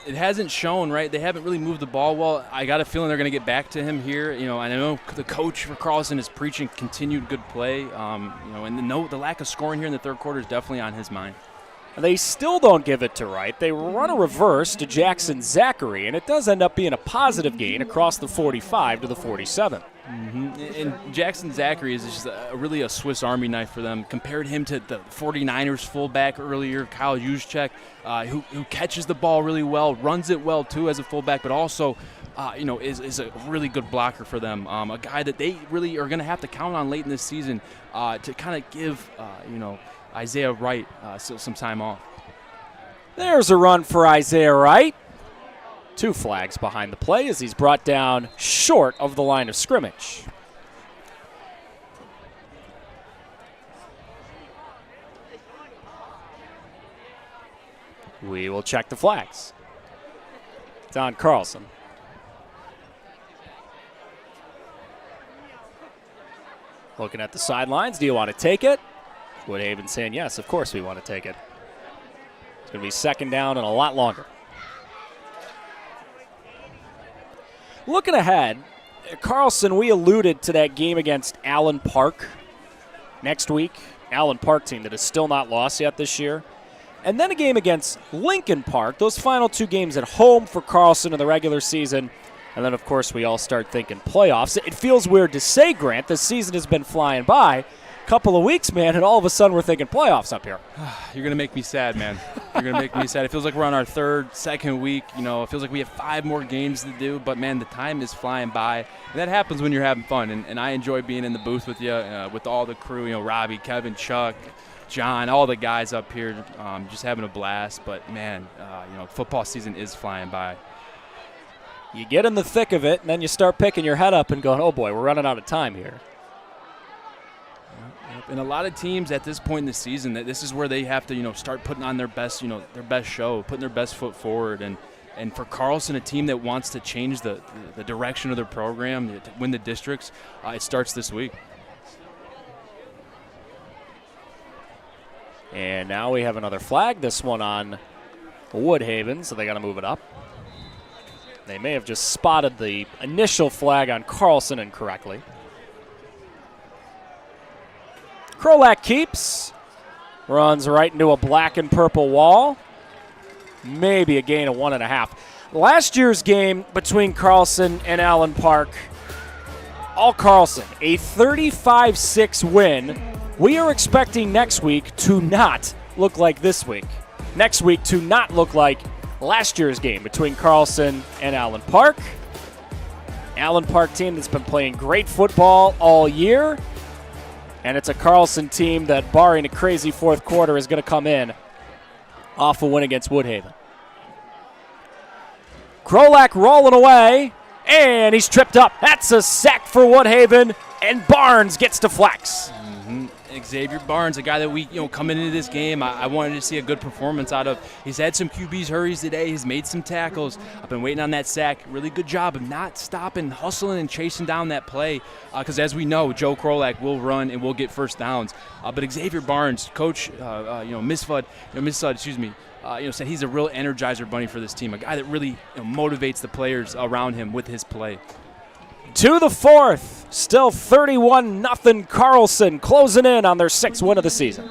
It hasn't shown, right? They haven't really moved the ball well. I got a feeling they're going to get back to him here. And I know the coach for Carlson is preaching continued good play. And the lack of scoring here in the 3rd quarter is definitely on his mind. They still don't give it to Wright. They run a reverse to Jackson Zachary, and it does end up being a positive gain across the 45 to the 47. And Jackson Zachary is just really a Swiss Army knife for them. Compared him to the 49ers fullback earlier, Kyle Juszczyk, who catches the ball really well, runs it well too as a fullback, but also is a really good blocker for them. A guy that they really are going to have to count on late in this season to kind of give Isaiah Wright some time off. There's a run for Isaiah Wright. 2 flags behind the play as he's brought down short of the line of scrimmage. We will check the flags. It's on Carlson. Looking at the sidelines, do you want to take it? Woodhaven saying yes, of course we want to take it. It's going to be 2nd down and a lot longer. Looking ahead, Carlson, we alluded to that game against Allen Park next week. Allen Park team that has still not lost yet this year. And then a game against Lincoln Park. Those final 2 games at home for Carlson in the regular season. And then, of course, we all start thinking playoffs. It feels weird to say, Grant. The season has been flying by. Couple of weeks, man, and all of a sudden we're thinking playoffs up here. You're going to make me sad, man. You're going to make me sad. It feels like we're on our second week. It feels like we have 5 more games to do. But, man, the time is flying by. And that happens when you're having fun. And I enjoy being in the booth with you, with all the crew, Robbie, Kevin, Chuck, John, all the guys up here, just having a blast. But, man, football season is flying by. You get in the thick of it, and then you start picking your head up and going, oh, boy, we're running out of time here. And a lot of teams at this point in the season, that this is where they have to, start putting on their best, their best show, putting their best foot forward. And for Carlson, a team that wants to change the direction of their program, to win the districts, it starts this week. And now we have another flag, this one on Woodhaven, so they got to move it up. They may have just spotted the initial flag on Carlson incorrectly. Krolak keeps, runs right into a black and purple wall. Maybe a gain of 1.5. Last year's game between Carlson and Allen Park, all Carlson, a 35-6 win. We are expecting next week to not look like this week. Next week to not look like last year's game between Carlson and Allen Park. Allen Park team that's been playing great football all year. And it's a Carlson team that, barring a crazy fourth quarter, is going to come in off a win against Woodhaven. Krolak rolling away, and he's tripped up. That's a sack for Woodhaven, and Barnes gets to flex. Xavier Barnes, a guy that we, coming into this game, I wanted to see a good performance out of. He's had some QB's hurries today. He's made some tackles. I've been waiting on that sack. Really good job of not stopping, hustling, and chasing down that play. Because as we know, Joe Krolak will run and will get first downs. But Xavier Barnes, coach, Miss Fudd, said he's a real energizer bunny for this team. A guy that really motivates the players around him with his play. To the fourth, still 31-0 Carlson, closing in on their 6th win of the season.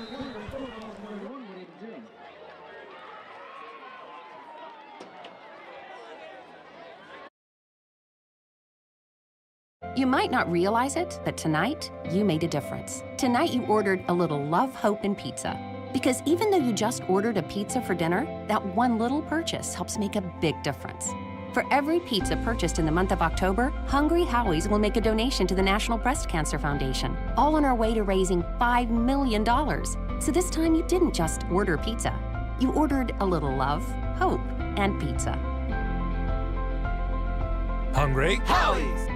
You might not realize it, but tonight you made a difference. Tonight you ordered a little love, hope, and pizza. Because even though you just ordered a pizza for dinner, that one little purchase helps make a big difference. For every pizza purchased in the month of October, Hungry Howie's will make a donation to the National Breast Cancer Foundation, all on our way to raising $5 million. So this time you didn't just order pizza. You ordered a little love, hope, and pizza. Hungry Howie's.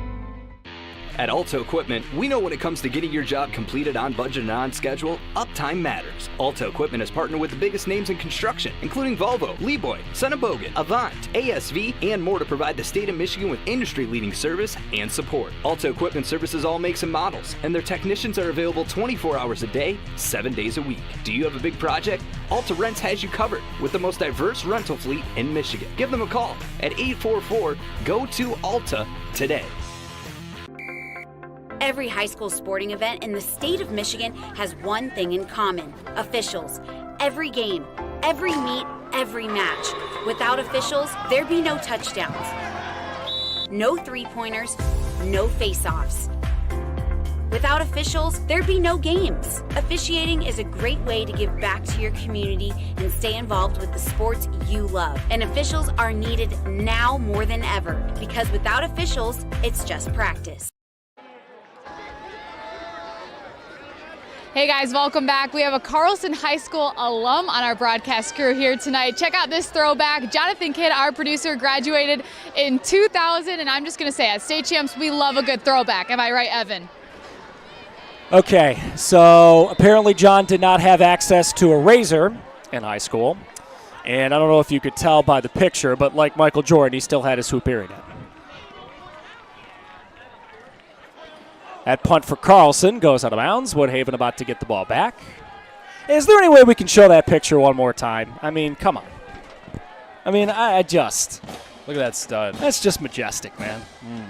At Alto Equipment, we know when it comes to getting your job completed on budget and on schedule, uptime matters. Alto Equipment has partnered with the biggest names in construction, including Volvo, Lieboy, Bogan, Avant, ASV, and more to provide the state of Michigan with industry-leading service and support. Alto Equipment services all makes and models, and their technicians are available 24 hours a day, 7 days a week. Do you have a big project? Alta Rents has you covered with the most diverse rental fleet in Michigan. Give them a call at 844-GO-TO-ALTA today. Every high school sporting event in the state of Michigan has one thing in common: officials. Every game, every meet, every match. Without officials, there'd be no touchdowns, no three-pointers, no face-offs. Without officials, there'd be no games. Officiating is a great way to give back to your community and stay involved with the sports you love. And officials are needed now more than ever, because without officials, it's just practice. Hey guys, welcome back. We have a Carlson High School alum on our broadcast crew here tonight. Check out this throwback. Jonathan Kidd, our producer, graduated in 2000, and I'm just going to say, at State Champs, we love a good throwback. Am I right, Evan? Okay, so apparently John did not have access to a razor in high school, and I don't know if you could tell by the picture, but like Michael Jordan, he still had his hoop earring in. That punt for Carlson goes out of bounds. Woodhaven about to get the ball back. Is there any way we can show that picture one more time? I mean, come on. I mean, I just. Look at that stud. That's just majestic, man.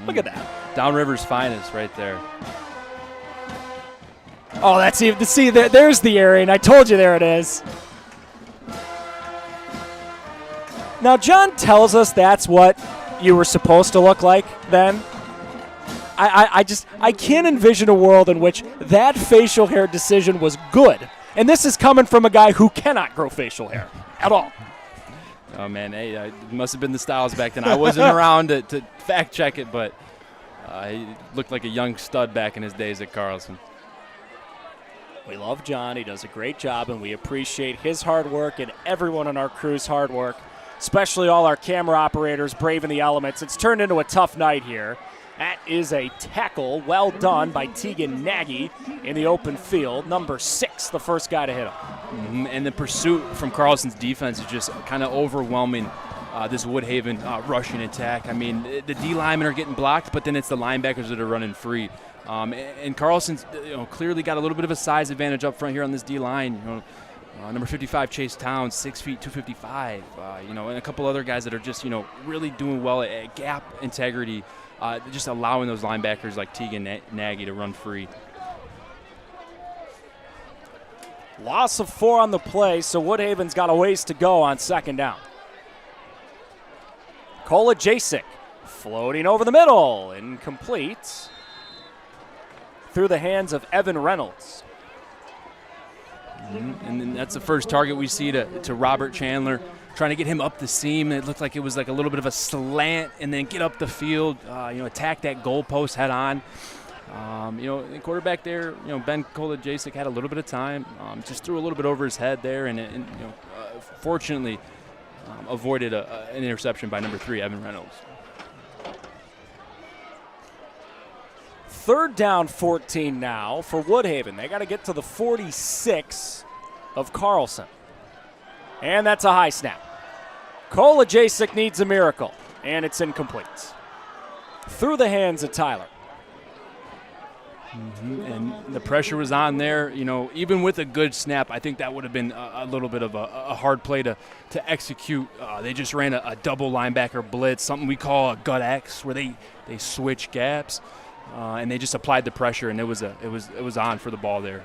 Look at that. Downriver's finest right there. Oh, that's even. See, there's the earring. I told you there it is. Now, John tells us that's what you were supposed to look like then. I can't envision a world in which that facial hair decision was good And this is coming from a guy who cannot grow facial hair at all. Oh, man, hey, it must have been the styles back then. I wasn't around to fact check it, but he looked like a young stud back in his days at Carlson. We love John. He does a great job, and we appreciate his hard work and everyone on our crew's hard work, especially all our camera operators braving the elements. It's turned into a tough night here. That is a tackle well done by Tegan Nagy in the open field. Number 6, the first guy to hit him. And the pursuit from Carlson's defense is just kind of overwhelming this Woodhaven rushing attack. I mean, the D linemen are getting blocked, but then it's the linebackers that are running free. And Carlson's clearly got a little bit of a size advantage up front here on this D line. Number 55, Chase Towns, 6 feet, 255. And a couple other guys that are just really doing well at gap integrity, just allowing those linebackers like Tegan Nagy to run free. Loss of 4 on the play, so Woodhaven's got a ways to go on second down. Kola Jasek floating over the middle, incomplete. Through the hands of Evan Reynolds. And then that's the first target we see to Robert Chandler, trying to get him up the seam. It looked like it was like a little bit of a slant, and then get up the field, attack that goalpost head on. The quarterback there, Ben Kola-Jasek had a little bit of time, just threw a little bit over his head there, and fortunately avoided an interception by number 3, Evan Reynolds. Third down 14 now for Woodhaven. They got to get to the 46 of Carlson. And that's a high snap. Kola-Jasek needs a miracle, and it's incomplete. Through the hands of Tyler. And the pressure was on there. Even with a good snap, I think that would have been a little bit of a hard play to execute. They just ran a double linebacker blitz, something we call a gut X, where they switch gaps. And they just applied the pressure, and it was on for the ball there.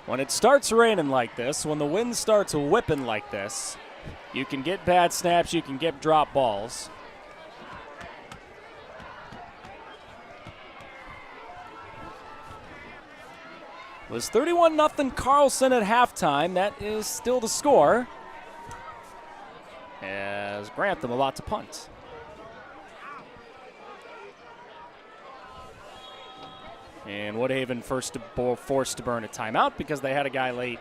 When it starts raining like this, when the wind starts whipping like this, you can get bad snaps, you can get drop balls. It was 31-0 Carlson at halftime. That is still the score, as Grantham about to punt. And Woodhaven forced to burn a timeout because they had a guy late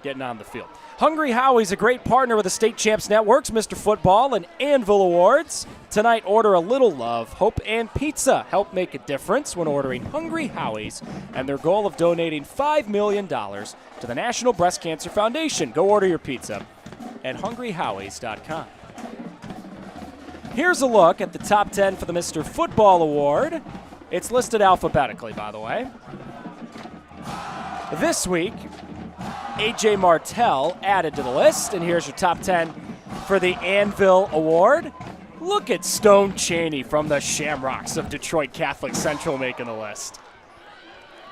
getting on the field. Hungry Howie's a great partner with the State Champs Networks, Mr. Football, and Anvil Awards. Tonight, order a little love, hope, and pizza. Help make a difference when ordering Hungry Howie's and their goal of donating $5 million to the National Breast Cancer Foundation. Go order your pizza at hungryhowies.com. Here's a look at the top 10 for the Mr. Football Award. It's listed alphabetically, by the way. This week, A.J. Martell added to the list, and here's your top 10 for the Anvil Award. Look at Stone Chaney from the Shamrocks of Detroit Catholic Central making the list.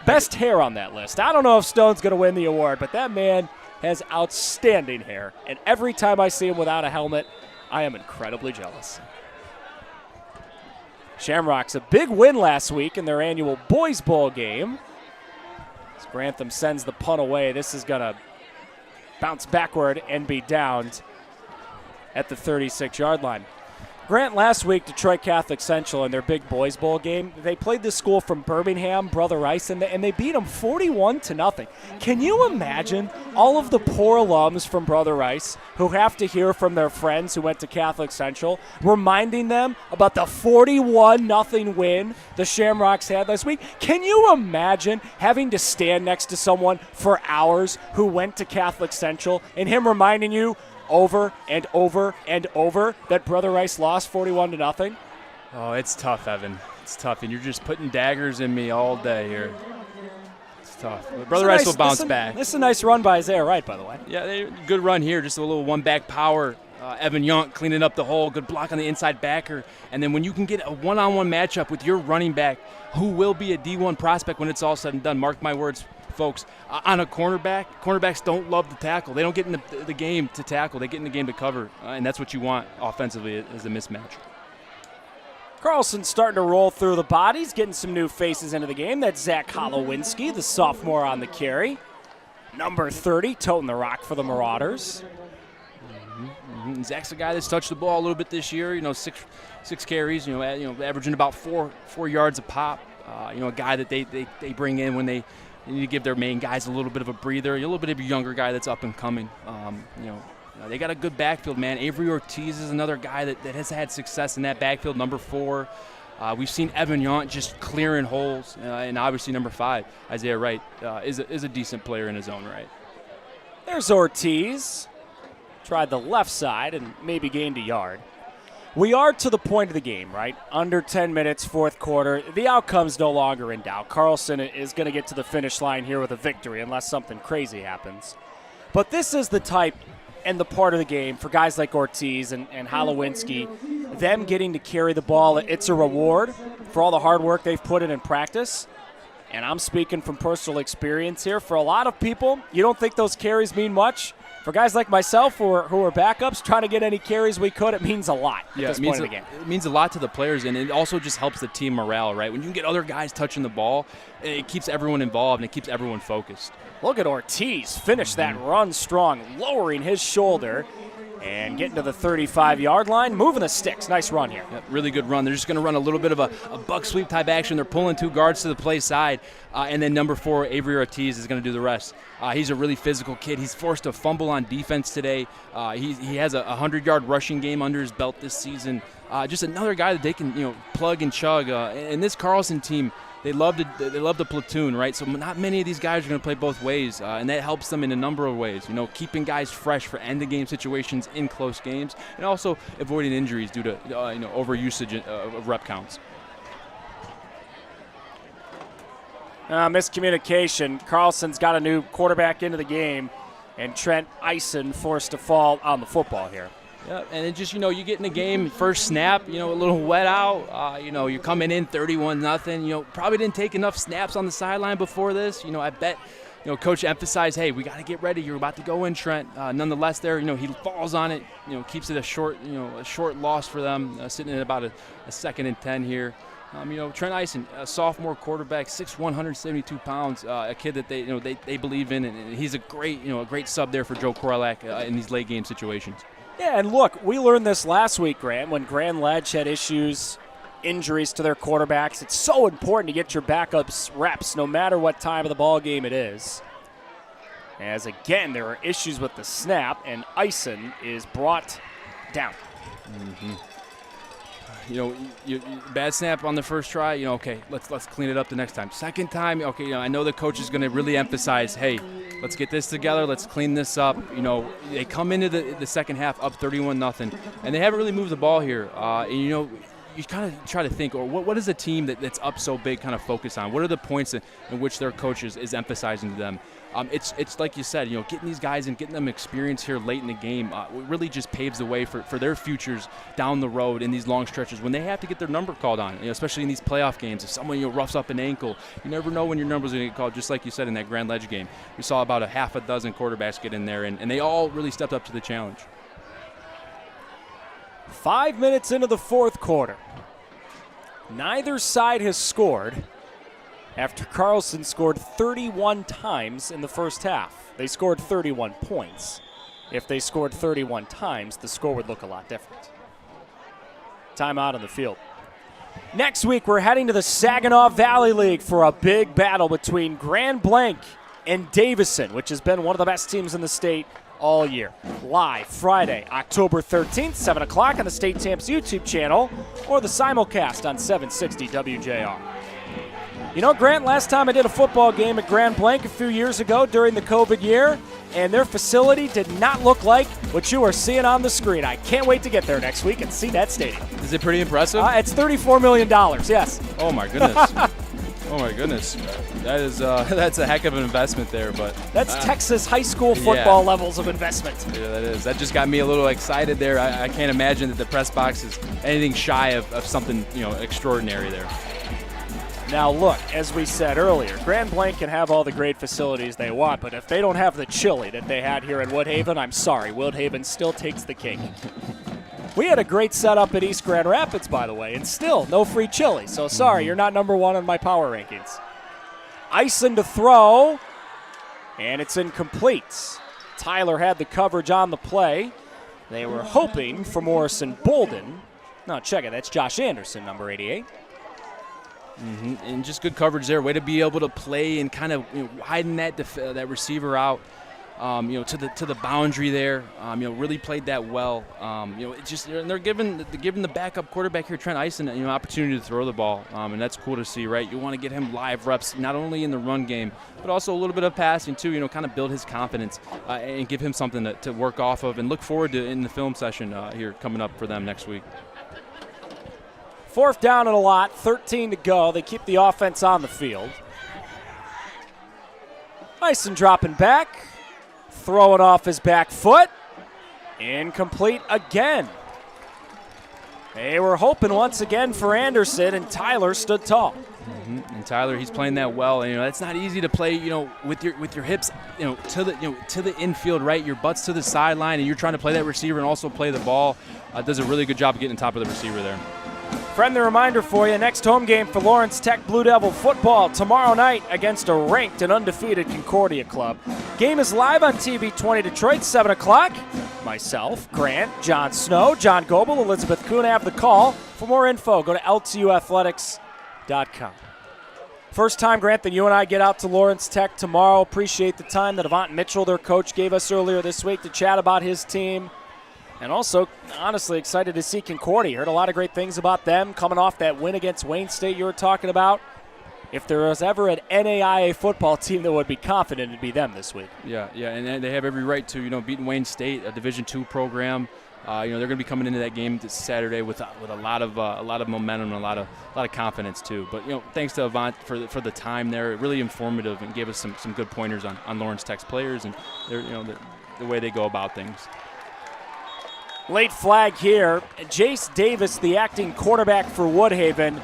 Best hair on that list. I don't know if Stone's going to win the award, but that man has outstanding hair, and every time I see him without a helmet, I am incredibly jealous. Shamrocks, a big win last week in their annual Boys Bowl game. As Grantham sends the punt away, this is going to bounce backward and be downed at the 36-yard line. Grant, last week, Detroit Catholic Central in their big Boys Bowl game, they played this school from Birmingham, Brother Rice, and they beat them 41-0. Can you imagine all of the poor alums from Brother Rice who have to hear from their friends who went to Catholic Central, reminding them about the 41-0 win the Shamrocks had last week? Can you imagine having to stand next to someone for hours who went to Catholic Central and him reminding you over and over and over that Brother Rice lost 41-0? Oh, it's tough, Evan. It's tough, and you're just putting daggers in me all day here. It's tough. But Brother Rice will bounce back. This is a nice run by Isaiah Wright, by the way. Yeah, good run here. Just a little one-back power. Evan Young cleaning up the hole. Good block on the inside backer. And then when you can get a one-on-one matchup with your running back, who will be a D1 prospect when it's all said and done, mark my words, folks, on a cornerback, cornerbacks don't love to tackle. They don't get in the game to tackle. They get in the game to cover, and that's what you want offensively as a mismatch. Carlson's starting to roll through the bodies, getting some new faces into the game. That's Zach Holowinski, the sophomore on the carry. Number 30, toting the rock for the Marauders. Zach's a guy that's touched the ball a little bit this year. Six carries. Averaging about four yards a pop. A guy that they bring in when they need to give their main guys a little bit of a breather. A little bit of a younger guy that's up and coming. They got a good backfield, man. Avery Ortiz is another guy that has had success in that backfield. Number 4. We've seen Evan Yount just clearing holes, and obviously number 5, Isaiah Wright, is a decent player in his own right. There's Ortiz. Tried the left side and maybe gained a yard. We are to the point of the game, right? Under 10 minutes, fourth quarter. The outcome's no longer in doubt. Carlson is going to get to the finish line here with a victory unless something crazy happens. But this is the type and the part of the game for guys like Ortiz and Holowinski, them getting to carry the ball. It's a reward for all the hard work they've put in practice. And I'm speaking from personal experience here. For a lot of people, you don't think those carries mean much. For guys like myself who are backups, trying to get any carries we could, it means a lot at this point of the game. It means a lot to the players, and it also just helps the team morale, right? When you get other guys touching the ball, it keeps everyone involved and it keeps everyone focused. Look at Ortiz finish that run strong, lowering his shoulder and getting to the 35-yard line, moving the sticks. Nice run here. Yep, really good run. They're just going to run a little bit of a buck sweep type action. They're pulling 2 guards to the play side, and then number 4, Avery Ortiz, is going to do the rest. He's a really physical kid. He's forced a fumble on defense today. He has a 100-yard rushing game under his belt this season. Just another guy that they can plug and chug. And this Carlson team, they love the platoon, right? So not many of these guys are going to play both ways, and that helps them in a number of ways. Keeping guys fresh for end-of-game situations in close games, and also avoiding injuries due to overusage of rep counts. Miscommunication. Carlson's got a new quarterback into the game, and Trent Eisen forced to fall on the football here. Yeah, and it just, you get in the game, first snap, a little wet out. You're coming in 31-0. Probably didn't take enough snaps on the sideline before this. I bet, Coach emphasized, hey, we got to get ready. You're about to go in, Trent. Nonetheless, there, he falls on it. Keeps it a short loss for them, sitting at about a 2nd and 10 here. Trent Eisen, a sophomore quarterback, 6'1", 172 pounds, a kid that they believe in, and he's a great sub there for Joe Korlak in these late game situations. Yeah, and look, we learned this last week, Grant, when Grand Ledge had injuries to their quarterbacks. It's so important to get your backups reps no matter what time of the ball game it is. As again, there are issues with the snap, and Eisen is brought down. Bad snap on the first try. Okay, let's clean it up the next time. Second time, okay, I know the coach is going to really emphasize, hey, let's get this together. Let's clean this up. They come into the second half up 31-0, and they haven't really moved the ball here. You kind of try to think, or what is a team that's up so big kind of focus on? What are the points in which their coach is emphasizing to them? It's like you said, getting these guys and getting them experience here late in the game really just paves the way for their futures down the road in these long stretches when they have to get their number called on, especially in these playoff games. If someone roughs up an ankle, you never know when your number's going to get called, just like you said in that Grand Ledge game. We saw about a half a dozen quarterbacks get in there, and they all really stepped up to the challenge. 5 minutes into the fourth quarter. Neither side has scored after Carlson scored 31 times in the first half. They scored 31 points. If they scored 31 times, the score would look a lot different. Timeout on the field. Next week, we're heading to the Saginaw Valley League for a big battle between Grand Blanc and Davison, which has been one of the best teams in the state all year. Live Friday, October 13th, 7 o'clock on the State Champs YouTube channel or the simulcast on 760 WJR. Grant, last time I did a football game at Grand Blanc a few years ago during the COVID year, and their facility did not look like what you are seeing on the screen. I can't wait to get there next week and see that stadium. Is it pretty impressive? It's $34 million, yes. Oh, my goodness. Oh, my goodness. That's a heck of an investment there. But that's Texas high school football levels of investment. Yeah, that is. That just got me a little excited there. I can't imagine that the press box is anything shy of something extraordinary there. Now, look, as we said earlier, Grand Blanc can have all the great facilities they want, but if they don't have the chili that they had here in Woodhaven, I'm sorry. Woodhaven still takes the cake. We had a great setup at East Grand Rapids, by the way, and still no free chili. So sorry, you're not number one on my power rankings. Ison to throw, and it's incomplete. Tyler had the coverage on the play. They were hoping for Morrison Bolden. No, check it. That's Josh Anderson, number 88. And just good coverage there. Way to be able to play and kind of widen that receiver out, to the boundary there. Really played that well. They're giving the backup quarterback here, Trent Ison, opportunity to throw the ball, and that's cool to see, right? You want to get him live reps, not only in the run game, but also a little bit of passing too. Kind of build his confidence and give him something to work off of, and look forward to in the film session here coming up for them next week. 4th down and a lot, 13 to go. They keep the offense on the field. Ison dropping back, throwing off his back foot. Incomplete again. They were hoping once again for Anderson, and Tyler stood tall. And Tyler, he's playing that well. And it's not easy to play, with your hips, to the infield, right? Your butt's to the sideline, and you're trying to play that receiver and also play the ball. Does a really good job of getting on top of the receiver there. Friendly reminder for you, next home game for Lawrence Tech Blue Devil football tomorrow night against a ranked and undefeated Concordia club. Game is live on TV 20 Detroit, 7 o'clock. Myself, Grant, John Snow, John Goebel, Elizabeth Kuhn have the call. For more info, go to ltuathletics.com. First time, Grant, that you and I get out to Lawrence Tech tomorrow. Appreciate the time that Avant Mitchell, their coach, gave us earlier this week to chat about his team. And also, honestly, excited to see Concordia. Heard a lot of great things about them coming off that win against Wayne State you were talking about. If there was ever an NAIA football team that would be confident, it'd be them this week. Yeah, and they have every right to, beating Wayne State, a Division II program. They're going to be coming into that game this Saturday with a lot of momentum and a lot of confidence too. But thanks to Avant for the time there, really informative and gave us some good pointers on Lawrence Tech's players and their the way they go about things. Late flag here. Jace Davis, the acting quarterback for Woodhaven,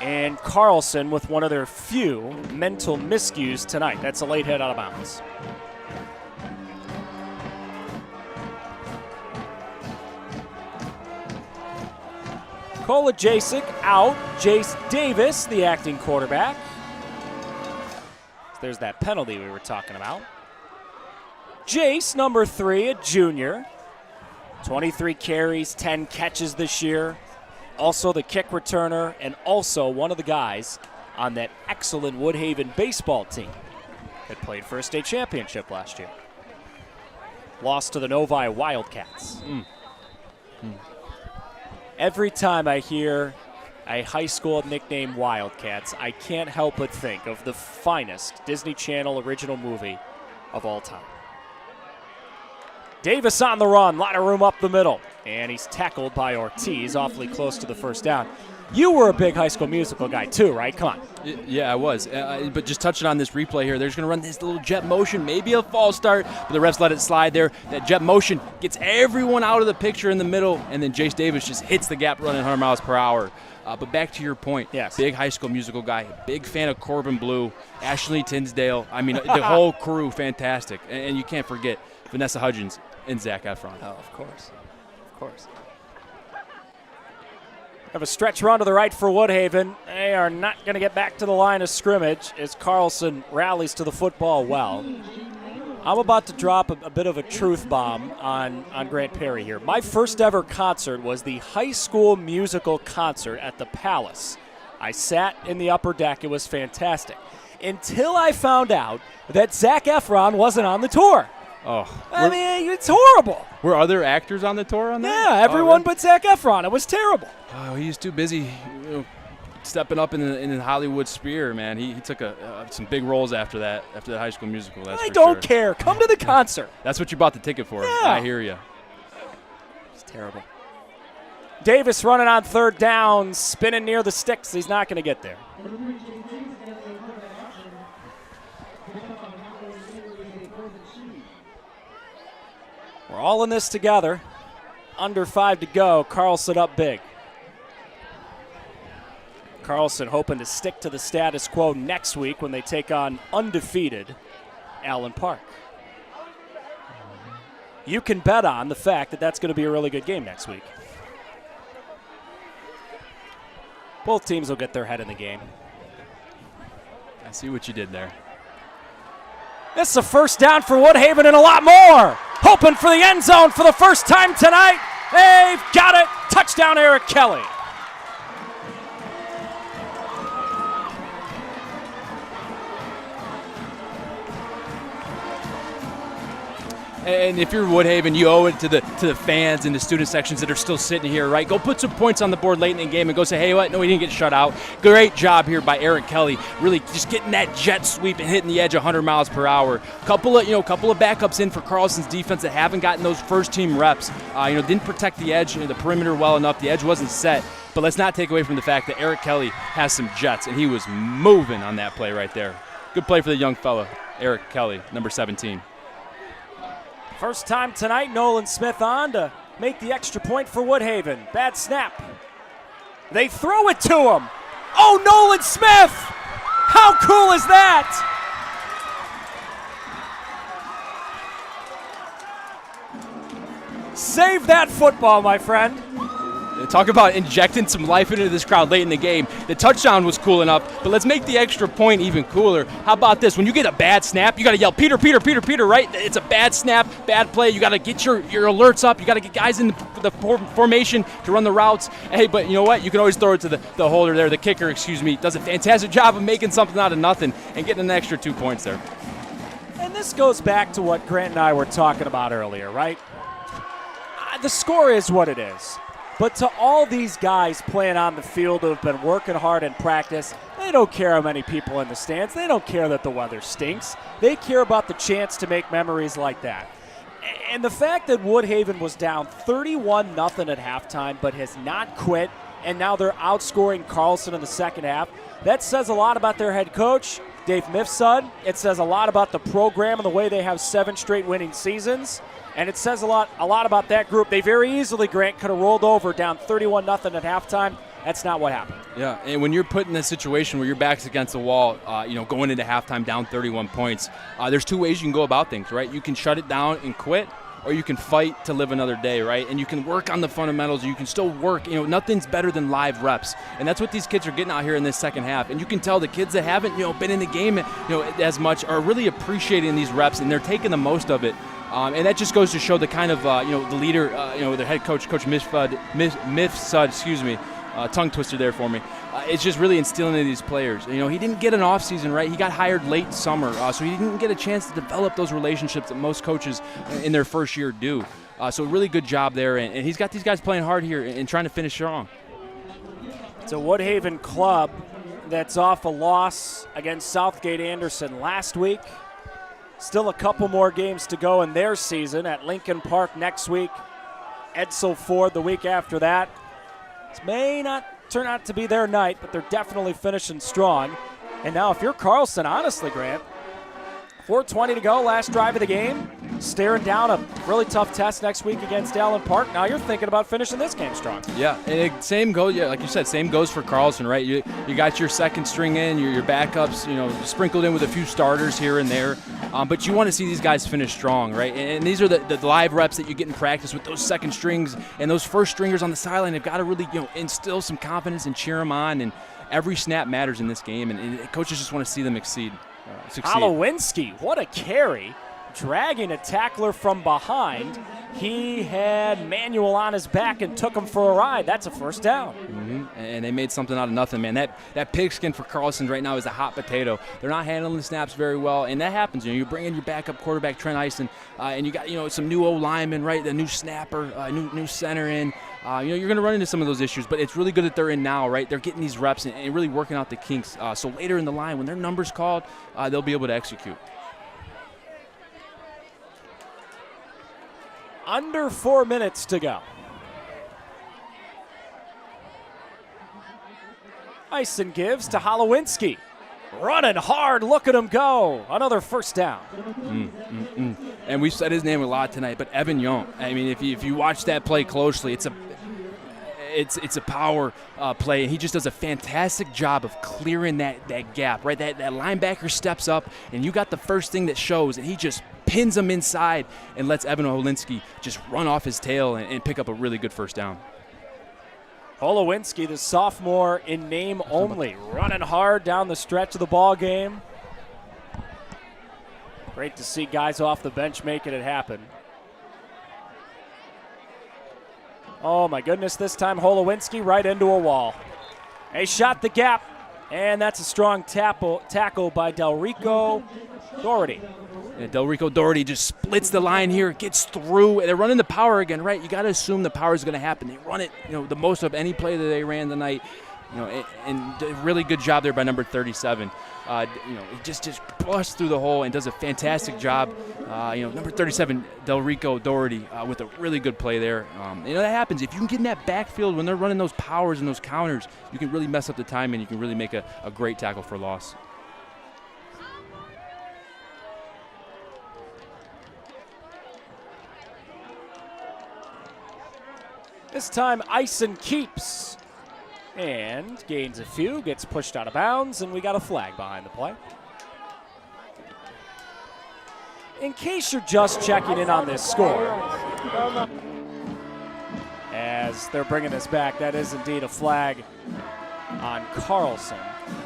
and Carlson with one of their few mental miscues tonight. That's a late hit out of bounds. Kola Jasik out. Jace Davis, the acting quarterback. There's that penalty we were talking about. Jace, number 3, a junior. 23 carries, 10 catches this year. Also the kick returner, and also one of the guys on that excellent Woodhaven baseball team that played for a state championship last year. Lost to the Novi Wildcats. Every time I hear a high school nicknamed Wildcats, I can't help but think of the finest Disney Channel original movie of all time. Davis on the run, a lot of room up the middle, and he's tackled by Ortiz, awfully close to the first down. You were a big High School Musical guy too, right? Come on. Yeah, I was. But just touching on this replay here, they're just going to run this little jet motion, maybe a false start, but the refs let it slide there. That jet motion gets everyone out of the picture in the middle, and then Jace Davis just hits the gap running 100 miles per hour. But back to your point, yes. Big High School Musical guy, big fan of Corbin Blue, Ashley Tinsdale. I mean, the whole crew, fantastic. And you can't forget Vanessa Hudgens and Zac Efron. Oh, of course. Of course. Have a stretch run to the right for Woodhaven. They are not going to get back to the line of scrimmage as Carlson rallies to the football well. I'm about to drop a bit of a truth bomb on Grant Perry here. My first ever concert was the High School Musical concert at the Palace. I sat in the upper deck. It was fantastic. Until I found out that Zac Efron wasn't on the tour. Oh, I mean, it's horrible. Were other actors on the tour on that? Yeah, everyone but Zac Efron. It was terrible. Oh, he's too busy stepping up in the Hollywood sphere, man. He took some big roles after the High School Musical. That's I don't care. Come to the concert. That's what you bought the ticket for. Yeah. I hear you. It's terrible. Davis running on third down, spinning near the sticks. He's not going to get there. We're all in this together. Under 5 to go. Carlson up big. Carlson hoping to stick to the status quo next week when they take on undefeated Allen Park. You can bet on the fact that that's going to be a really good game next week. Both teams will get their head in the game. I see what you did there. This is a first down for Woodhaven and a lot more. Hoping for the end zone for the first time tonight. They've got it. Touchdown, Eric Kelly. And if you're Woodhaven, you owe it to the fans and the student sections that are still sitting here, right? Go put some points on the board late in the game and go say, hey, what? No, we didn't get shut out. Great job here by Eric Kelly, really just getting that jet sweep and hitting the edge 100 miles per hour. Couple of backups in for Carlson's defense that haven't gotten those first team reps. Didn't protect the edge, the perimeter well enough. The edge wasn't set. But let's not take away from the fact that Eric Kelly has some jets, and he was moving on that play right there. Good play for the young fella, Eric Kelly, number 17. First time tonight, Nolan Smith on to make the extra point for Woodhaven. Bad snap. They throw it to him. Oh, Nolan Smith! How cool is that? Save that football, my friend. Talk about injecting some life into this crowd late in the game. The touchdown was cool enough, but let's make the extra point even cooler. How about this? When you get a bad snap, you got to yell, Peter, Peter, Peter, Peter, right? It's a bad snap, bad play. You got to get your alerts up. You got to get guys in the formation to run the routes. Hey, but you know what? You can always throw it to the holder there, the kicker, does a fantastic job of making something out of nothing and getting an extra 2 points there. And this goes back to what Grant and I were talking about earlier, right? The score is what it is. But to all these guys playing on the field who have been working hard in practice, they don't care how many people in the stands. They don't care that the weather stinks. They care about the chance to make memories like that. And the fact that Woodhaven was down 31-0 at halftime but has not quit, and now they're outscoring Carlson in the second half, that says a lot about their head coach, Dave Mifsud. It says a lot about the program and the way they have 7 straight winning seasons. And it says a lot about that group. They very easily, Grant, could have rolled over down 31-0 at halftime. That's not what happened. Yeah, and when you're put in a situation where your back's against the wall, going into halftime down 31 points, there's 2 ways you can go about things, right? You can shut it down and quit, or you can fight to live another day, right? And you can work on the fundamentals. You can still work. Nothing's better than live reps. And that's what these kids are getting out here in this second half. And you can tell the kids that haven't, been in the game, as much are really appreciating these reps, and they're taking the most of it. And that just goes to show the kind of, the leader, the head coach, Coach Mifsud, tongue twister there for me. It's just really instilling into these players. He didn't get an offseason, right? He got hired late summer, so he didn't get a chance to develop those relationships that most coaches in their first year do. So really good job there, and he's got these guys playing hard here and trying to finish strong. It's a Woodhaven club that's off a loss against Southgate Anderson last week. Still a couple more games to go in their season at Lincoln Park next week. Edsel Ford the week after that. This may not turn out to be their night, but they're definitely finishing strong. And now if you're Carlson, honestly, Grant, 4:20 to go, last drive of the game, staring down a really tough test next week against Allen Park. Now you're thinking about finishing this game strong. Yeah, and same goes. Yeah, like you said, same goes for Carlson, right? You got your second string in, your backups, sprinkled in with a few starters here and there. But you want to see these guys finish strong, right? And these are the live reps that you get in practice with those second strings and those first stringers on the sideline. They've got to really instill some confidence and cheer them on. And every snap matters in this game, and coaches just want to see them succeed. Holowinski, what a carry, dragging a tackler from behind. He had Manuel on his back and took him for a ride. That's a first down. Mm-hmm. And they made something out of nothing, man. That pigskin for Carlson right now is a hot potato. They're not handling the snaps very well, and that happens. You bring in your backup quarterback, Trent Eisen, and you got some new O-linemen, right? The new snapper, new center in. You're going to run into some of those issues, but it's really good that they're in now, right? They're getting these reps and really working out the kinks. So later in the line, when their number's called, they'll be able to execute. Under 4 minutes to go. Eisen gives to Holowinski. Running hard, look at him go. Another first down. And we've said his name a lot tonight, but Evan Young. I mean, if you watch that play closely, it's a power play, and he just does a fantastic job of clearing that gap, right? That linebacker steps up, and you got the first thing that shows, and he just pins him inside and lets Evan Olinsky just run off his tail and pick up a really good first down. Holowinski, the sophomore in name only, running hard down the stretch of the ball game. Great to see guys off the bench making it happen. Oh my goodness, this time Holowinski right into a wall. He shot the gap, and that's a strong tackle by Delrico Doherty. Yeah, Delrico Doherty just splits the line here, gets through. They're running the power again, right? You got to assume the power is going to happen. They run it, the most of any play that they ran tonight. And a really good job there by number 37. He just busts through the hole and does a fantastic job. Number 37, Delrico Doherty, with a really good play there. That happens. If you can get in that backfield when they're running those powers and those counters, you can really mess up the time and you can really make a great tackle for loss. This time, Ison keeps and gains a few, gets pushed out of bounds, and we got a flag behind the play. In case you're just checking in on this score, as they're bringing this back, that is indeed a flag on Carlson.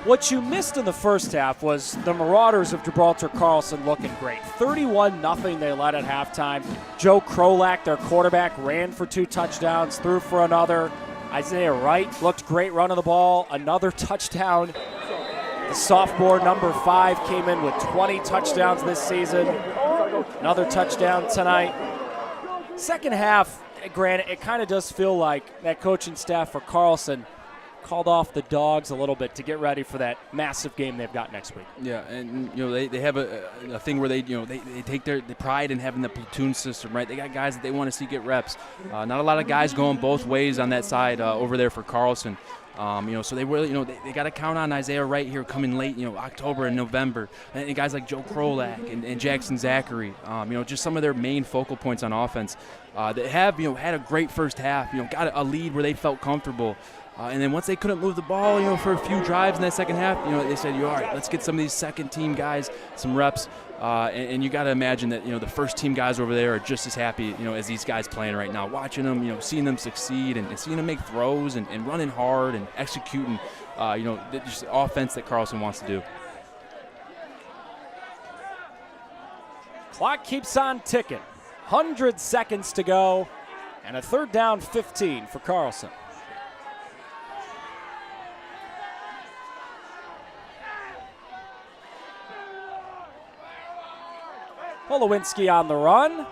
What you missed in the first half was the Marauders of Gibraltar Carlson looking great. 31-0 they led at halftime. Joe Krolak, their quarterback, ran for 2 touchdowns, threw for another. Isaiah Wright looked great running the ball, another touchdown. The sophomore, number 5, came in with 20 touchdowns this season. Another touchdown tonight. Second half, granted, it kind of does feel like that coaching staff for Carlson called off the dogs a little bit to get ready for that massive game they've got next week. Yeah, and they have a thing where they take their pride in having the platoon system, right? They got guys that they want to see get reps. Not a lot of guys going both ways on that side over there for Carlson. So they really, they got to count on Isaiah Wright here coming late, October and November, and guys like Joe Krolak and Jackson Zachary, just some of their main focal points on offense that have, had a great first half, got a lead where they felt comfortable. And then once they couldn't move the ball, for a few drives in that second half, they said, all right, let's get some of these second-team guys some reps. And you got to imagine that, the first-team guys over there are just as happy, as these guys playing right now, watching them, seeing them succeed and seeing them make throws and running hard and executing, just the offense that Carlson wants to do. Clock keeps on ticking. 100 seconds to go, and a 3rd down 15 for Carlson. Holowinski on the run.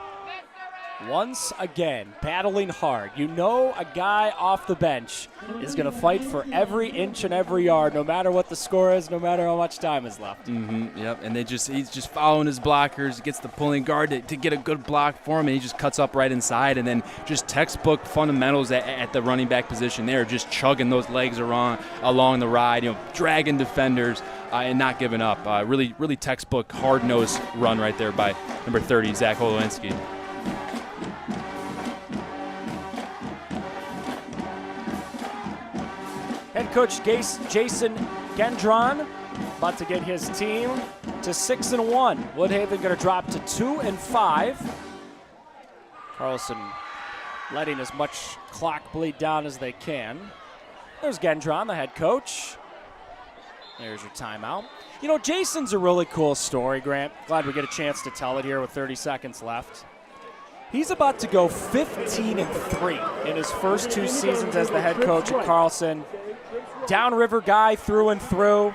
Once again, battling hard. A guy off the bench is going to fight for every inch and every yard, no matter what the score is, no matter how much time is left. Yep, and he's just following his blockers, gets the pulling guard to get a good block for him, and he just cuts up right inside, and then just textbook fundamentals at the running back position there, just chugging those legs along the ride, dragging defenders and not giving up. Really, really textbook hard-nosed run right there by number 30, Zach Holowinski. Head coach Jason Gendron about to get his team to 6-1. Woodhaven going to drop to 2-5. Carlson letting as much clock bleed down as they can. There's Gendron, the head coach. There's your timeout. Jason's a really cool story, Grant. Glad we get a chance to tell it here with 30 seconds left. He's about to go 15-3 in his first 2 seasons as the head coach at Carlson. Downriver guy through and through.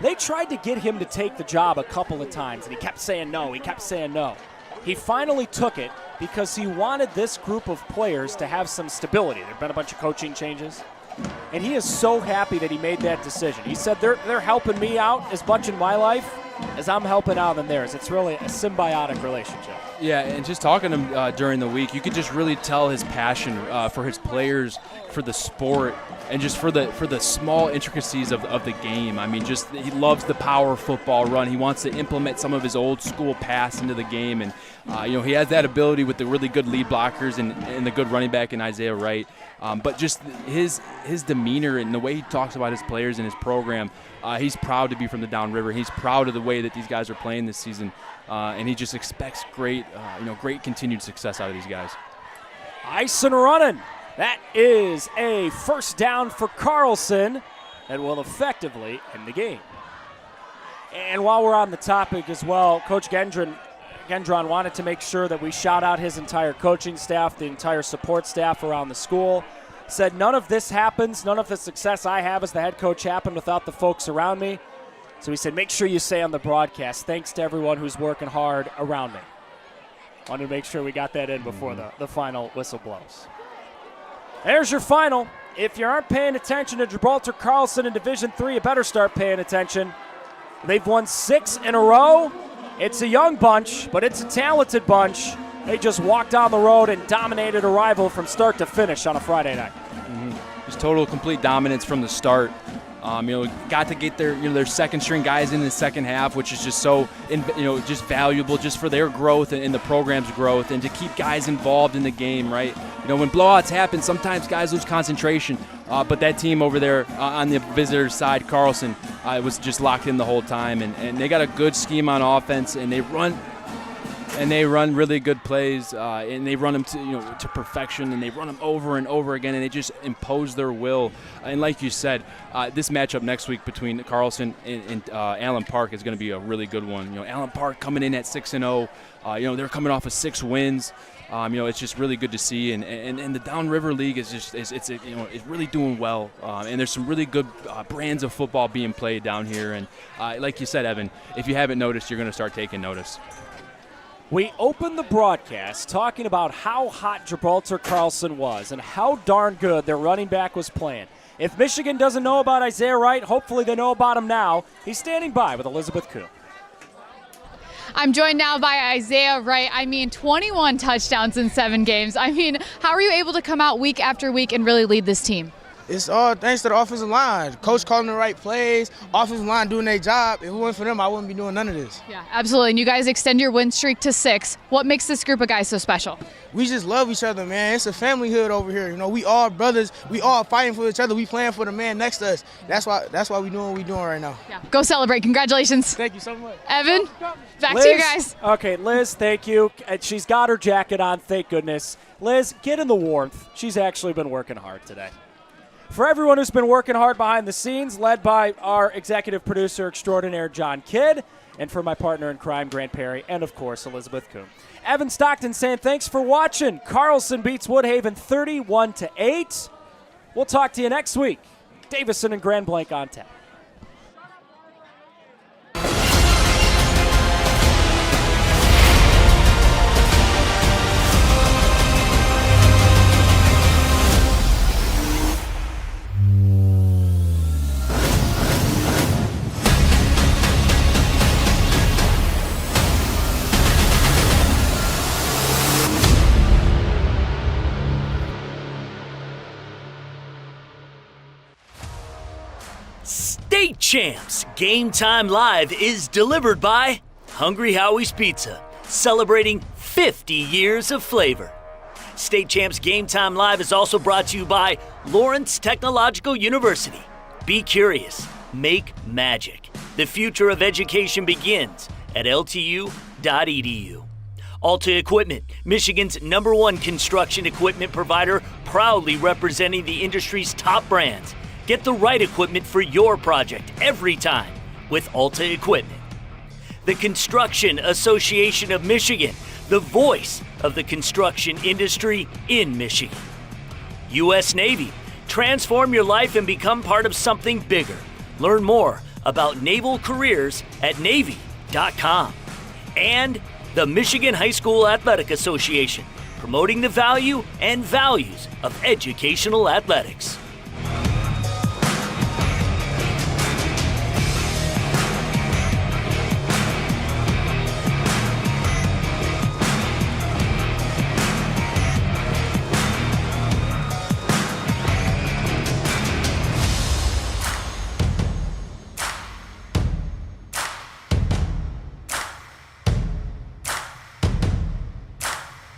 They tried to get him to take the job a couple of times, and he kept saying no. He finally took it because he wanted this group of players to have some stability. There have been a bunch of coaching changes, and he is so happy that he made that decision. He said they're helping me out as much in my life as I'm helping out in theirs. It's really a symbiotic relationship. Yeah, and just talking to him during the week, you could just really tell his passion for his players, for the sport, and just for the small intricacies of the game. I mean, just he loves the power football run. He wants to implement some of his old school pass into the game, and he has that ability with the really good lead blockers and the good running back in Isaiah Wright. But just his demeanor and the way he talks about his players and his program, he's proud to be from the Downriver. He's proud of the way that these guys are playing this season, and he just expects great continued success out of these guys. Ison running. That is a first down for Carlson that will effectively end the game. And while we're on the topic as well, Coach Gendron wanted to make sure that we shout out his entire coaching staff, the entire support staff around the school. Said none of this happens, none of the success I have as the head coach happened without the folks around me. So he said, make sure you say on the broadcast, thanks to everyone who's working hard around me. Wanted to make sure we got that in before the final whistle blows. There's your final. If you aren't paying attention to Gibraltar Carlson in Division III, you better start paying attention. They've won 6 in a row. It's a young bunch, but it's a talented bunch. They just walked down the road and dominated a rival from start to finish on a Friday night. Just total complete dominance from the start. Got to get their second string guys in the second half, which is just so just valuable just for their growth and the program's growth, and to keep guys involved in the game, right? When blowouts happen, sometimes guys lose concentration, but that team over there on the visitor side, Carlson, was just locked in the whole time, and they got a good scheme on offense, and they run really good plays, and they run them to perfection, and they run them over and over again, and they just impose their will. And like you said, this matchup next week between Carlson and Allen Park is going to be a really good one. Allen Park coming in at 6-0. They're coming off of 6 wins. It's just really good to see, and the Downriver League is just it's really doing well, and there's some really good brands of football being played down here. And like you said, Evan, if you haven't noticed, you're going to start taking notice. We opened the broadcast talking about how hot Gibraltar Carlson was and how darn good their running back was playing. If Michigan doesn't know about Isaiah Wright, hopefully they know about him now. He's standing by with Elizabeth Kuhn. I'm joined now by Isaiah Wright. 21 touchdowns in 7 games. How are you able to come out week after week and really lead this team? It's all thanks to the offensive line. Coach calling the right plays, offensive line doing their job. If it wasn't for them, I wouldn't be doing none of this. Yeah, absolutely. And you guys extend your win streak to 6. What makes this group of guys so special? We just love each other, man. It's a familyhood over here. We all brothers. We all fighting for each other. We playing for the man next to us. That's why we doing what we doing right now. Yeah. Go celebrate. Congratulations. Thank you so much. Evan, back Liz, to you guys. Okay, Liz, thank you. She's got her jacket on, thank goodness. Liz, get in the warmth. She's actually been working hard today. For everyone who's been working hard behind the scenes, led by our executive producer extraordinaire, John Kidd, and for my partner in crime, Grant Perry, and, of course, Elizabeth Kuhn. Evan Stockton saying thanks for watching. Carlson beats Woodhaven 31-8. We'll talk to you next week. Davison and Grand Blanc on tap. State Champs Game Time Live is delivered by Hungry Howie's Pizza, celebrating 50 years of flavor. State Champs Game Time Live is also brought to you by Lawrence Technological University. Be curious, make magic. The future of education begins at ltu.edu. Alta Equipment, Michigan's #1 construction equipment provider, proudly representing the industry's top brands. Get the right equipment for your project every time with Alta Equipment. The Construction Association of Michigan, the voice of the construction industry in Michigan. U.S. Navy, transform your life and become part of something bigger. Learn more about naval careers at Navy.com. And the Michigan High School Athletic Association, promoting the value and values of educational athletics.